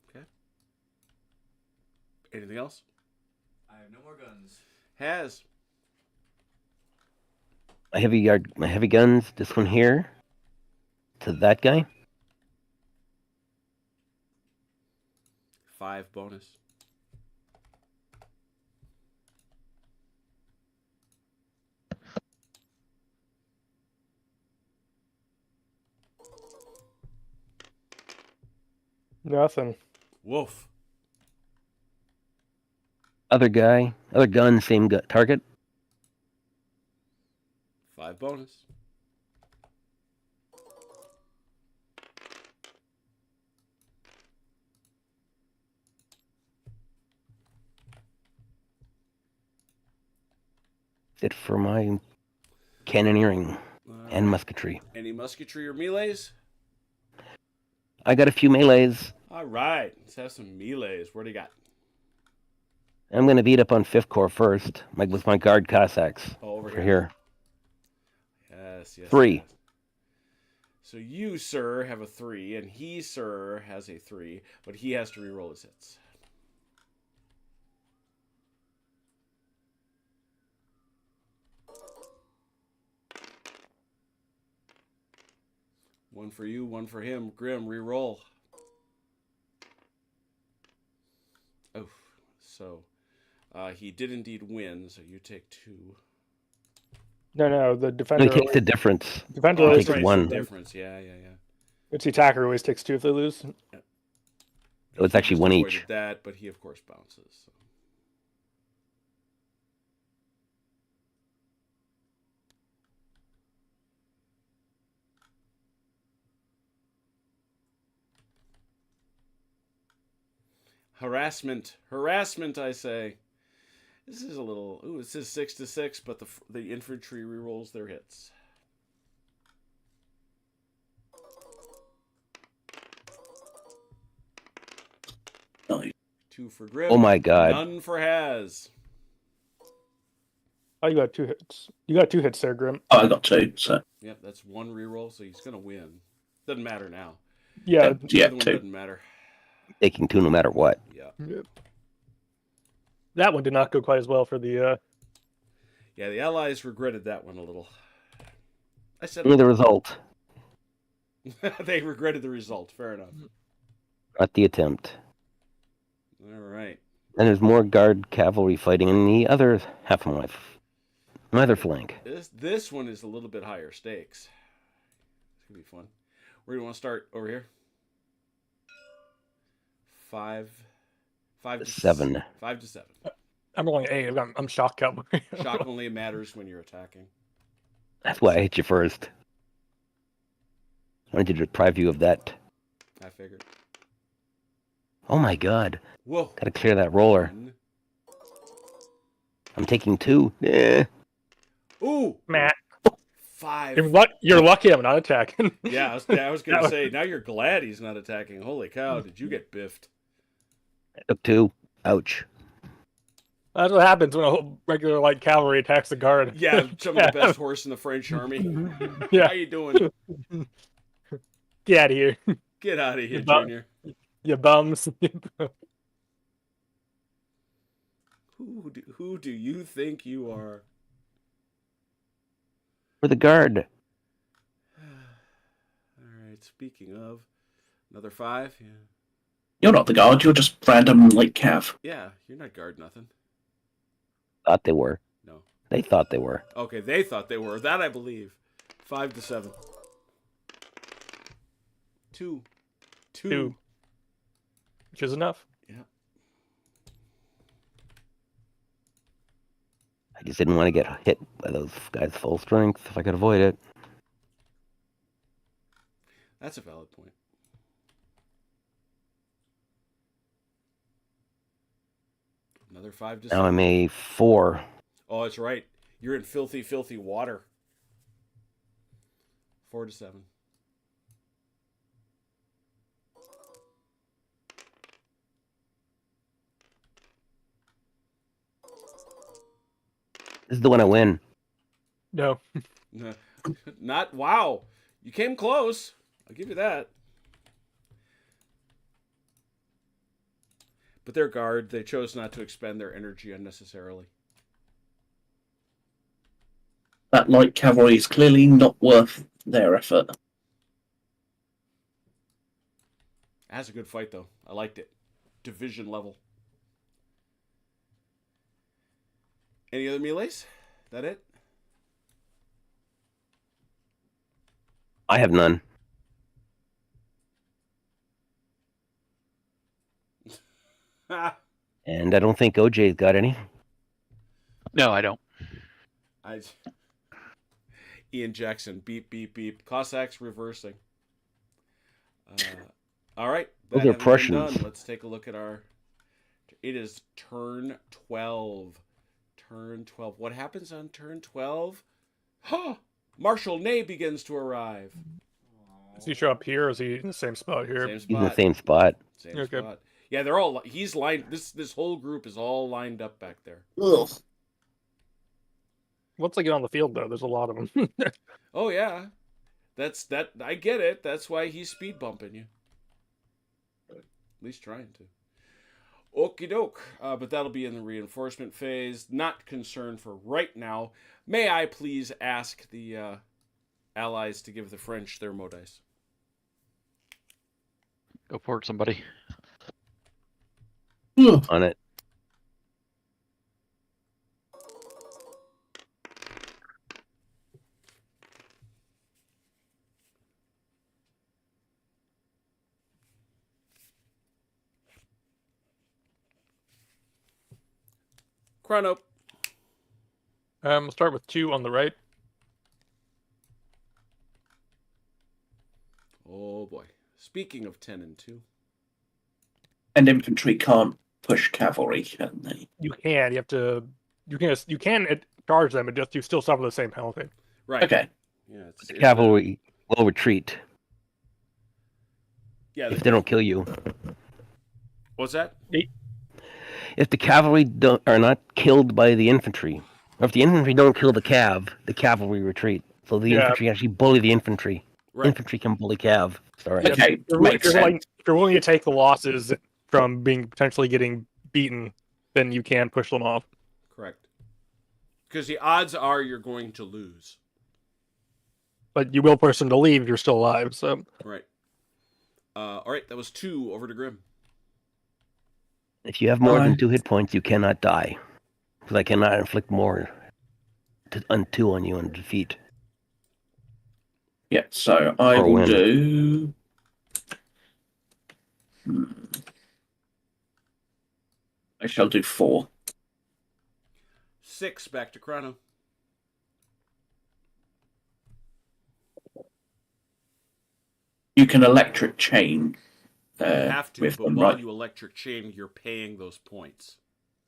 Okay. Anything else? I have no more guns. Has. My heavy guns, this one here, to that guy. 5 bonus. Nothing. Woof. Other gun, same target. 5 bonus. It for my cannoneering and Alright. musketry. Any musketry or melees? I got a few melees. All right. Let's have some melees. What do you got? I'm going to beat up on 5th Corps first, with my guard Cossacks Oh, over for here. here. Yes, yes. 3. yes. So you, sir, have a 3, and he, sir, has a 3, but he has to reroll his hits. One for you, one for him. Grim, reroll. Oh, so he did indeed win, so you take 2. No, the No, defender. he takes the difference. Defender Oh, always takes right, takes one. the difference. Yeah, yeah, yeah. It's the attacker always takes 2 if they lose. So it's actually Just one avoided each. that, but he of course bounces. So. Harassment, I say. This is a little. Ooh, it says 6 to 6, but the infantry rerolls their hits. Nice. 2 for Grim. Oh my god. None for Has. Oh, you got 2 hits. You got 2 hits there, Grim. Oh, I got 2, so Yep, that's 1 reroll, so he's gonna win. Doesn't matter now. Yeah. The yeah, other one 2. doesn't matter. Taking 2 no matter what. Yeah. That one did not go quite as well for the. Yeah, the Allies regretted that one a little. I said Only the result, they regretted the result. Fair enough. not the attempt. All right. And there's more guard cavalry fighting in the other half of my other flank. This one is a little bit higher stakes. It's gonna be fun. Where do you want to start? Over here. 5 5 to 7. 5 to 7. I'm rolling 8. I'm shock cavalry. Shock only matters when you're attacking. That's why I hit you first. I wanted to deprive you of that. I figured. Oh my god. Whoa. Gotta clear that roller. 1. I'm taking 2. Yeah. Ooh. Matt, 5. you're lucky I'm not attacking. Yeah, I was gonna say. Now you're glad he's not attacking. Holy cow! Did you get biffed? I took 2. Ouch. That's what happens when a regular light cavalry attacks the guard. Yeah, some of the best horse in the French army. Yeah. How you doing? Get out of here, Get out of here, You bu- Junior. you bums. Who do you think you are? For the guard. All right. Speaking of, another 5. Yeah. You're not the guard, you're just random light cav. Yeah, you're not guard nothing. Thought they were. No. They thought they were. Okay, they thought they were. That I believe. 5 to 7. 2. 2. Which is enough. Yeah. I just didn't want to get hit by those guys full strength if I could avoid it. That's a valid point. Another 5 to 7. Now I'm a 4. Oh, that's right. You're in filthy, filthy water. 4 to 7. This is the one I win. No. Not wow. You came close. I'll give you that. But their guard, they chose not to expend their energy unnecessarily. That light cavalry is clearly not worth their effort. That's a good fight, though. I liked it. Division level. Any other melees? That it? I have none. And I don't think OJ's got any. No, I don't. Ian Jackson, beep, beep, beep. Cossacks reversing. All right. Those that are having been Prussians. done, let's take a look at our... It is turn 12. Turn 12. What happens on turn 12? Marshal Ney begins to arrive. Does he show up here, or is he in the same spot here? Same He's in the spot. same spot. Same Okay. spot. Yeah, they're all... He's lined... This whole group is all lined up back there. Ugh. Once they get on the field, though, there's a lot of them. Oh, yeah. That. I get it. That's why he's speed bumping you. At least trying to. Okie doke. But that'll be in the reinforcement phase. Not concerned for right now. May I please ask the allies to give the French their modice? Go for it, somebody. Ugh. On it. Chrono. We'll start with 2 on the right. Oh, boy. Speaking of 10 and 2. And infantry can't push cavalry, can they? You can. You have to. You can charge them, but just you still suffer the same penalty. Right. Okay. Yeah, The cavalry will retreat Yeah. if they don't kill you. What's that? If the cavalry are not killed by the infantry, or if the infantry don't kill the cavalry retreat. So the infantry actually bully the infantry. Right. Infantry can bully cav. Sorry. Okay, makes sense. If you're willing to take the losses from being potentially getting beaten, then you can push them off. Correct. Because the odds are you're going to lose. But you will push them to leave if you're still alive. So Right. All right, that was 2 over to Grim. If you have more than Alright. 2 hit points, you cannot die. Because I cannot inflict more on 2 on you and defeat. Yeah, so I Or will win. do... I shall do 4. 6 back to Chrono. You can electric chain. You have to, with but them, while right? you electric chain, you're paying those points.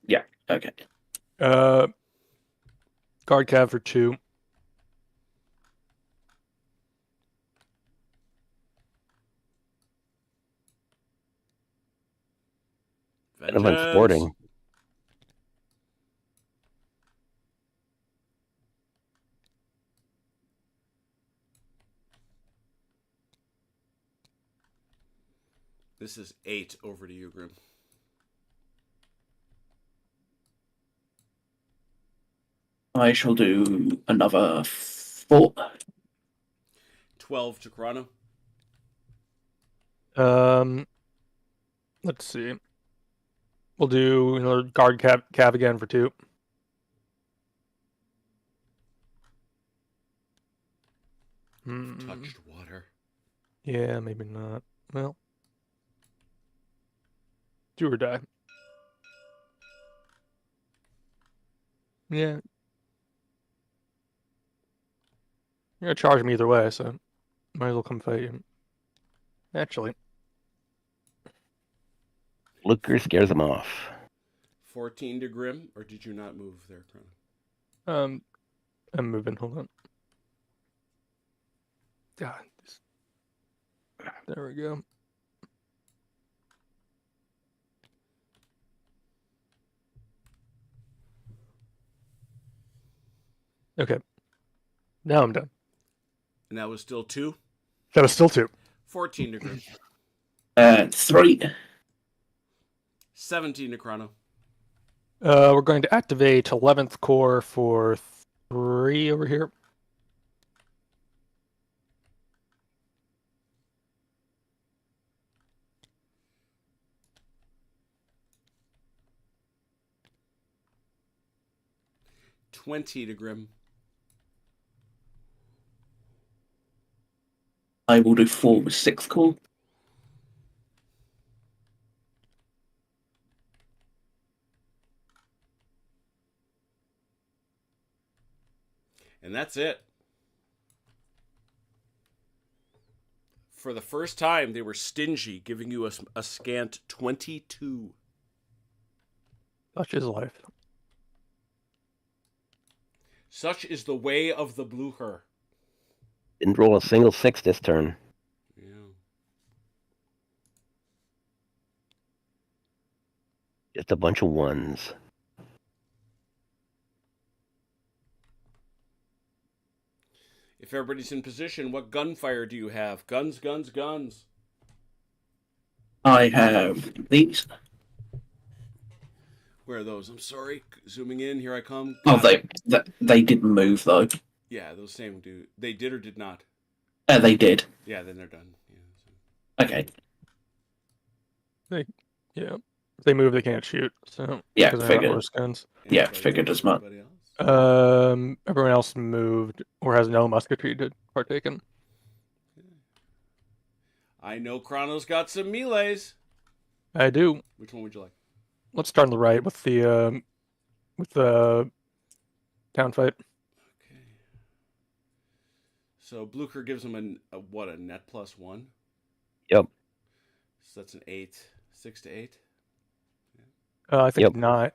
Yeah. Okay. Guard cav for 2. Kind of unsporting. This is 8 over to you, Grim. I shall do another 4. 12 to Chrono. Let's see. We'll do another guard cav again for 2. Touched water. Yeah, maybe not. Well, do or die. Yeah. You're gonna charge me either way, so might as well come fight you. Actually, Blucher scares him off. 14 to Grim, or did you not move there, Chrono? I'm moving. Hold on. God. There we go. Okay. Now I'm done. And that was still 2? That was still 2. 14 to Grim. 3. 17 to Chrono. We're going to activate 11th core for 3 over here. $20 to Grim. I will do 4 with 6th call. And that's it. For the first time, they were stingy, giving you a scant 22. Such is life. Such is the way of the Blucher. Didn't roll a single 6 this turn. Yeah. Just a bunch of 1s. If everybody's in position, what gunfire do you have? Guns, guns, guns. I have these. Where are those? I'm sorry. Zooming in. Here I come. Oh, Got they didn't move though. Yeah, those same do. They did or did not? They did. Yeah, then they're done. Yeah, Okay. Yeah. If they move, they can't shoot. So Yeah, because they're not figured. horse guns. Yeah, Anybody figured else? as much. Anybody else? Everyone else moved or has no musketry to partake in. I know Chrono's got some melees. I do. Which one would you like? Let's start on the right with the town fight. Okay. So Blucher gives him a net +1? Yep. So that's an 8. 6 to 8. I think Yep. 9.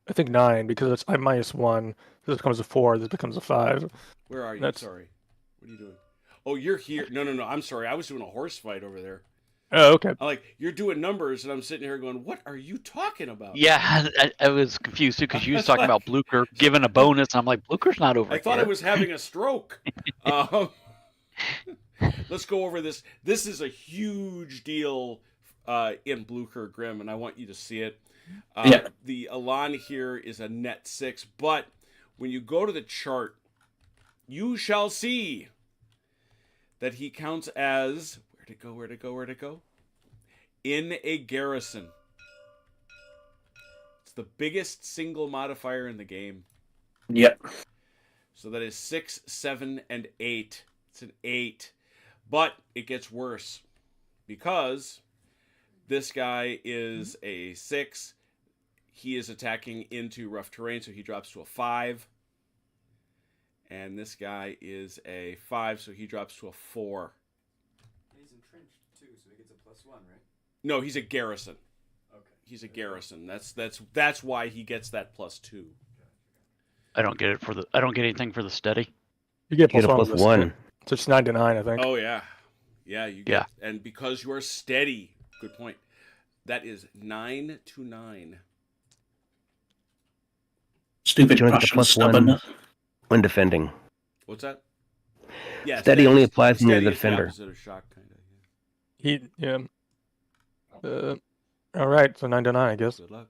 I think 9 because I'm -1. This becomes a 4. This becomes a 5. Where are you? That's- Sorry. What are you doing? Oh, you're here. No. I'm sorry. I was doing a horse fight over there. Oh, okay. I'm like, you're doing numbers, and I'm sitting here going, what are you talking about? Yeah, I was confused too because you was talking about Blucher giving a bonus. And I'm like, Blucher's not over I thought here. I was having a stroke. Let's go over this. This is a huge deal in Blucher Grim, and I want you to see it. Yeah. The Elan here is a net 6, but when you go to the chart, you shall see that he counts as where to go? In a garrison. It's the biggest single modifier in the game. Yep. So that is 6, 7, and 8. It's an 8. But it gets worse because This guy is a 6. He is attacking into rough terrain, so he drops to a 5. And this guy is a 5, so he drops to a 4. And he's entrenched too, so he gets a +1, right? No, he's a garrison. Okay. He's a garrison. That's why he gets that +2. I don't get it for the. I don't get anything for the steady. You get You get a +1 with this. +1. So it's 9 to 9, I think. Oh yeah, yeah. You get, and because you are steady. Good point. That is 9 to 9. Stupid You only get the Russian stubborn. +1 when defending. What's that? Yeah, Steady only applies when you're steady the is defender. opposite of shock, kind of. Yeah. All right, so 9 to 9, I guess. Good luck.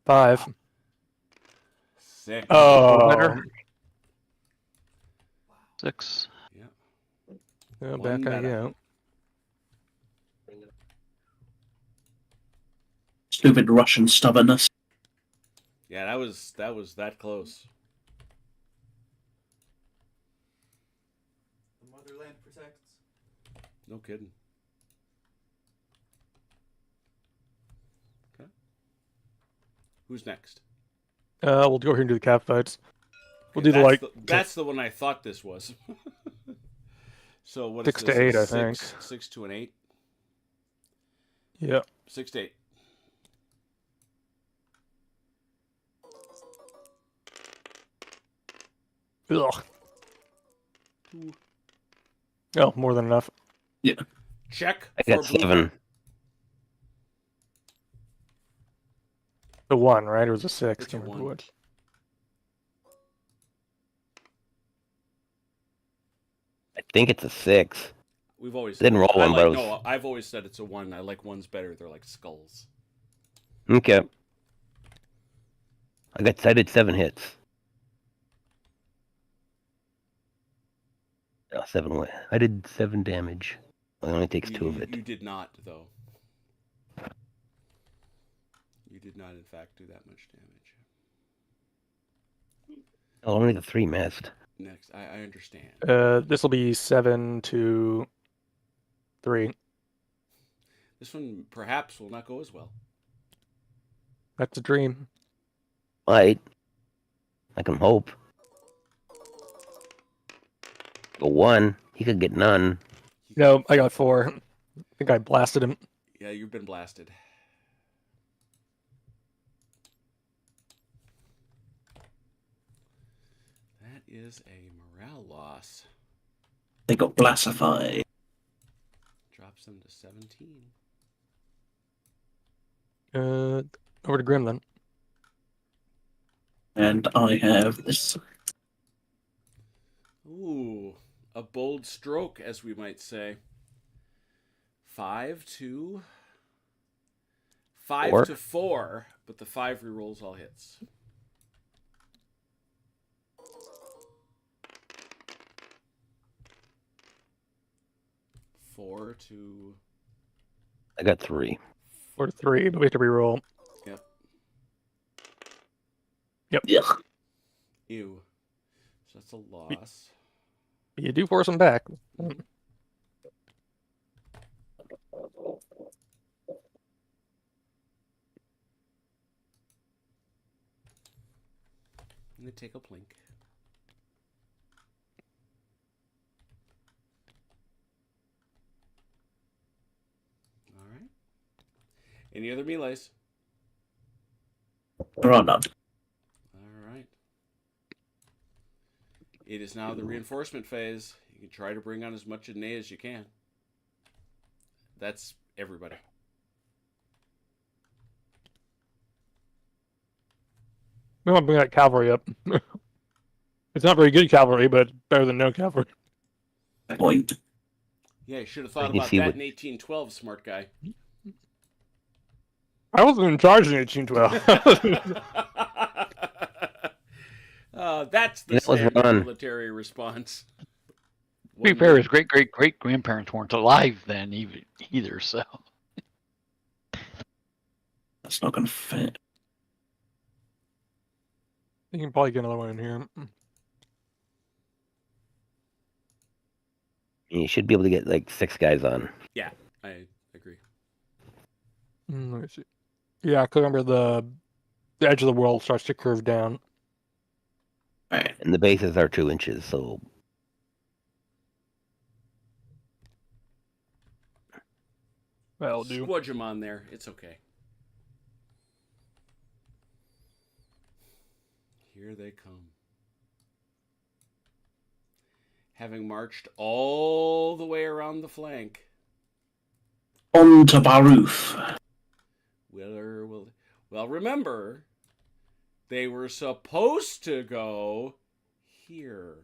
Five. 6. Oh, better. 6. yeah, One back I better. go. Stupid Russian stubbornness. Yeah, that was that close. The motherland protects. No kidding. Okay. Who's next? We'll go here and do the cap fights. We'll do the That's the one I thought this was. So what is 6 this? to 8, I A think. 6 to an 8. Yeah. 6 to 8. Ugh. Oh, more than enough. Check. I got for Blucher. 7. The 1, right? Or was it 6? It's a Can't remember 1. which. I think it's a 6. We've always Didn't roll one, but it was- No, I've always said it's a 1. I like 1s better. They're like skulls. Okay. I did 7 hits. Oh, 7 what? I did 7 damage. It only takes 2 of it. You did not, though. You did not, in fact, do that much damage. Oh, only the 3 missed. Next, I understand. This will be 7 to 3. This one perhaps will not go as well. That's a dream. Might. I can hope. A 1. He could get none. No, I got 4. I think I blasted him. Yeah, you've been blasted. That is a morale loss. They got blastified. Drops them to 17. Over to Grim then. And I have this. Ooh, a bold stroke, as we might say. 5 to 5 4. to 4, but the 5 rerolls all hits. Four to I got 3. 4 to 3, but we have to reroll. Yuck. ew. So that's a loss. You do force him back. I'm gonna take a blink. All right. Any other melees? There are none. All right. It is now the reinforcement phase. You can try to bring on as much Anae as you can. That's everybody. We want to bring that cavalry up. It's not very good cavalry, but better than no cavalry. Point. Yeah, you should have thought You about see that what- in 1812, smart guy. I wasn't in charge in 1812. That's the That was standard Ron. military response. To be fair, his great great great grandparents weren't alive then either, so That's not going to fit. You can probably get another one in here. You should be able to get like 6 guys on. Yeah, I agree. Let me see. Yeah, I remember the edge of the world starts to curve down. Right. And the bases are 2 inches, so That'll do. Squudge them on there. It's okay. Here they come. Having marched all the way around the flank. On to Baruth. Well, remember, they were supposed to go here.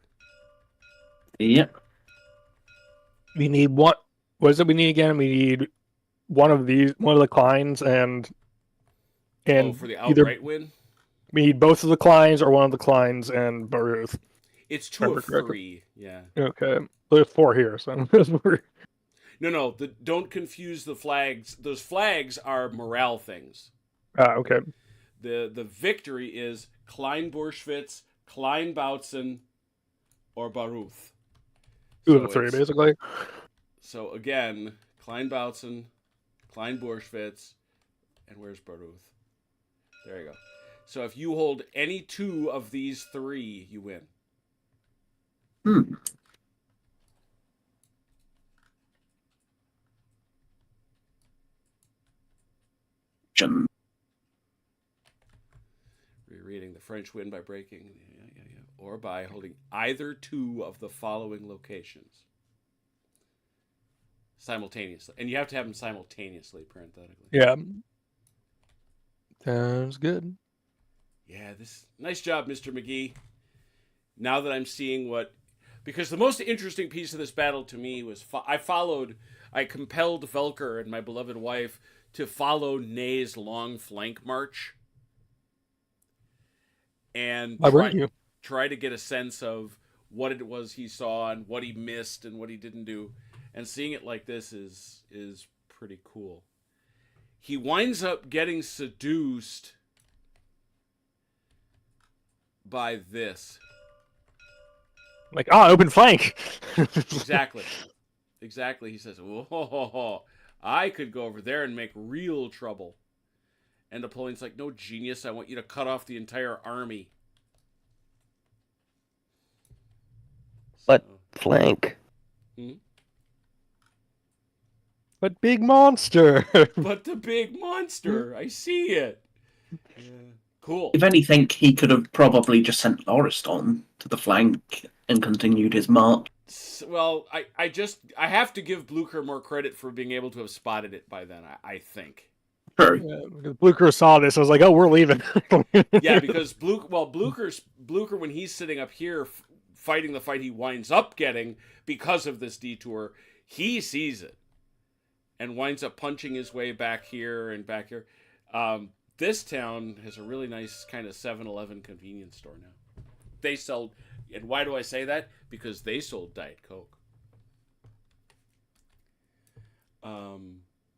Yep. We need what? What is it we need again? We need one of the Kleins, and for the either outright win? we need both of the Kleins or one of the Kleins and Baruth. It's 2 of 3, yeah. Okay, there's 4 here, so No, don't confuse the flags. Those flags are morale things. okay. The victory is Klein-Borschwitz, Klein-Bautzen, or Baruth. 2 of the 3, basically. So again, Klein-Bautzen, Klein-Borschwitz, and where's Baruth? There you go. So if you hold any 2 of these 3, you win. Rereading: the French win by breaking, or by holding either 2 of the following locations simultaneously, and you have to have them simultaneously, parenthetically. Yeah. Sounds good. Yeah, nice job, Mr. McGee. Now that I'm seeing because the most interesting piece of this battle to me was I compelled Velker and my beloved wife to follow Ney's long flank march and try to get a sense of what it was he saw and what he missed and what he didn't do. And seeing it like this is pretty cool. He winds up getting seduced by this. Like, open flank. Exactly. He says, "Whoa, I could go over there and make real trouble." And Napoleon's like, "No, genius, I want you to cut off the entire army." But flank. But big monster. But the big monster. I see it. Yeah. Cool. If anything, he could have probably just sent Lauriston to the flank and continued his march. Well, I have to give Blucher more credit for being able to have spotted it by then, I think. Sure. Yeah, Blucher saw this. I was like, "Oh, we're leaving." Yeah, because Blucher, when he's sitting up here fighting the fight he winds up getting because of this detour, he sees it and winds up punching his way back here and back here. This town has a really nice kind of 7-Eleven convenience store now. They sell, and why do I say that? Because they sold Diet Coke.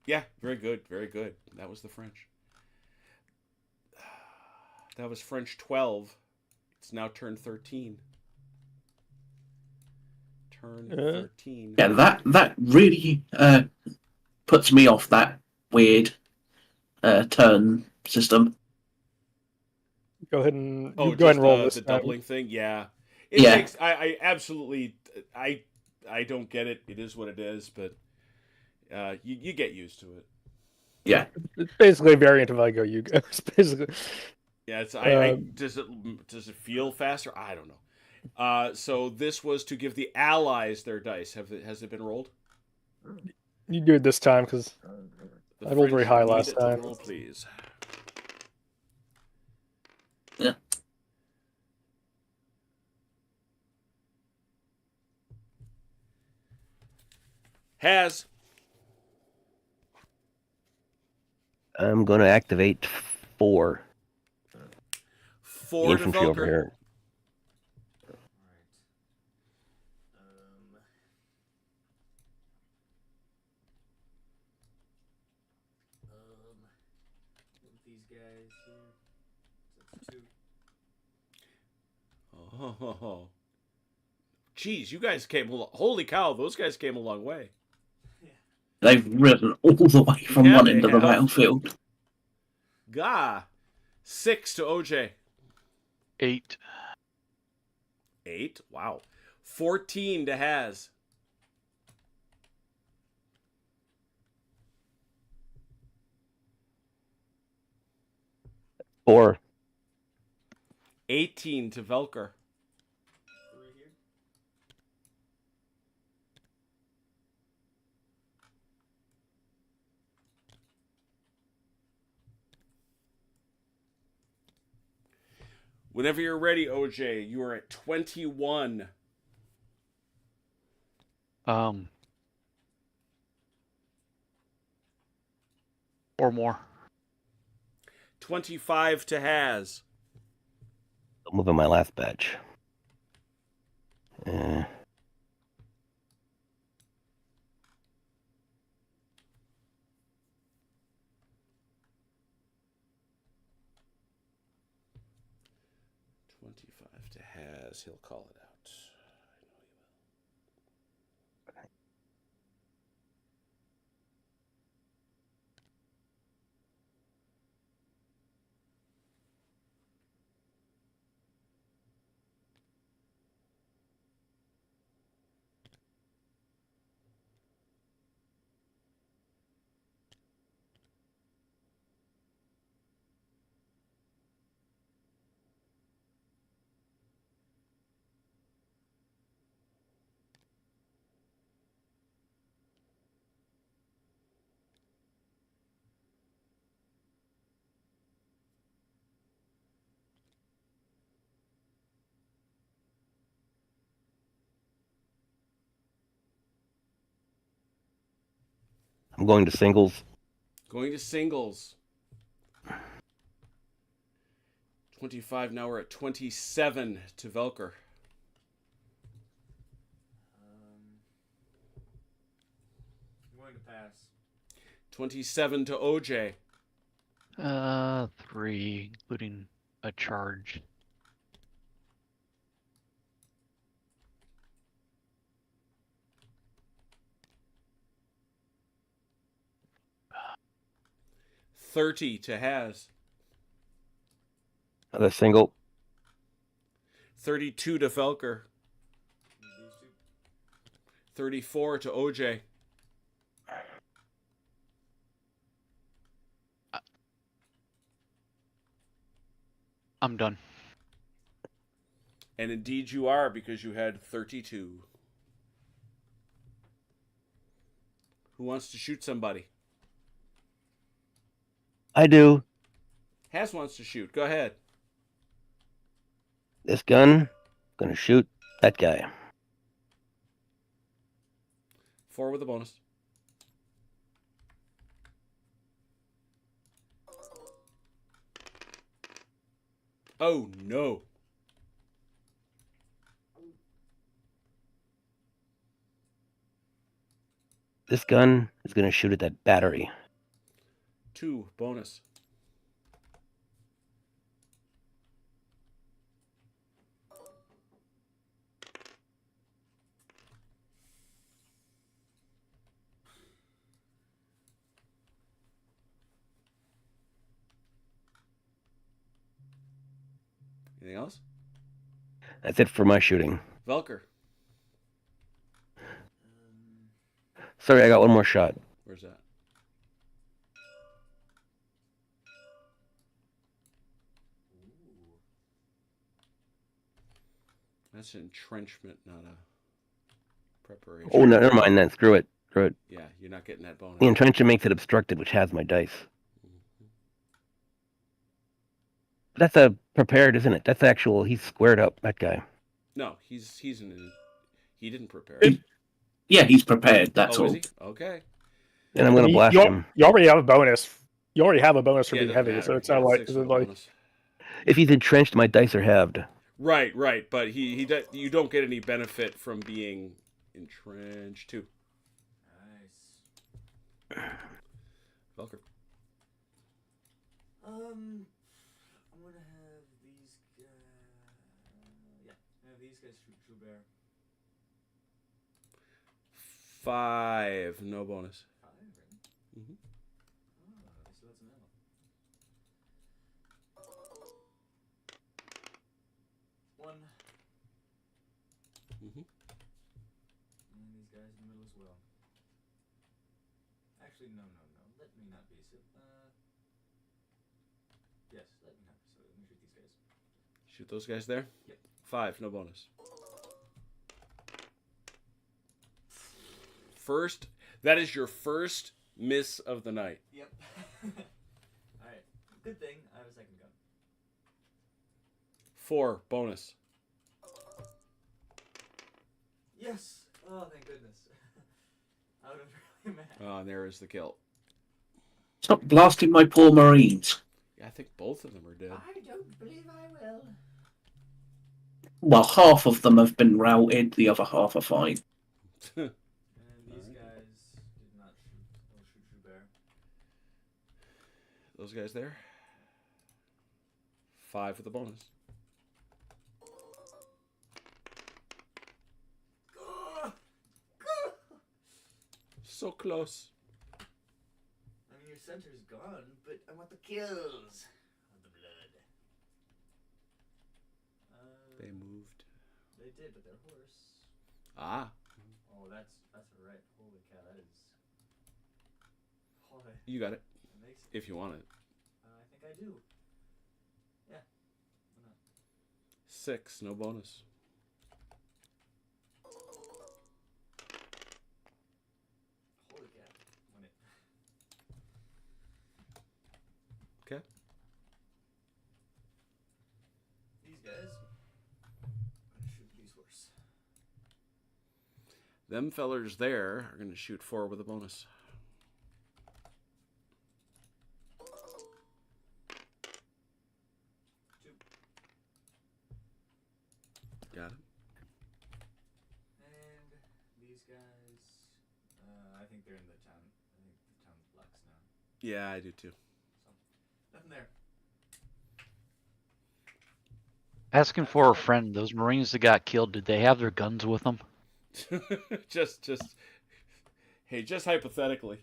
Yeah, very good, very good. That was the French. That was French 12. It's now turn 13. Turn 13. Yeah, that really puts me off that weird turn system. Go ahead and go ahead and roll this. The doubling thing, yeah. Takes. I absolutely. I don't get it. It is what it is, but you get used to it. Yeah, it's basically a variant of Igo Yugo. It's basically. Yeah, it's. Does it feel faster? I don't know. So this was to give the allies their dice. Has it been rolled? You do it this time because I rolled very high last time. Roll, please. Yeah. Has. I'm going to activate 4. 4 infantry to over here. These guys here. So that's 2. Oh. Geez, you guys came. Holy cow! Those guys came a long way. They've ridden all the way from Yeah, one they end of the have. battlefield. Gah, 6 to OJ. 8. 8. Wow. 14 to Haz. 4. 18 to Velker. 3 here. Whenever you're ready, OJ, you are at 21. Or more. 25 to Haz. I'm moving my last batch. 25 to Haz. He'll call it out. I'm going to singles. Going to singles. 25. Now we're at 27 to Velker. I'm going to pass. 27 to OJ. 3, including a charge. $30 to Haz. Another single. 32 to Velker. These two. 34 to OJ. I'm done. And indeed you are, because you had 32. Who wants to shoot somebody? I do. Haz wants to shoot. Go ahead. This gun, gonna shoot that guy. 4 with a bonus. Oh, no. This gun is gonna shoot at that battery. 2 bonus. Anything else? That's it for my shooting. Velker. Sorry, I got one more shot. Where's that? That's entrenchment, not a preparation. Oh, no, never mind then. Screw it. Screw it. Yeah, you're not getting that bonus. The entrenchment makes it obstructed, which has my dice. That's a prepared, isn't it? That's actual. He's squared up. That guy. No, he didn't prepare. Yeah, he's prepared. That's Oh, all. is he? Okay. And I'm gonna blast him. You already have a bonus. You already have a bonus for Yeah, it being doesn't heavy, matter. so it's Yeah, not like, 6 is with it a like bonus. If he's entrenched, my dice are halved. Right, but you don't get any benefit from being entrenched too. Nice. Velker. I'm gonna have these guys. Yeah, I have these guys shoot Joubert. 5, no bonus. 5, really? Mhm. Oh, so that's an L. One. Mhm. And these guys in the middle as well. Actually, no. Let me not be so. Yes, let me not be so. Let me shoot these guys. Shoot those guys there. Yep. 5, no bonus. First, that is your first miss of the night. Yep. Alright. Good thing I have a second gun. 4, bonus. Yes! Oh, thank goodness. I would have really mad. Oh, and there is the kill. Stop blasting my poor Marines. Yeah, I think both of them are dead. I don't believe I will. Well, half of them have been routed, the other half are fine. And these guys did not shoot. Oh, shoot, bear. Those guys there. 5 with a bonus. So close. I mean, your center's gone, but I want the kills. I want the blood. They moved. They did, but their horse. Ah. Oh, that's right. Holy cow, that is. Oh, that You got it. makes it. If you want it. I think I do. Yeah. Why not? 6, no bonus. Holy cow. Won it. Okay. These guys. I'm gonna shoot these horse. Them fellers there are going to shoot 4 with a bonus. Got it. And these guys. I think they're in the town. I think the town's blocks now. Yeah, I do too. So, nothing there. Asking for a friend. Those Marines that got killed, did they have their guns with them? just hey, just hypothetically.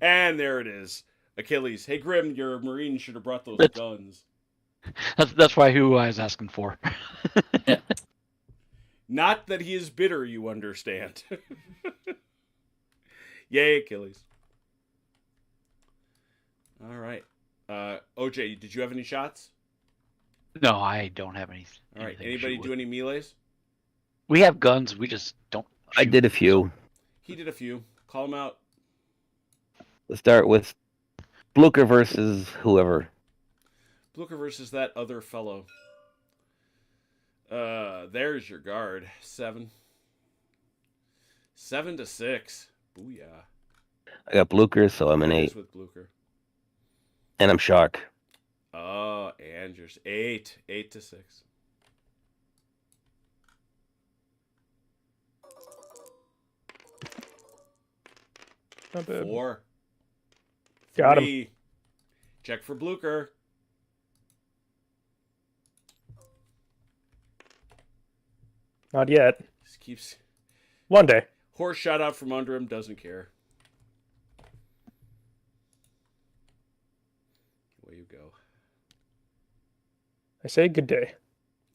And there it is. Achilles. Hey Grim, your Marine should have brought those guns. That's why who I was asking for. Not that he is bitter, you understand. Yay, Achilles. All right. OJ, did you have any shots? No, I don't have any. All right. anything to Anybody shoot do with. any melees? We have guns. We just don't. I shoot. did a few. He did a few. Call him out. Let's start with Blucher versus whoever. Blucher versus that other fellow. There's your guard. 7. 7 to 6. Booyah. I got Blucher, so I'm an It is 8. with Blucher. And I'm Shock. Oh, and yours. 8. 8 to 6. Not bad. 4. Got him. 3. Check for Blucher. Not yet. Just keeps. One day. Horse shot out from under him. Doesn't care. Away you go. I say good day.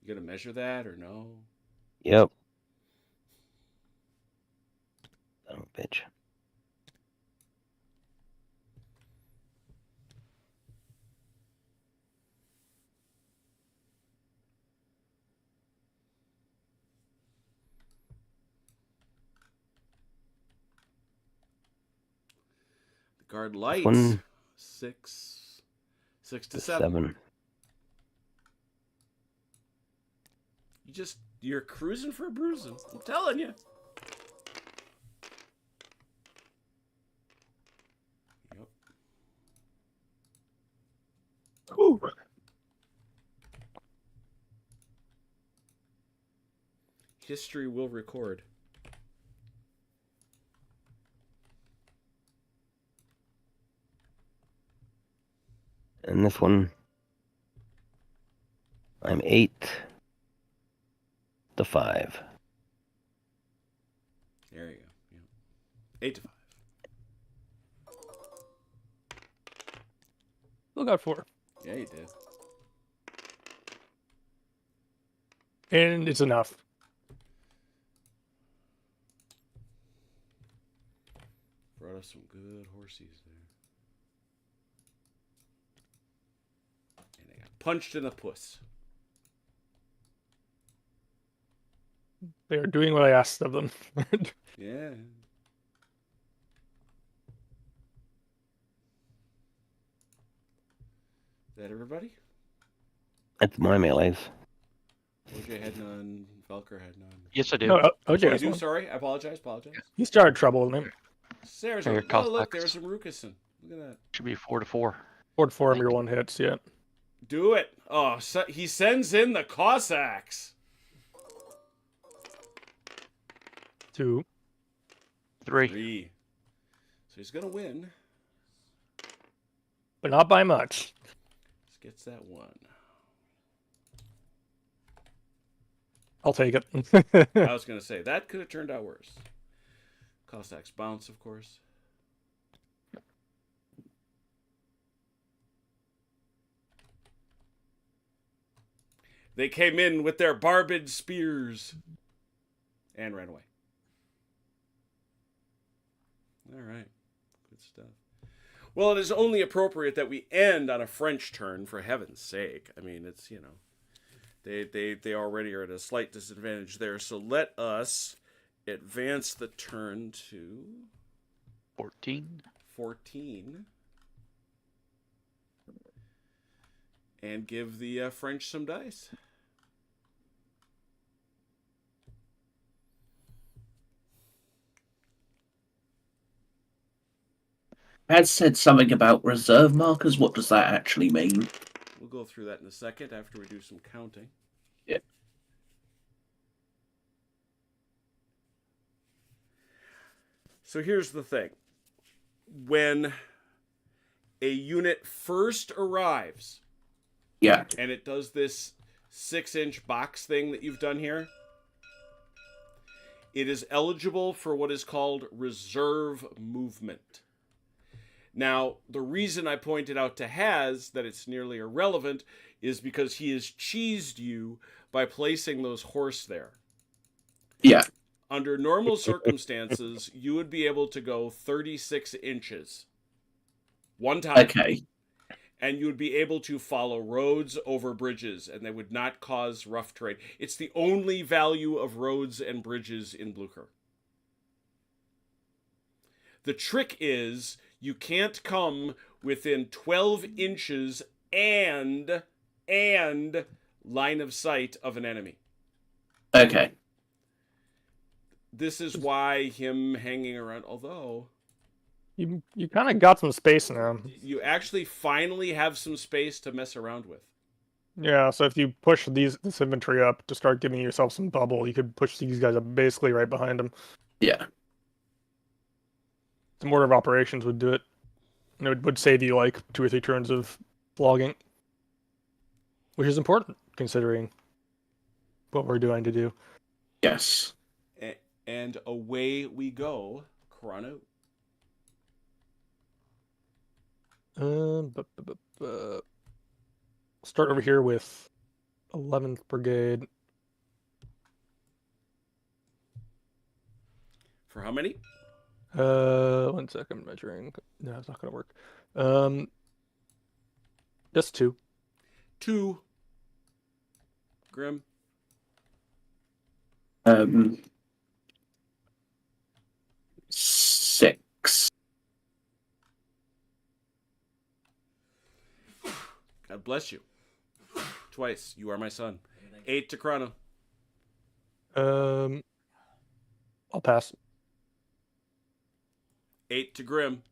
You gonna measure that or no? Yep. Oh, bitch. The guard lights. one- 6 to 7. You're cruising for a bruising. I'm telling you. Yep. Whew. History will record. And this one, I'm 8 to 5. There you go. Yeah. 8 to 5. Still got 4. Yeah, you did. And it's enough. Brought us some good horsies there. And I got punched in the puss. They are doing what I asked of them. Yeah. Is that everybody? That's my melees. OJ had none. Velker had none. Yes, I do. No, Oh, OJ you has do? one. Sorry. I apologize. He started trouble with him. Sarah's Here, oh, look, Cossacks. there's some Rukusin. Look at that. Should be 4 to 4. 4 to 4 your 1 hits, yeah. Do it. Oh, so he sends in the Cossacks. 2. 3. 3. So he's going to win. But not by much. Just gets that 1. I'll take it. I was going to say, that could have turned out worse. Cossacks bounce, of course. They came in with their barbed spears and ran away. All right. Good stuff. Well, it is only appropriate that we end on a French turn, for heaven's sake. I mean, it's, you know, they already are at a slight disadvantage there. So let us advance the turn to 14. 14 and give the French some dice. Had said something about reserve markers. What does that actually mean? We'll go through that in a second after we do some counting. Yeah. So here's the thing. When a unit first arrives, Yeah. and it does this 6-inch box thing that you've done here, it is eligible for what is called reserve movement. Now, the reason I pointed out to Haz that it's nearly irrelevant is because he has cheesed you by placing those horse there. Yeah. Under normal circumstances, you would be able to go 36 inches one time. Okay. And you would be able to follow roads over bridges, and they would not cause rough terrain. It's the only value of roads and bridges in Blucher. The trick is you can't come within 12 inches and line of sight of an enemy. Okay. This is why him hanging around, although You kind of got some space now. you actually finally have some space to mess around with. Yeah, so if you push this infantry up to start giving yourself some bubble, you could push these guys up basically right behind them. Yeah. The order of operations would do it. And it would save you like 2 or 3 turns of flogging. Which is important, considering what we're doing to do. Yes. And away we go, Chrono. Start over here with 11th Brigade. For how many? 1 second, measuring. No, it's not going to work. Just 2. 2. Grim. 6. God bless you. Twice. You are my son. 8 to Chrono. I'll pass. 8 to Grim.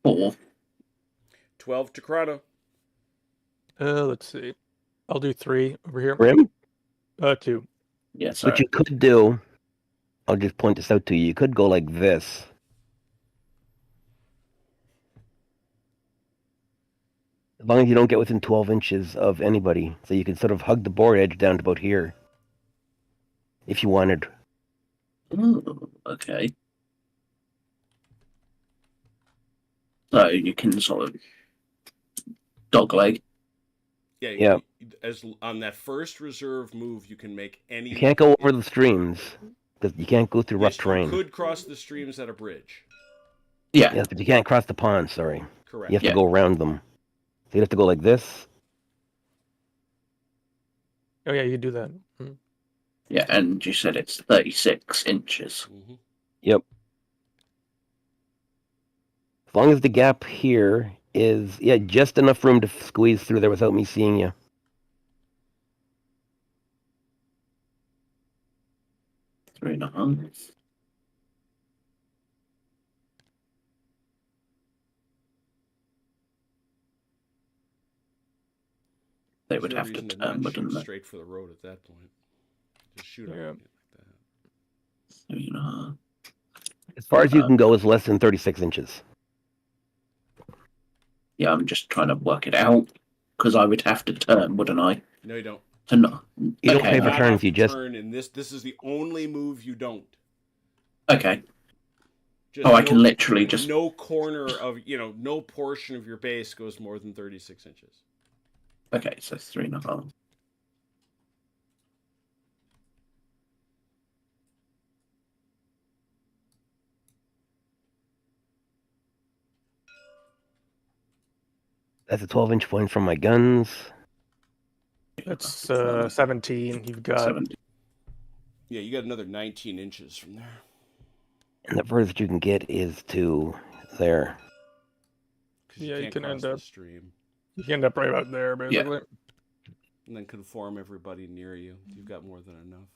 4. 12 to Chrono. Let's see. I'll do 3 over here. Grim? 2. Yes, What you could do, I'll just point this out to you. You could go like this. As long as you don't get within 12 inches of anybody. So you can sort of hug the board edge down to about here. If you wanted. Ooh, okay. So you can sort of dogleg. Yeah. As on that first reserve move, you can make any. You can't go over the streams. Because you can't go through rough terrain. You could cross the streams at a bridge. Yeah. Yes, but you can't cross the pond, sorry. Correct. You have to go around them. So you'd have to go like this. Oh yeah, you do that. Yeah, and you said it's 36 inches. Mm-hmm. Yep. As long as the gap here is, just enough room to squeeze through there without me seeing you. Three and a half. They would have to turn, wouldn't they? Straight for the road at that point. Just shoot up like that. 3 and a half. As far as you can go is less than 36 inches. Yeah, I'm just trying to work it out because I would have to turn, wouldn't I? No, you don't. You don't pay for turns. You just turn in this. This is the only move you don't. Okay. Just I can literally just no corner of no portion of your base goes more than 36 inches. Okay, so 3 and a half. That's a 12-inch point from my guns. That's 17. You've got 17. Yeah, you got another 19 inches from there. And the furthest you can get is to there. Yeah, you can end up. Stream. You can end up right about there, basically. Yeah. And then conform everybody near you. You've got more than enough.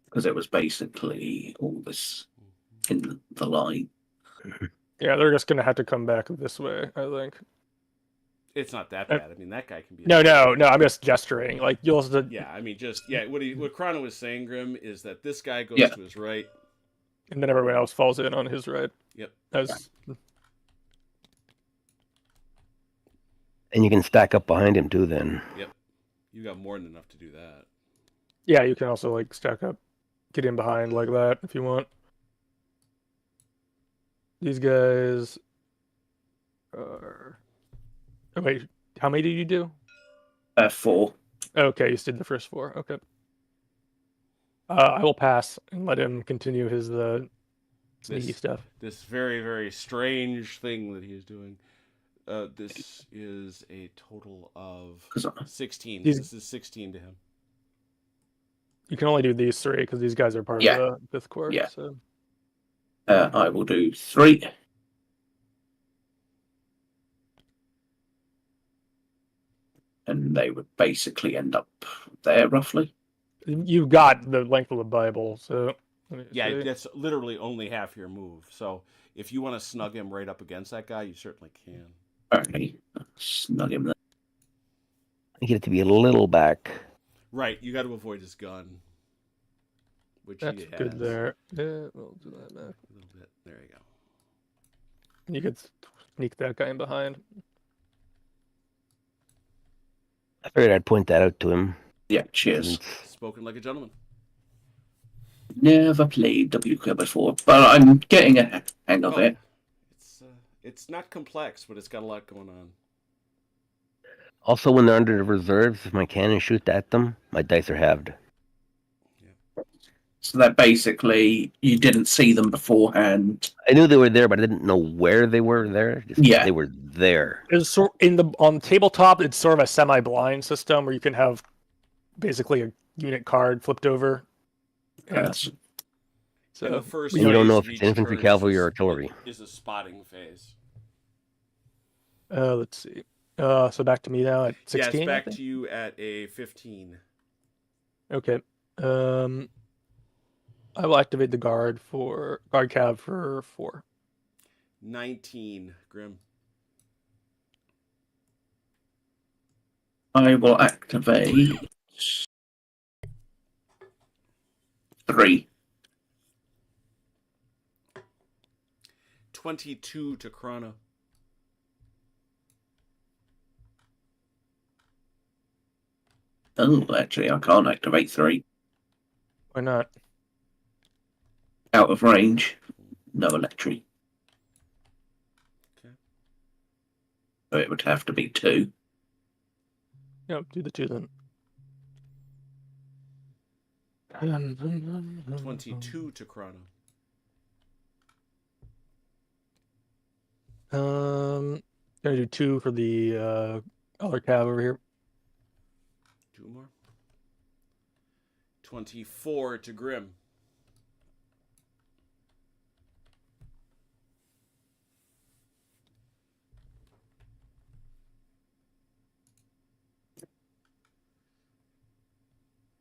Because it was basically all this in the line. Yeah, they're just gonna have to come back this way, I think. It's not that bad. I mean, that guy can be. No. I'm just gesturing. Like you'll. Yeah, I mean, what Chrono was saying, Grim, is that this guy goes to his right, and then everyone else falls in on his right. Yep. And you can stack up behind him too. Then. Yep. You got more than enough to do that. Yeah, you can also like stack up, get in behind like that if you want. These guys are. Oh, wait, how many did you do? 4. Okay, you did the first 4. Okay. I will pass and let him continue his sneaky stuff. This very, very strange thing that he is doing. This is a total of 16. This is 16 to him. You can only do these 3 because these guys are part of the 5th Corps. Yeah. So. I will do 3. And they would basically end up there, roughly. You've got the length of the Bible, so... Yeah, that's literally only half your move. So if you want to snug him right up against that guy, you certainly can. Okay, snug him there. I get it to be a little back. Right, you got to avoid his gun. Which that's he has. Good there. Yeah, we'll do that back. A little bit. There you go. You could sneak that guy in behind. I figured I'd point that out to him. Yeah, cheers. Spoken like a gentleman. Never played WQ before, but I'm getting a hang of it. It's not complex, but it's got a lot going on. Also, when they're under the reserves, if my cannon shoot at them, my dice are halved. Yeah. So that basically, you didn't see them beforehand. I knew they were there, but I didn't know where they were there. They were there. It's on tabletop, it's sort of a semi-blind system where you can have basically a unit card flipped over. Yes. So the first you don't know if it's infantry, cavalry, or artillery. Is a spotting phase. Let's see. So back to me now at 16. Yeah, it's back to you at a 15. Okay. I will activate the guard cab for 4. 19, Grim. I will activate 3. 22 to Chrono. Oh, actually, I can't activate 3. Why not? Out of range. No electric. Okay. So it would have to be 2. Yep, do the 2 then. 22 to Chrono. Gonna do 2 for the other cab over here. 2 more. 24 to Grim.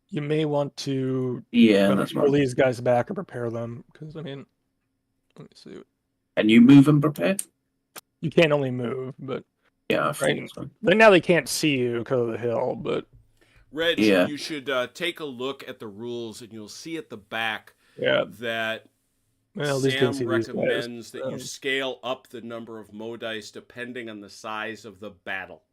You may want to That's pull these guys back or prepare them, because I mean, let me see. Can you move and prepare? You can't only move, but Yeah, I think right so. then now they can't see you because of the hill. But Reg, Yeah. you should take a look at the rules, and you'll see at the back that well, these didn't see Sam these guys. recommends that you scale up the number of Mo dice depending on the size of the battle.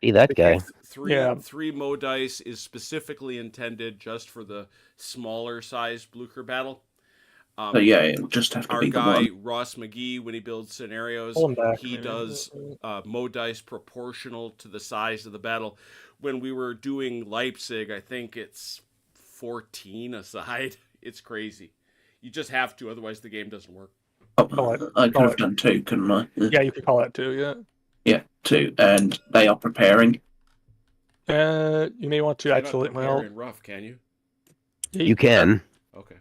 Be that guy. Three Mo dice is specifically intended just for the smaller sized Blucher battle. It'll just have to Our be the guy one. Ross McGee, when he builds scenarios, Pull him back, he maybe. does Mo dice proportional to the size of the battle. When we were doing Leipzig, I think it's 14 a side. It's crazy. You just have to, otherwise the game doesn't work. I could have done 2, couldn't I? Yeah, you could call that 2. Yeah. Yeah, 2, and they are preparing. You may want to You're actually. not Well, preparing rough, can you? You can. Okay.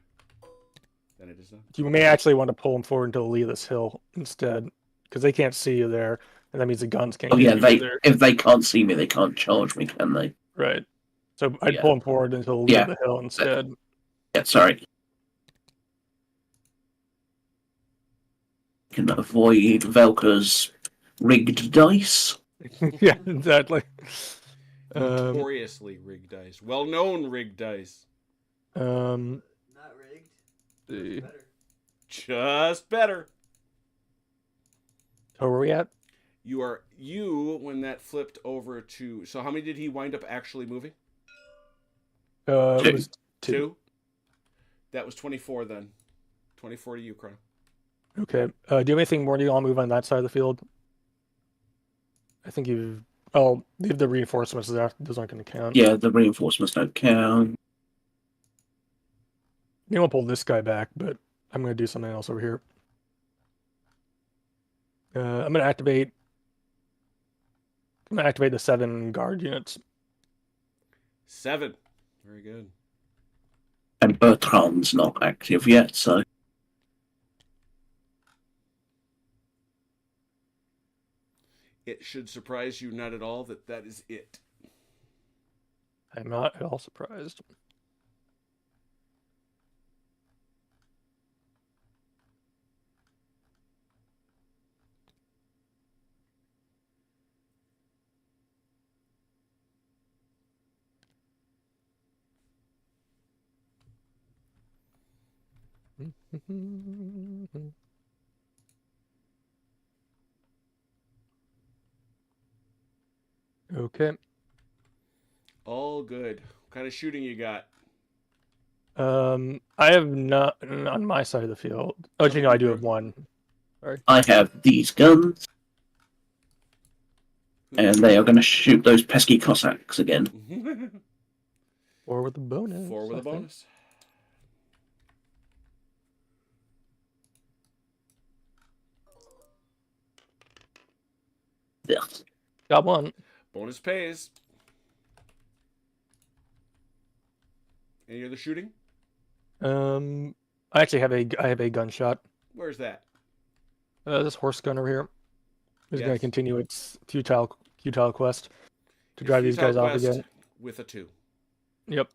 Then it is not. you may actually want to pull them forward until the lee of this hill instead, because they can't see you there, and that means the guns can't. Oh yeah, get you there. if they can't see me, they can't charge me, can they? Right. So I'd pull them forward until the lee of the hill instead. Yeah, sorry. Can avoid Velka's rigged dice. Yeah, exactly. Notoriously rigged dice. Well-known rigged dice. Not rigged. See. Better. Just better. So where are we at? When that flipped over to... So how many did he wind up actually moving? It was 2. That was 24 then. 24 to you, Chrono. Okay. Do you have anything more? Do you want to move on that side of the field? I think you've... Oh, leave the reinforcements there. Those aren't going to count. Yeah, the reinforcements don't count. You won't pull this guy back, but I'm going to do something else over here. I'm going to activate the 7 guard units. 7. Very good. And Bertrand's not active yet, so... It should surprise you not at all that is it. I'm not at all surprised. Okay. All good. What kind of shooting you got? I have not on my side of the field. Oh, you know, I do have 1. Sorry. I have these guns, and they are going to shoot those pesky Cossacks again. 4 with a bonus. 4 with a bonus. Yeah. Got 1. Bonus pays. Any other shooting? I actually have a gunshot. Where's that? This horse gun over here is going to Yes. continue its futile quest to drive these guys off again. With a 2. Yep.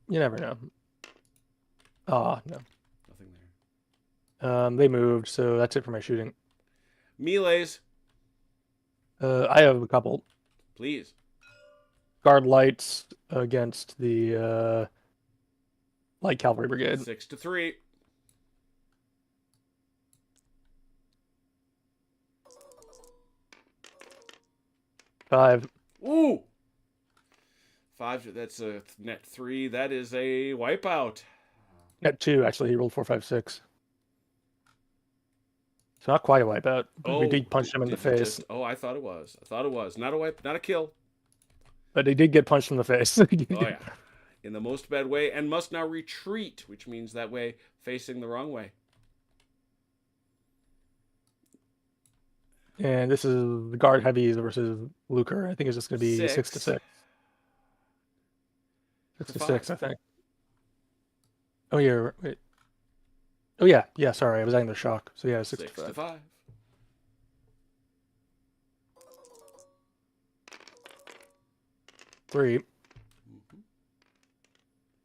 You never know. No. Nothing there. They moved, so that's it for my shooting. Melees, I have a couple. please. Guard lights against the light cavalry brigade. 6-3. Five. Ooh. 5. That's a net 3. That is a wipeout. Net 2, actually. He rolled 4, 5, 6. It's not quite a wipeout. But we did punch him in the did you face. I thought it was. Not a wipe. Not a kill. But he did get punched in the face. Oh, yeah. In the most bad way, and must now retreat, which means that way facing the wrong way. And this is the guard heavies versus Blucher. I think it's just going to be 6 to 6. 6 to 6, I think. Oh, yeah. Wait. Oh, yeah. Yeah, sorry. I was adding the shock. So, yeah, 6 to 5. 3.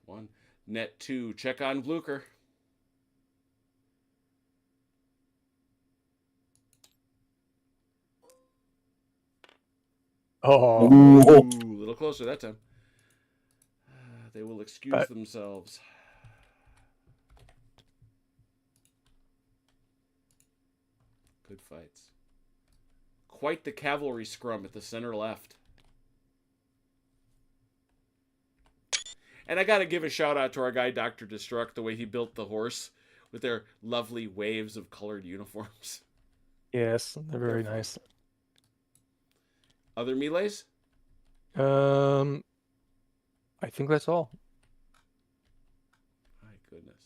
1. Net 2. Check on Blucher. Oh. Ooh, a little closer that time. They will excuse themselves. Good fights. Quite the cavalry scrum at the center left. And I got to give a shout out to our guy, Dr. Destruct, the way he built the horse with their lovely waves of colored uniforms. Yes, they're very nice. Other melees? I think that's all. My goodness.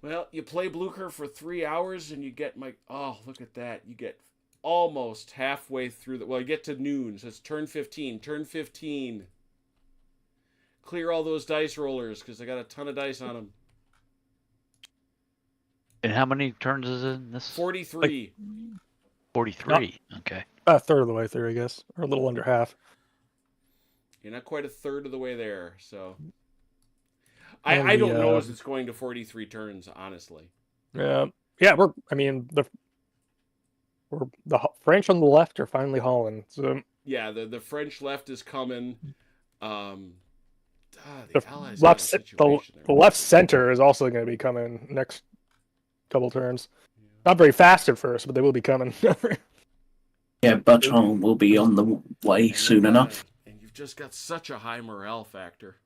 Well, you play Blucher for 3 hours and you get oh, look at that. You get almost halfway through well, you get to noon. So it's turn 15. Turn 15. Clear all those dice rollers because I got a ton of dice on them. And how many turns is it in this? 43. 43. Okay. A third of the way through, I guess, or a little under half. You're not quite a third of the way there, so I don't know if it's going to 43 turns, honestly. Yeah, the French on the left are finally hauling. So yeah, the French left is coming. The left center is also going to be coming next couple turns. Yeah. Not very fast at first, but they will be coming. Yeah, Bautzen will be on the way soon enough. And you've just got such a high morale factor.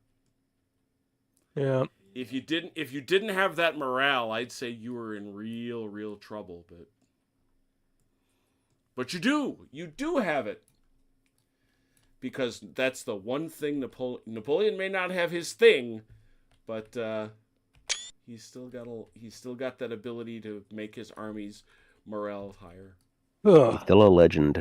Yeah. If you didn't have that morale, I'd say you were in real trouble. But you do have it. Because that's the one thing Napoleon may not have his thing, but he's still got that ability to make his armies morale higher. He's still a legend.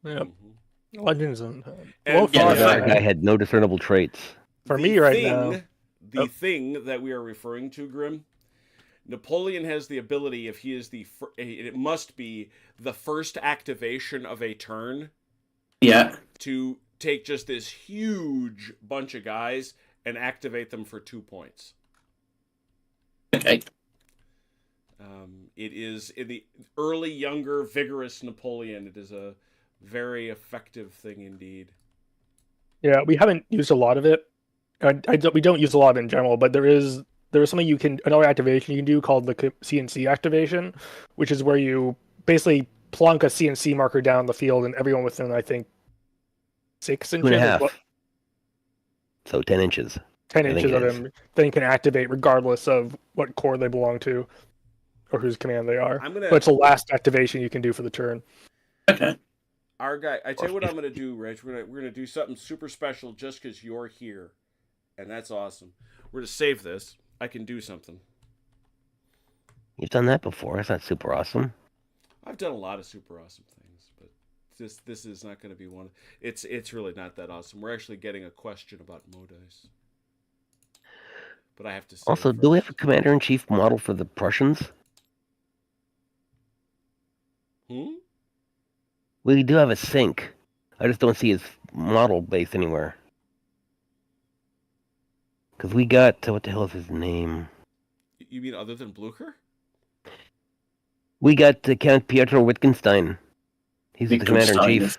Yep. Mm-hmm. Legends and that guy had no discernible traits. For me right now, the thing that we are referring to, Grim, Napoleon has the ability, if he is it must be the first activation of a turn. Yeah. To take just this huge bunch of guys and activate them for 2 points. Okay. It is in the early, younger, vigorous Napoleon. It is a very effective thing indeed. Yeah, we haven't used a lot of it. We don't use a lot of it in general, but there is something another activation you can do called the CNC activation, which is where you basically plunk a CNC marker down the field and everyone within, I think, 6 inches. 2.5. So 10 inches. 10 inches of them, then you can activate regardless of what corps they belong to or whose command they are. But it's the last activation you can do for the turn. Okay. Our guy, I tell you what I'm going to do, Reg. We're going to do something super special just because you're here. And that's awesome. We're going to save this. I can do something. You've done that before. That's not super awesome. I've done a lot of super awesome things, but this is not going to be one. It's really not that awesome. We're actually getting a question about Modice. But I have to say also, do we have a commander-in-chief model for the Prussians? We do have a sync. I just don't see his model base anywhere. Because we got what the hell is his name? You mean other than Blucher? We got Count Pietro Wittgenstein. He's the commander-in-chief.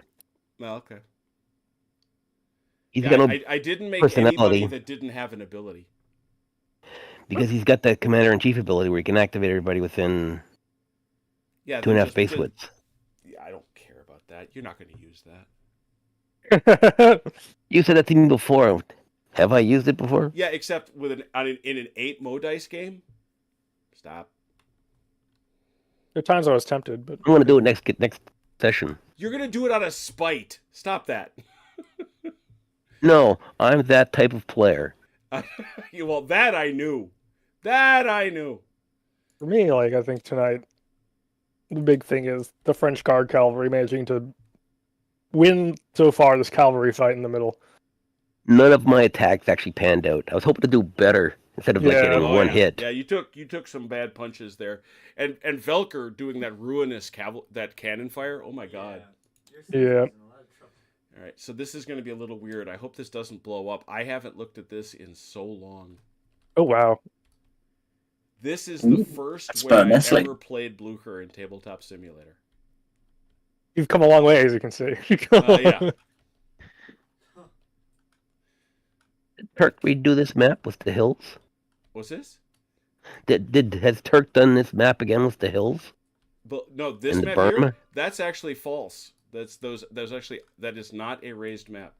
Well, okay. He's Yeah, got no I didn't make anybody personality that didn't have an ability. because he's got that commander-in-chief ability where he can activate everybody within Yeah, 2.5 base widths. Yeah, I don't care about that. You're not going to use that. You said that to me before. Have I used it before? Yeah, except with in an 8 Mo dice game. Stop. There are times I was tempted, but I'm going to do it next session. You're going to do it out of spite. Stop that. No, I'm that type of player. Well, that I knew. That I knew. for me, like I think tonight, the big thing is the French Guard cavalry managing to win so far this cavalry fight in the middle. None of my attacks actually panned out. I was hoping to do better instead of like Yeah. getting one hit. Yeah, you took some bad punches there, and Velker doing that ruinous that cannon fire. Oh my god. Yeah. In a lot of trouble. All right, so this is going to be a little weird. I hope this doesn't blow up. I haven't looked at this in so long. Oh wow. This is the first way I ever played Blucher in Tabletop Simulator. You've come a long way, as you can see. Yeah. Did Turk redo this map with the hills? What's this? Has Turk done this map again with the hills? But no, this And the map berm? here, that's actually false. That is not a raised map.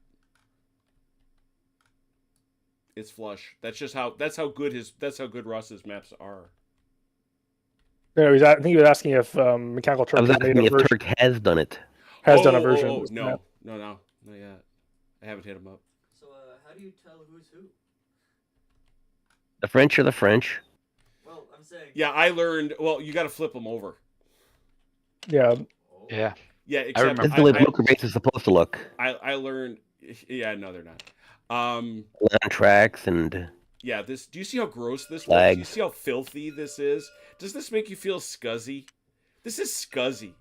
It's flush. That's how good Ross's maps are. No, I think he was asking if Mechanical Turk I was has made asking a if version, Turk has done it. done a version. of this No, map. not yet. I haven't hit him up. So, how do you tell who's who? The French are the French. Well, I'm saying. Yeah, I learned. Well, you got to flip them over. Yeah. Oh. Yeah. Yeah, except remember. This is the way the Blucher base is supposed to look. I learned. Yeah, no, they're not. Land tracks and Yeah, this. Do you see how gross this looks? Flags. Do you see how filthy this is? Does this make you feel scuzzy? This is scuzzy.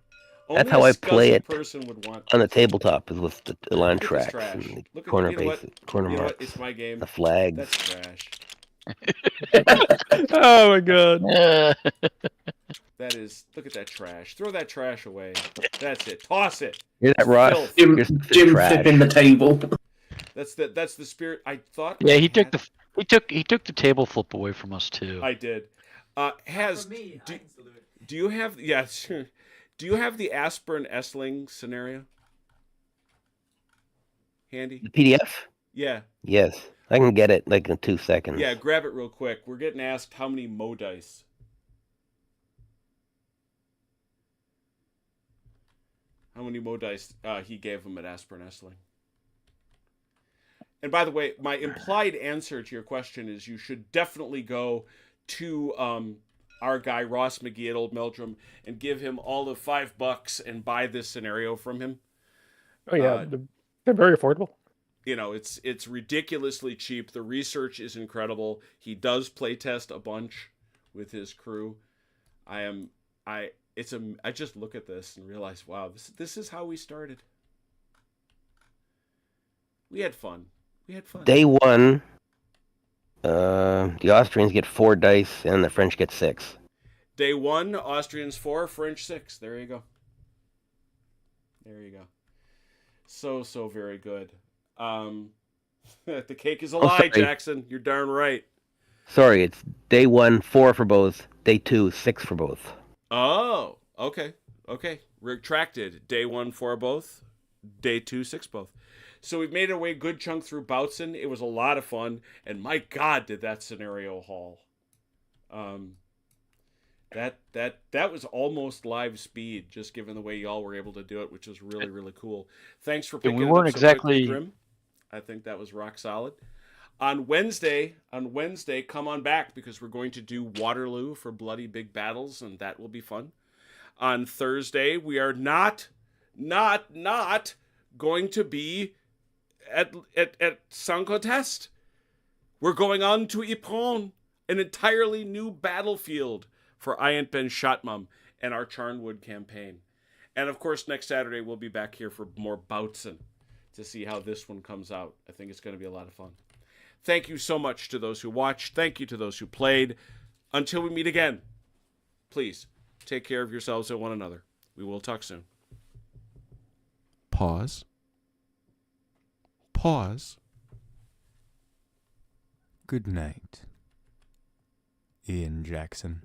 That's Only how a I play scuzzy it person would want on the this. tabletop is with the land Look at this tracks trash. and the Look at corner you know what? bases, corner You know what? marks, It's my game. the flags. That's trash. Oh my god. That is. Look at that trash. Throw that trash away. That's it. Toss it. Hear that, Ross? Filth. Here's the Jim trash. flipping the table. That's the spirit. I thought. Yeah, I he took had- he took the table flip away from us too. I did. For Has me, do, I can still do it. do you have? Yeah, sure. Do you have the Aspirin Essling scenario handy? The PDF? Yeah. Yes. I can get it like in 2 seconds. Yeah, grab it real quick. We're getting asked how many Mo dice. How many Mo dice he gave him at Aspirin Essling. And by the way, my implied answer to your question is you should definitely go to our guy Ross McGee at Old Meldrum and give him all the $5 and buy this scenario from him. Oh yeah. They're very affordable. You know, it's ridiculously cheap. The research is incredible. He does play test a bunch with his crew. I just look at this and realize, wow, this is how we started. We had fun. Day one, the Austrians get 4 dice and the French get 6. Day 1, Austrians 4, French 6. There you go. So very good. The cake is a lie, sorry. Jackson. You're darn right. Sorry, it's day 1, 4 for both. Day 2, 6 for both. Oh, okay. Retracted. Day 1, 4 both. Day 2, 6 both. So we've made our way a good chunk through Bautzen. It was a lot of fun, and my God, did that scenario haul. That was almost live speed, just given the way y'all were able to do it, which was really, really cool. Thanks for picking we it weren't up so quickly, exactly- Grim. I think that was rock solid. On Wednesday, come on back because we're going to do Waterloo for Bloody Big Battles, and that will be fun. On Thursday, we are not going to be at Saint-Contest. We're going on to Ypres, an entirely new battlefield for Ayant Ben Shatmum and our Charnwood campaign. And of course, next Saturday, we'll be back here for more Bautzen to see how this one comes out. I think it's going to be a lot of fun. Thank you so much to those who watched. Thank you to those who played. Until we meet again, please take care of yourselves and one another. We will talk soon. Pause. Pause. Good night, Ian Jackson.